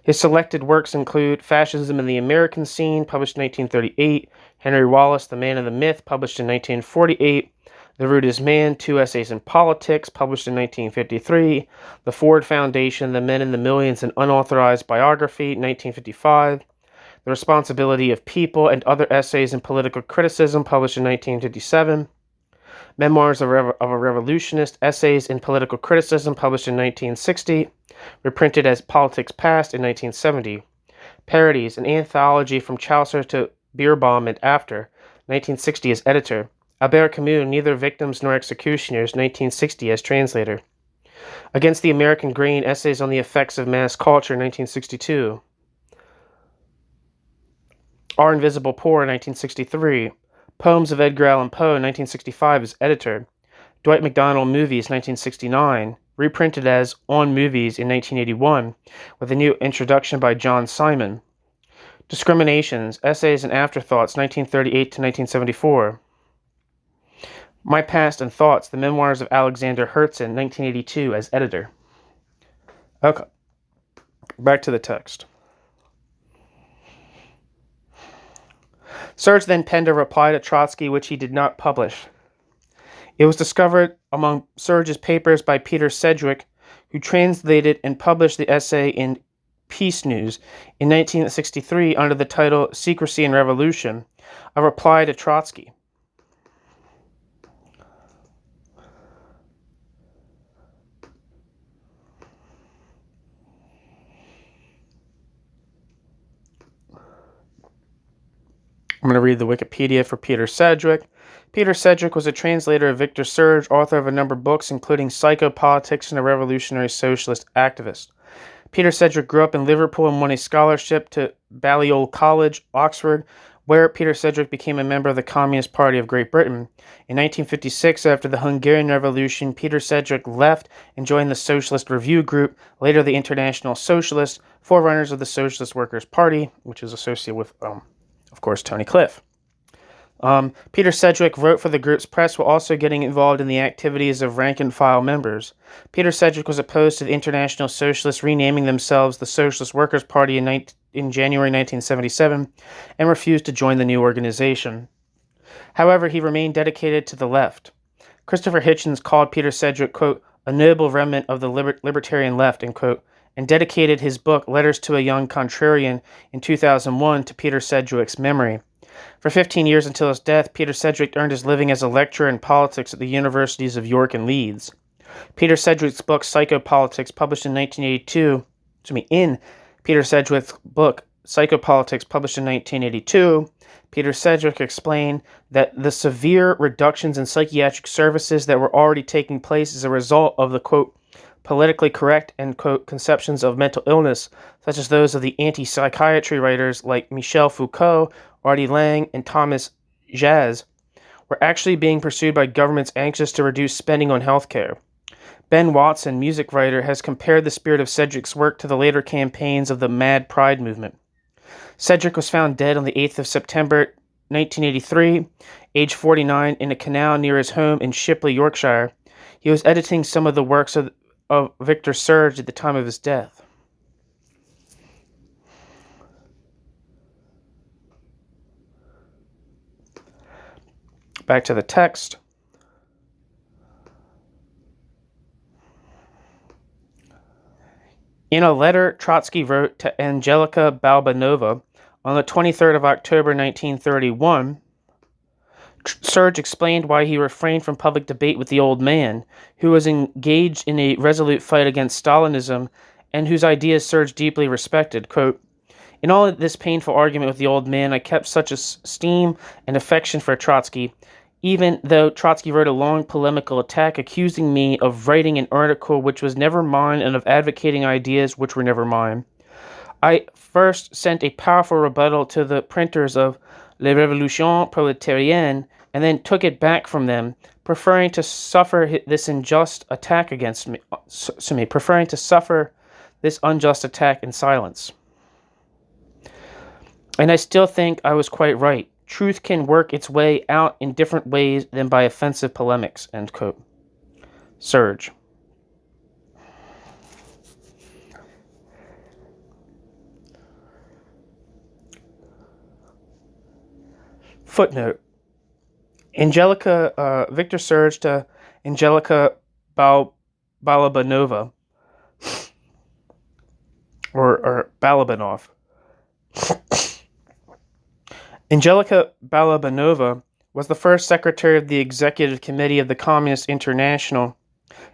His selected works include Fascism in the American Scene, published in 1938, Henry Wallace, The Man and the Myth, published in 1948, The Root is Man, Two Essays in Politics, published in 1953, The Ford Foundation, The Men and the Millions, an Unauthorized Biography, 1955, The Responsibility of People and Other Essays in Political Criticism, published in 1957, Memoirs of a Revolutionist, Essays in Political Criticism, published in 1960, reprinted as Politics Past in 1970, Parodies, an anthology from Chaucer to Beerbohm and After, 1960 as editor, Albert Camus, Neither Victims Nor Executioners, 1960 as translator, Against the American Grain, Essays on the Effects of Mass Culture, 1962, Our Invisible Poor, 1963, Poems of Edgar Allan Poe, 1965 as editor, Dwight MacDonald Movies, 1969, reprinted as On Movies in 1981, with a new introduction by John Simon, Discriminations, Essays and Afterthoughts, 1938 to 1974, My Past and Thoughts, The Memoirs of Alexander Herzen, 1982 as editor. Okay, back to the text. Serge then penned a reply to Trotsky, which he did not publish. It was discovered among Serge's papers by Peter Sedgwick, who translated and published the essay in Peace News in 1963 under the title Secrecy and Revolution, a reply to Trotsky. I'm going to read the Wikipedia for Peter Sedgwick. Peter Sedgwick was a translator of Victor Serge, author of a number of books, including Psychopolitics and a Revolutionary Socialist Activist. Peter Sedgwick grew up in Liverpool and won a scholarship to Balliol College, Oxford, where Peter Sedgwick became a member of the Communist Party of Great Britain. In 1956, after the Hungarian Revolution, Peter Sedgwick left and joined the Socialist Review Group, later the International Socialists, forerunners of the Socialist Workers' Party, which is associated with, of course, Tony Cliff. Peter Sedgwick wrote for the group's press while also getting involved in the activities of rank-and-file members. Peter Sedgwick was opposed to the International Socialists renaming themselves the Socialist Workers' Party in January 1977 and refused to join the new organization. However, he remained dedicated to the left. Christopher Hitchens called Peter Sedgwick, quote, "a noble remnant of the libertarian left," end quote, and dedicated his book Letters to a Young Contrarian in 2001 to Peter Sedgwick's memory. For 15 years until his death, Peter Sedgwick earned his living as a lecturer in politics at the universities of York and Leeds. Peter Sedgwick's book Psychopolitics, published in 1982, in Peter Sedgwick's book Psychopolitics, published in 1982, Peter Sedgwick explained that the severe reductions in psychiatric services that were already taking place as a result of the, quote, politically correct, end quote, conceptions of mental illness, such as those of the anti-psychiatry writers like Michel Foucault, Artie Lang, and Thomas Jazz, were actually being pursued by governments anxious to reduce spending on healthcare. Ben Watson, music writer, has compared the spirit of Sedgwick's work to the later campaigns of the Mad Pride movement. Sedgwick was found dead on the 8th of September 1983, age 49, in a canal near his home in Shipley, Yorkshire. He was editing some of the works of Victor Serge at the time of his death. Back to the text. In a letter Trotsky wrote to Angelica Balbanova on the 23rd of October 1931, Serge explained why he refrained from public debate with the old man, who was engaged in a resolute fight against Stalinism and whose ideas Serge deeply respected. Quote, "In all this painful argument with the old man, I kept such esteem and affection for Trotsky, even though Trotsky wrote a long polemical attack accusing me of writing an article which was never mine and of advocating ideas which were never mine. I first sent a powerful rebuttal to the printers of La Révolution Prolétarienne and then took it back from them, preferring to suffer this unjust attack in silence. And I still think I was quite right. Truth can work its way out in different ways than by offensive polemics," end quote. Serge. Footnote. Victor Serge to Angelica Balabanova, or Balabanov. Angelica Balabanova was the first secretary of the Executive Committee of the Communist International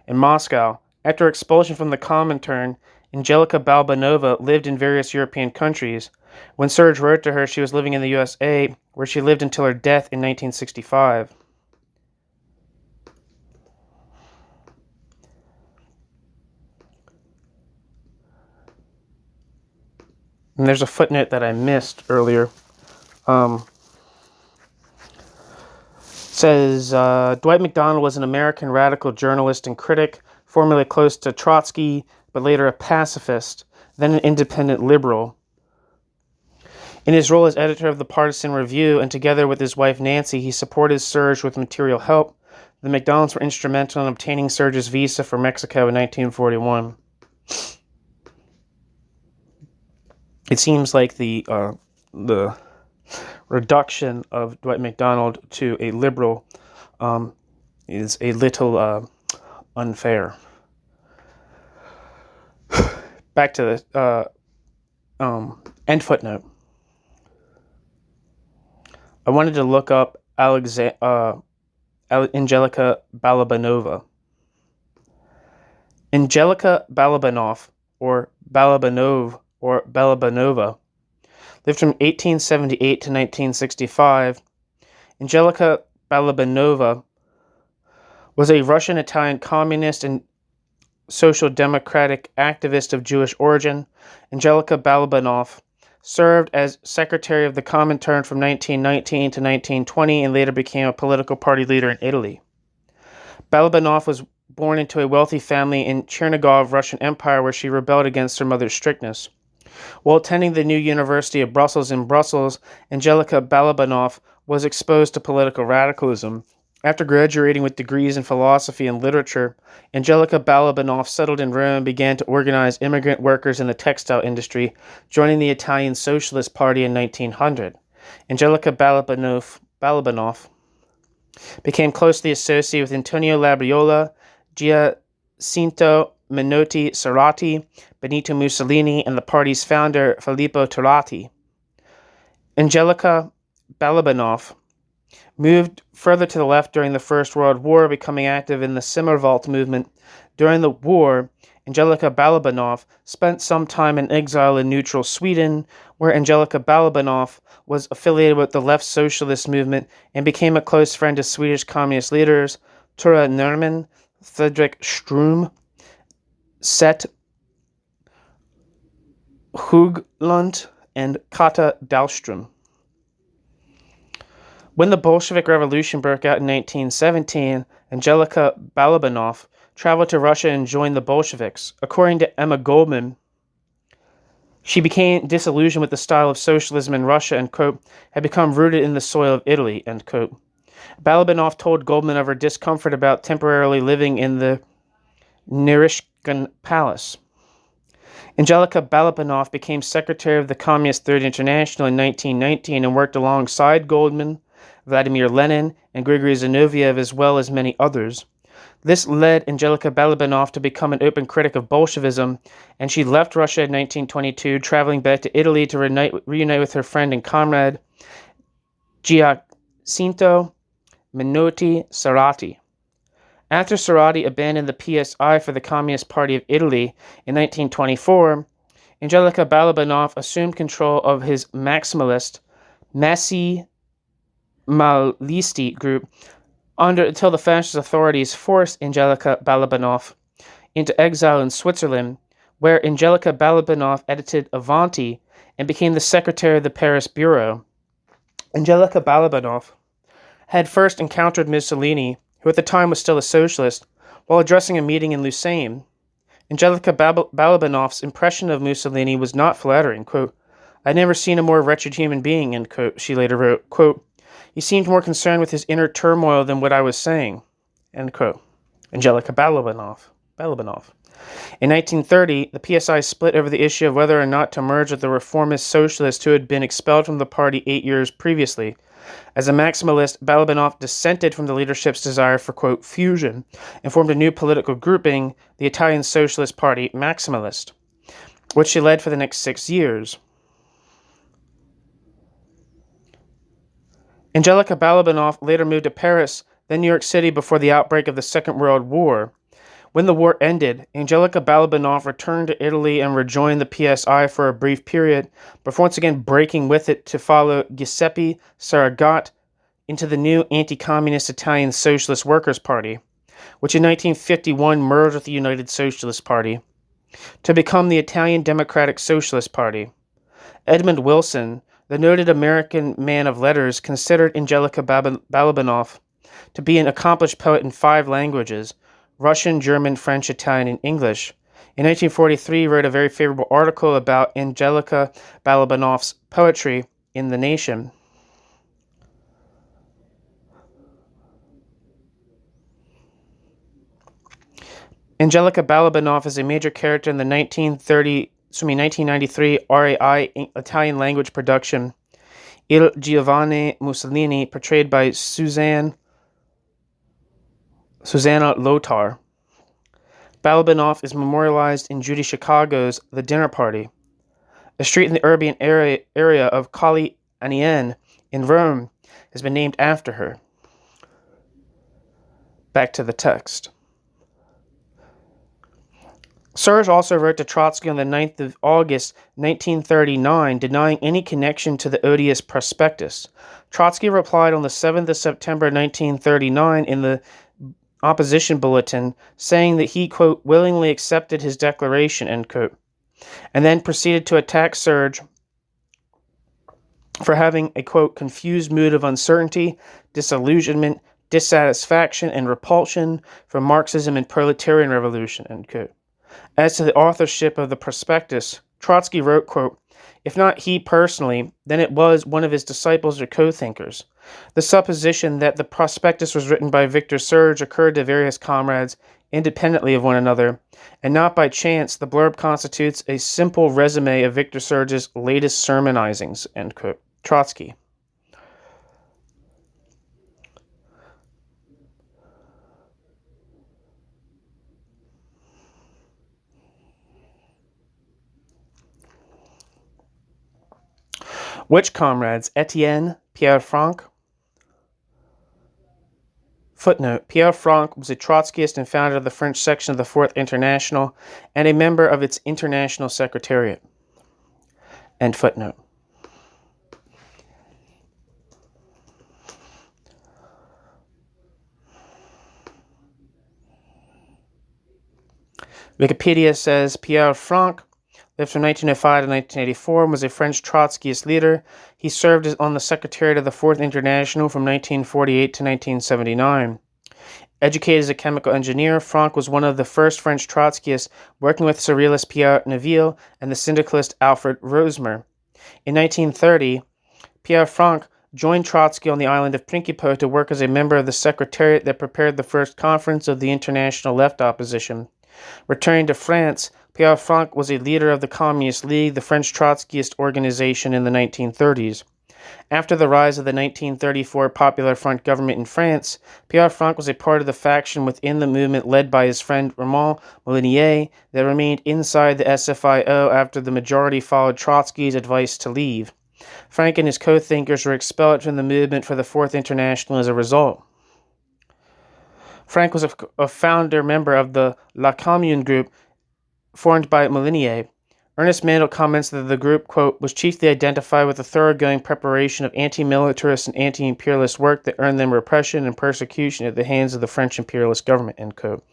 in Moscow. After expulsion from the Comintern, Angelica Balabanova lived in various European countries. When Serge wrote to her, she was living in the USA, where she lived until her death in 1965. And there's a footnote that I missed earlier. Says Dwight MacDonald was an American radical journalist and critic, formerly close to Trotsky, but later a pacifist, then an independent liberal. In his role as editor of the Partisan Review, and together with his wife Nancy, he supported Serge with material help. The MacDonalds were instrumental in obtaining Serge's visa for Mexico in 1941. It seems like the reduction of Dwight MacDonald to a liberal is a little unfair. Back to the end footnote. I wanted to look up Angelica Balabanova. Angelica Balabanov, or Balabanov, or Balabanova, lived from 1878 to 1965. Angelica Balabanova was a Russian-Italian communist and social democratic activist of Jewish origin. Angelica Balabanov served as secretary of the Comintern from 1919 to 1920 and later became a political party leader in Italy. Balabanov was born into a wealthy family in Chernigov, Russian Empire, where she rebelled against her mother's strictness. While attending the New University of Brussels in Brussels, Angelica Balabanov was exposed to political radicalism. After graduating with degrees in philosophy and literature, Angelica Balabanov settled in Rome and began to organize immigrant workers in the textile industry, joining the Italian Socialist Party in 1900. Angelica Balabanov became closely associated with Antonio Labriola, Giacinto Menotti Cerati, Benito Mussolini, and the party's founder, Filippo Turati. Angelica Balabanov moved further to the left during the First World War, becoming active in the Simmerwald movement. During the war, Angelica Balabanov spent some time in exile in neutral Sweden, where Angelica Balabanov was affiliated with the left socialist movement and became a close friend of Swedish communist leaders Ture Nerman, Fredrik Strum, Seth Höglund, and Kata Dahlström. When the Bolshevik Revolution broke out in 1917, Angelica Balabanov traveled to Russia and joined the Bolsheviks. According to Emma Goldman, She became disillusioned with the style of socialism in Russia and, quote, had become rooted in the soil of Italy, end quote. Balabanov told Goldman of her discomfort about temporarily living in the Narishkin Palace. Angelika Balabanov became secretary of the Communist Third International in 1919 and worked alongside Goldman, Vladimir Lenin, and Grigory Zinoviev, as well as many others. This led Angelika Balabanov to become an open critic of Bolshevism, and she left Russia in 1922, traveling back to Italy to reunite with her friend and comrade Giacinto Menotti Cerati. After Cerati abandoned the PSI for the Communist Party of Italy in 1924, Angelika Balabanov assumed control of his maximalist Massimalisti group until the fascist authorities forced Angelika Balabanov into exile in Switzerland, where Angelika Balabanov edited Avanti and became the secretary of the Paris Bureau. Angelika Balabanov had first encountered Mussolini, who at the time was still a socialist, while addressing a meeting in Lucerne. Angelika Balabanov's impression of Mussolini was not flattering. Quote, "I'd never seen a more wretched human being," end quote, she later wrote. Quote, "He seemed more concerned with his inner turmoil than what I was saying," end quote. Angelika Balabanov. In 1930, the PSI split over the issue of whether or not to merge with the reformist socialists who had been expelled from the party 8 years previously. As a maximalist, Balabanov dissented from the leadership's desire for, quote, fusion, and formed a new political grouping, the Italian Socialist Party Maximalist, which she led for the next 6 years. Angelika Balabanov later moved to Paris, then New York City before the outbreak of the Second World War. When the war ended, Angelika Balabanov returned to Italy and rejoined the PSI for a brief period, before once again breaking with it to follow Giuseppe Saragat into the new anti-communist Italian Socialist Workers' Party, which in 1951 merged with the United Socialist Party, to become the Italian Democratic Socialist Party. Edmund Wilson, the noted American man of letters, considered Angelika Balabanov to be an accomplished poet in 5 languages, Russian, German, French, Italian, and English. In 1943, he wrote a very favorable article about Angelika Balabanov's poetry in The Nation. Angelika Balabanov is a major character in the 1993 RAI Italian language production Il Giovane Mussolini, portrayed by Susanna Lothar. Balabanov is memorialized in Judy Chicago's The Dinner Party. A street in the urban area of Colli Aniene in Rome has been named after her. Back to the text. Serge also wrote to Trotsky on the 9th of August 1939, denying any connection to the odious prospectus. Trotsky replied on the 7th of September 1939 in the opposition bulletin, saying that he, quote, willingly accepted his declaration, end quote, and then proceeded to attack Serge for having a, quote, confused mood of uncertainty, disillusionment, dissatisfaction, and repulsion from Marxism and proletarian revolution, end quote. As to the authorship of the prospectus, Trotsky wrote, quote, if not he personally, then it was one of his disciples or co-thinkers. The supposition that the prospectus was written by Victor Serge occurred to various comrades independently of one another, and not by chance. The blurb constitutes a simple resume of Victor Serge's latest sermonizings, end quote. Trotsky. Which comrades? Etienne, Pierre Franck. Footnote. Pierre Franck was a Trotskyist and founder of the French section of the Fourth International and a member of its international secretariat. End footnote. Wikipedia says Pierre Franck lived from 1905 to 1984 and was a French Trotskyist leader. He served on the Secretariat of the Fourth International from 1948 to 1979. Educated as a chemical engineer, Franck was one of the first French Trotskyists, working with surrealist Pierre Neville and the syndicalist Alfred Rosmer. In 1930, Pierre Franck joined Trotsky on the island of Principe to work as a member of the secretariat that prepared the first conference of the international left opposition. Returning to France, Pierre Franck was a leader of the Communist League, the French Trotskyist organization in the 1930s. After the rise of the 1934 Popular Front government in France, Pierre Franck was a part of the faction within the movement led by his friend Raymond Molinier that remained inside the SFIO after the majority followed Trotsky's advice to leave. Franck and his co-thinkers were expelled from the movement for the Fourth International as a result. Franck was a founder member of the La Commune group formed by Molinier. Ernest Mandel comments that the group, quote, was chiefly identified with the thoroughgoing preparation of anti-militarist and anti-imperialist work that earned them repression and persecution at the hands of the French imperialist government, end quote.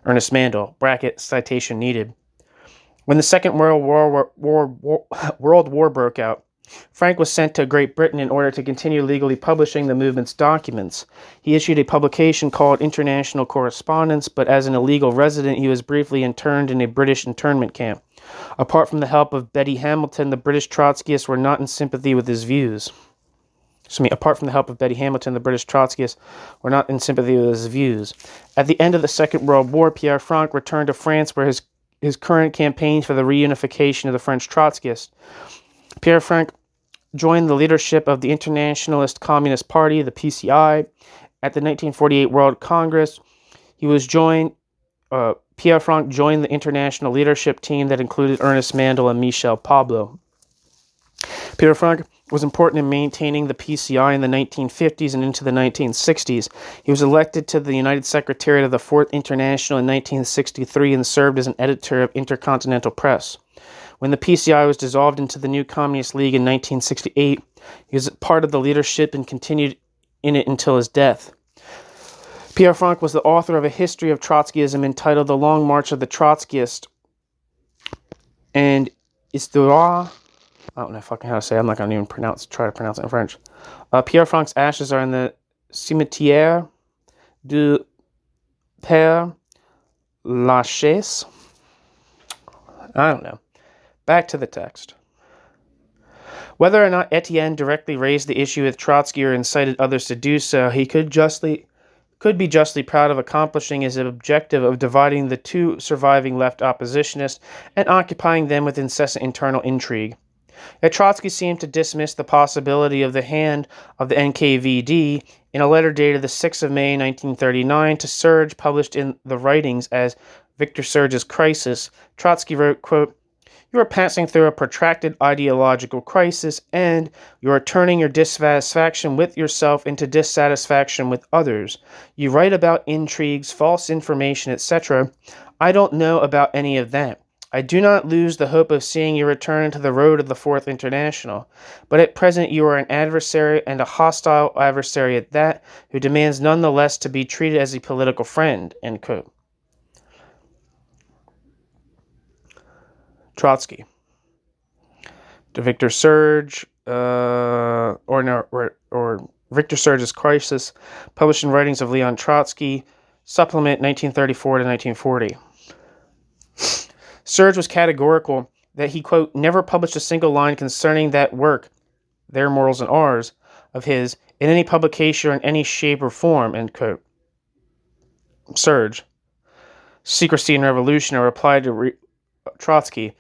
Ernest Mandel, bracket, citation needed. When the Second World War broke out, Franck was sent to Great Britain in order to continue legally publishing the movement's documents. He issued a publication called International Correspondence, but as an illegal resident, he was briefly interned in a British internment camp. Apart from the help of Betty Hamilton, the British Trotskyists were not in sympathy with his views. Apart from the help of Betty Hamilton, the British Trotskyists were not in sympathy with his views. At the end of the Second World War, Pierre Franck returned to France where his current campaign for the reunification of the French Trotskyists. Pierre Franck joined the leadership of the Internationalist Communist Party, the PCI. At the 1948 World Congress, Pierre Franck joined the international leadership team that included Ernest Mandel and Michel Pablo. Pierre Franck was important in maintaining the PCI in the 1950s and into the 1960s. He was elected to the United Secretariat of the Fourth International in 1963 and served as an editor of Intercontinental Press. When the PCI was dissolved into the new Communist League in 1968, he was part of the leadership and continued in it until his death. Pierre Franck was the author of a history of Trotskyism entitled The Long March of the Trotskyist and Histoire. I don't know fucking how to say it. I'm not going to even try to pronounce it in French. Pierre Franck's ashes are in the Cimetière du Père Lachaise. I don't know. Back to the text. Whether or not Etienne directly raised the issue with Trotsky or incited others to do so, he could be justly proud of accomplishing his objective of dividing the two surviving left oppositionists and occupying them with incessant internal intrigue. Yet Trotsky seemed to dismiss the possibility of the hand of the NKVD in a letter dated the 6th of May 1939 to Serge, published in the Writings as Victor Serge's Crisis. Trotsky wrote, quote, "You are passing through a protracted ideological crisis, and you are turning your dissatisfaction with yourself into dissatisfaction with others. You write about intrigues, false information, etc. I don't know about any of that. I do not lose the hope of seeing you return to the road of the Fourth International, but at present you are an adversary, and a hostile adversary at that, who demands none the less to be treated as a political friend." End quote. Trotsky. To Victor Serge, or Victor Serge's Crisis, published in Writings of Leon Trotsky, supplement 1934 to 1940. Serge was categorical that he, quote, never published a single line concerning that work, Their Morals and Ours, of his, in any publication or in any shape or form, end quote. Serge. Secrecy and Revolution, a reply to Trotsky.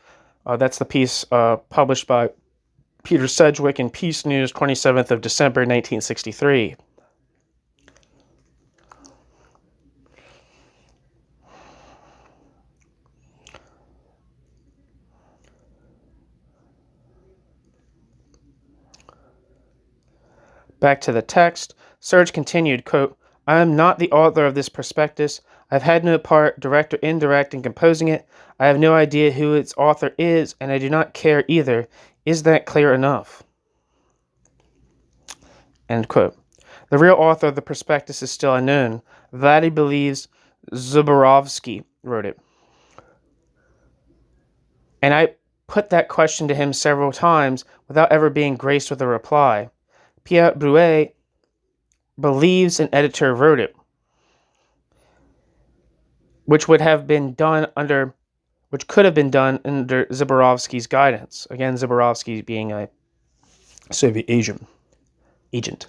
That's the piece published by Peter Sedgwick in Peace News, 27th of December, 1963. Back to the text, Serge continued, quote, "I am not the author of this prospectus. I have had no part, direct or indirect, in composing it. I have no idea who its author is, and I do not care either. Is that clear enough?" End quote. The real author of the prospectus is still unknown. Vladdy believes Zuborovsky wrote it. And I put that question to him several times without ever being graced with a reply. Pierre Bruet believes an editor wrote it. which could have been done under Zborowski's guidance. Again, Zborowski being a Soviet agent.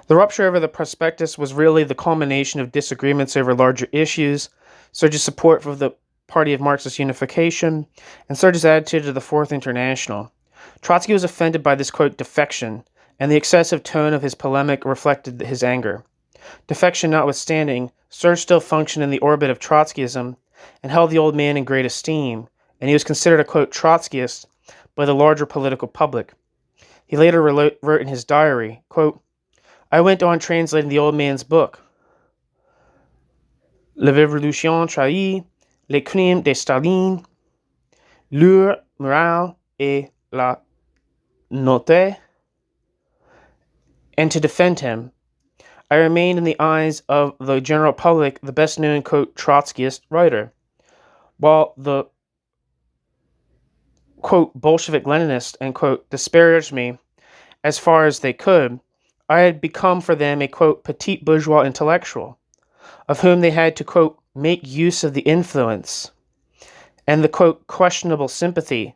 The rupture over the prospectus was really the culmination of disagreements over larger issues, Serge's support for the Party of Marxist Unification, and Serge's attitude to the Fourth International. Trotsky was offended by this, quote, defection, and the excessive tone of his polemic reflected his anger. Defection notwithstanding, Serge still functioned in the orbit of Trotskyism and held the old man in great esteem, and he was considered a, quote, Trotskyist by the larger political public. He later wrote in his diary, quote, I went on translating the old man's book, La Révolution trahie, les crimes de Staline, leur morale et la note, and to defend him. I remained in the eyes of the general public the best-known, quote, Trotskyist writer, while the, quote, Bolshevik Leninists, end quote, disparaged me as far as they could. I had become for them a, quote, petit bourgeois intellectual, of whom they had to, quote, make use of the influence and the, quote, questionable sympathy,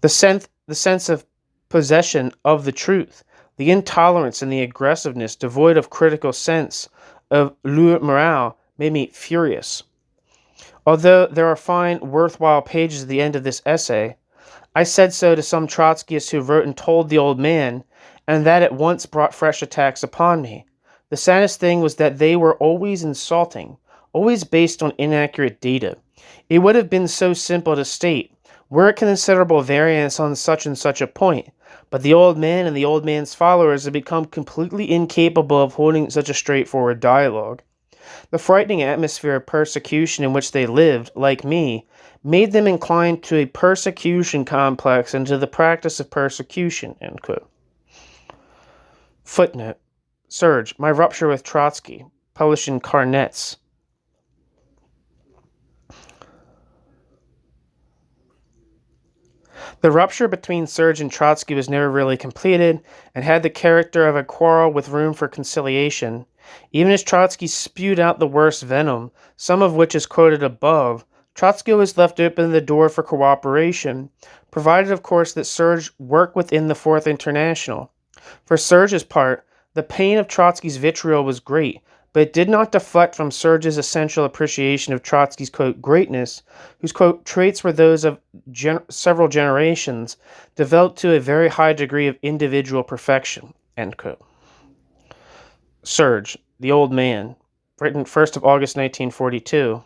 the sense of possession of the truth, the intolerance and the aggressiveness devoid of critical sense of leur morale made me furious. Although there are fine, worthwhile pages at the end of this essay, I said so to some Trotskyists who wrote and told the old man, and that at once brought fresh attacks upon me. The saddest thing was that they were always insulting, always based on inaccurate data. It would have been so simple to state, we're at considerable variance on such and such a point, but the old man and the old man's followers have become completely incapable of holding such a straightforward dialogue. The frightening atmosphere of persecution in which they lived, like me, made them inclined to a persecution complex and to the practice of persecution, end quote. Footnote. Serge, My Rupture with Trotsky, published in Carnets. The rupture between Serge and Trotsky was never really completed and had the character of a quarrel with room for conciliation. Even as Trotsky spewed out the worst venom, some of which is quoted above, Trotsky was left open the door for cooperation, provided of course that Serge work within the Fourth International. For Serge's part, the pain of Trotsky's vitriol was great, but it did not deflect from Serge's essential appreciation of Trotsky's, quote, greatness, whose, quote, traits were those of several generations, developed to a very high degree of individual perfection, end quote. Serge, the Old Man, written 1st of August 1942.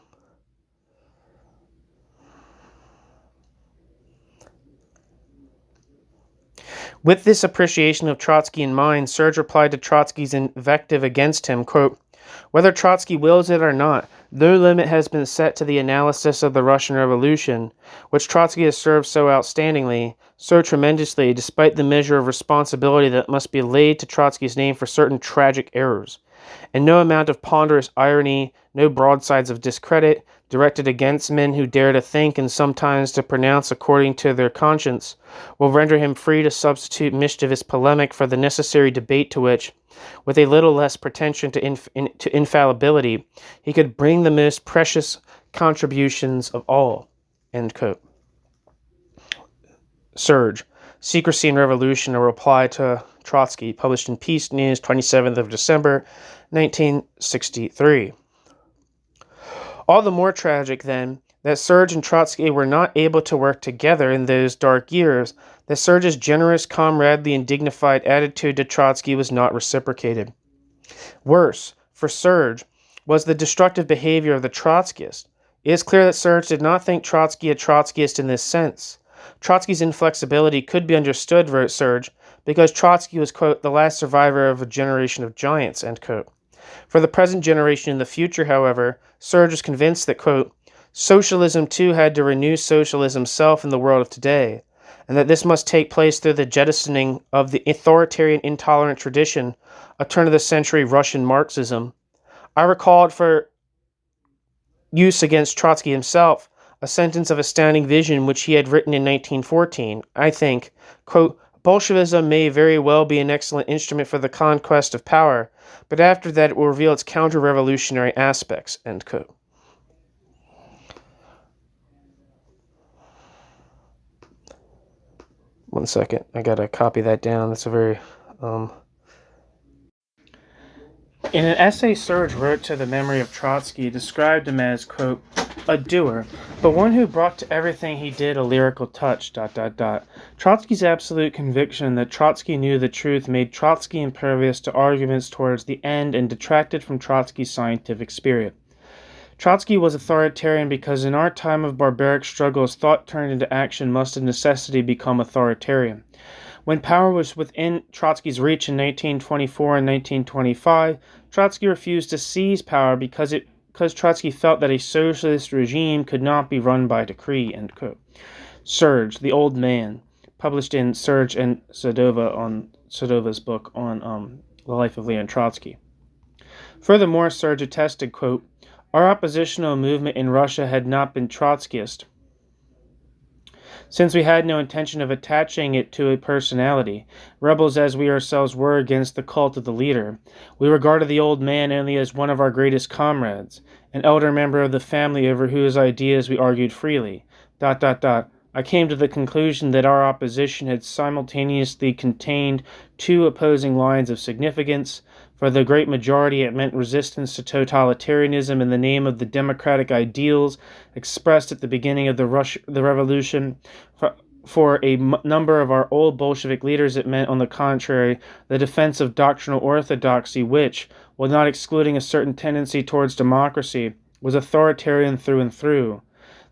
With this appreciation of Trotsky in mind, Serge replied to Trotsky's invective against him, quote, whether Trotsky wills it or not, no limit has been set to the analysis of the Russian Revolution, which Trotsky has served so outstandingly, so tremendously, despite the measure of responsibility that must be laid to Trotsky's name for certain tragic errors, and no amount of ponderous irony, no broadsides of discredit, directed against men who dare to think and sometimes to pronounce according to their conscience, will render him free to substitute mischievous polemic for the necessary debate to which, with a little less pretension to infallibility, he could bring the most precious contributions of all, end quote. Serge, Secrecy and Revolution, a reply to Trotsky, published in Peace News, 27th of December, 1963. All the more tragic, then, that Serge and Trotsky were not able to work together in those dark years, that Serge's generous, comradely, and dignified attitude to Trotsky was not reciprocated. Worse, for Serge, was the destructive behavior of the Trotskyist. It is clear that Serge did not think Trotsky a Trotskyist in this sense. Trotsky's inflexibility could be understood, wrote Serge, because Trotsky was, quote, the last survivor of a generation of giants, end quote. For the present generation and the future, however, Serge was convinced that, quote, socialism too had to renew socialism's self in the world of today, and that this must take place through the jettisoning of the authoritarian intolerant tradition of turn-of-the-century Russian Marxism. I recalled for use against Trotsky himself a sentence of astounding vision which he had written in 1914, I think, quote, Bolshevism may very well be an excellent instrument for the conquest of power, but after that it will reveal its counter-revolutionary aspects." End quote. One second, I gotta copy that down. That's a very... In an essay Serge wrote to the memory of Trotsky, he described him as, quote, "a doer, but one who brought to everything he did a lyrical touch, ... Trotsky's absolute conviction that Trotsky knew the truth made Trotsky impervious to arguments towards the end and detracted from Trotsky's scientific spirit. Trotsky was authoritarian because in our time of barbaric struggles, thought turned into action must of necessity become authoritarian. When power was within Trotsky's reach in 1924 and 1925, Trotsky refused to seize power because Trotsky felt that a socialist regime could not be run by decree." End quote. Serge, the Old Man, published in Serge and Sadova's book on the life of Leon Trotsky. Furthermore, Serge attested, quote, "Our oppositional movement in Russia had not been Trotskyist, since we had no intention of attaching it to a personality. Rebels as we ourselves were against the cult of the leader, we regarded the old man only as one of our greatest comrades, an elder member of the family over whose ideas we argued freely. ... I came to the conclusion that our opposition had simultaneously contained two opposing lines of significance. For the great majority, it meant resistance to totalitarianism in the name of the democratic ideals expressed at the beginning of the revolution. For a number of our old Bolshevik leaders, it meant, on the contrary, the defense of doctrinal orthodoxy, which, while not excluding a certain tendency towards democracy, was authoritarian through and through.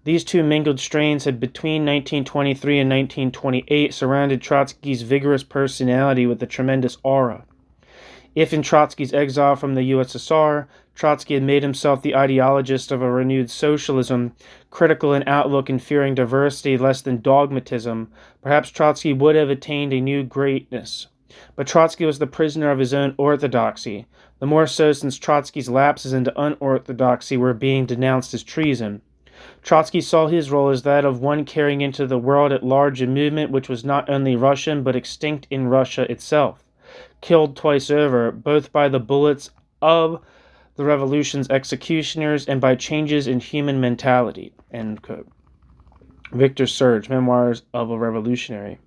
These two mingled strains had between 1923 and 1928 surrounded Trotsky's vigorous personality with a tremendous aura. If in Trotsky's exile from the USSR, Trotsky had made himself the ideologist of a renewed socialism, critical in outlook and fearing diversity less than dogmatism, perhaps Trotsky would have attained a new greatness. But Trotsky was the prisoner of his own orthodoxy, the more so since Trotsky's lapses into unorthodoxy were being denounced as treason. Trotsky saw his role as that of one carrying into the world at large a movement which was not only Russian but extinct in Russia itself, killed twice over, both by the bullets of the revolution's executioners and by changes in human mentality." End quote. Victor Serge, Memoirs of a Revolutionary.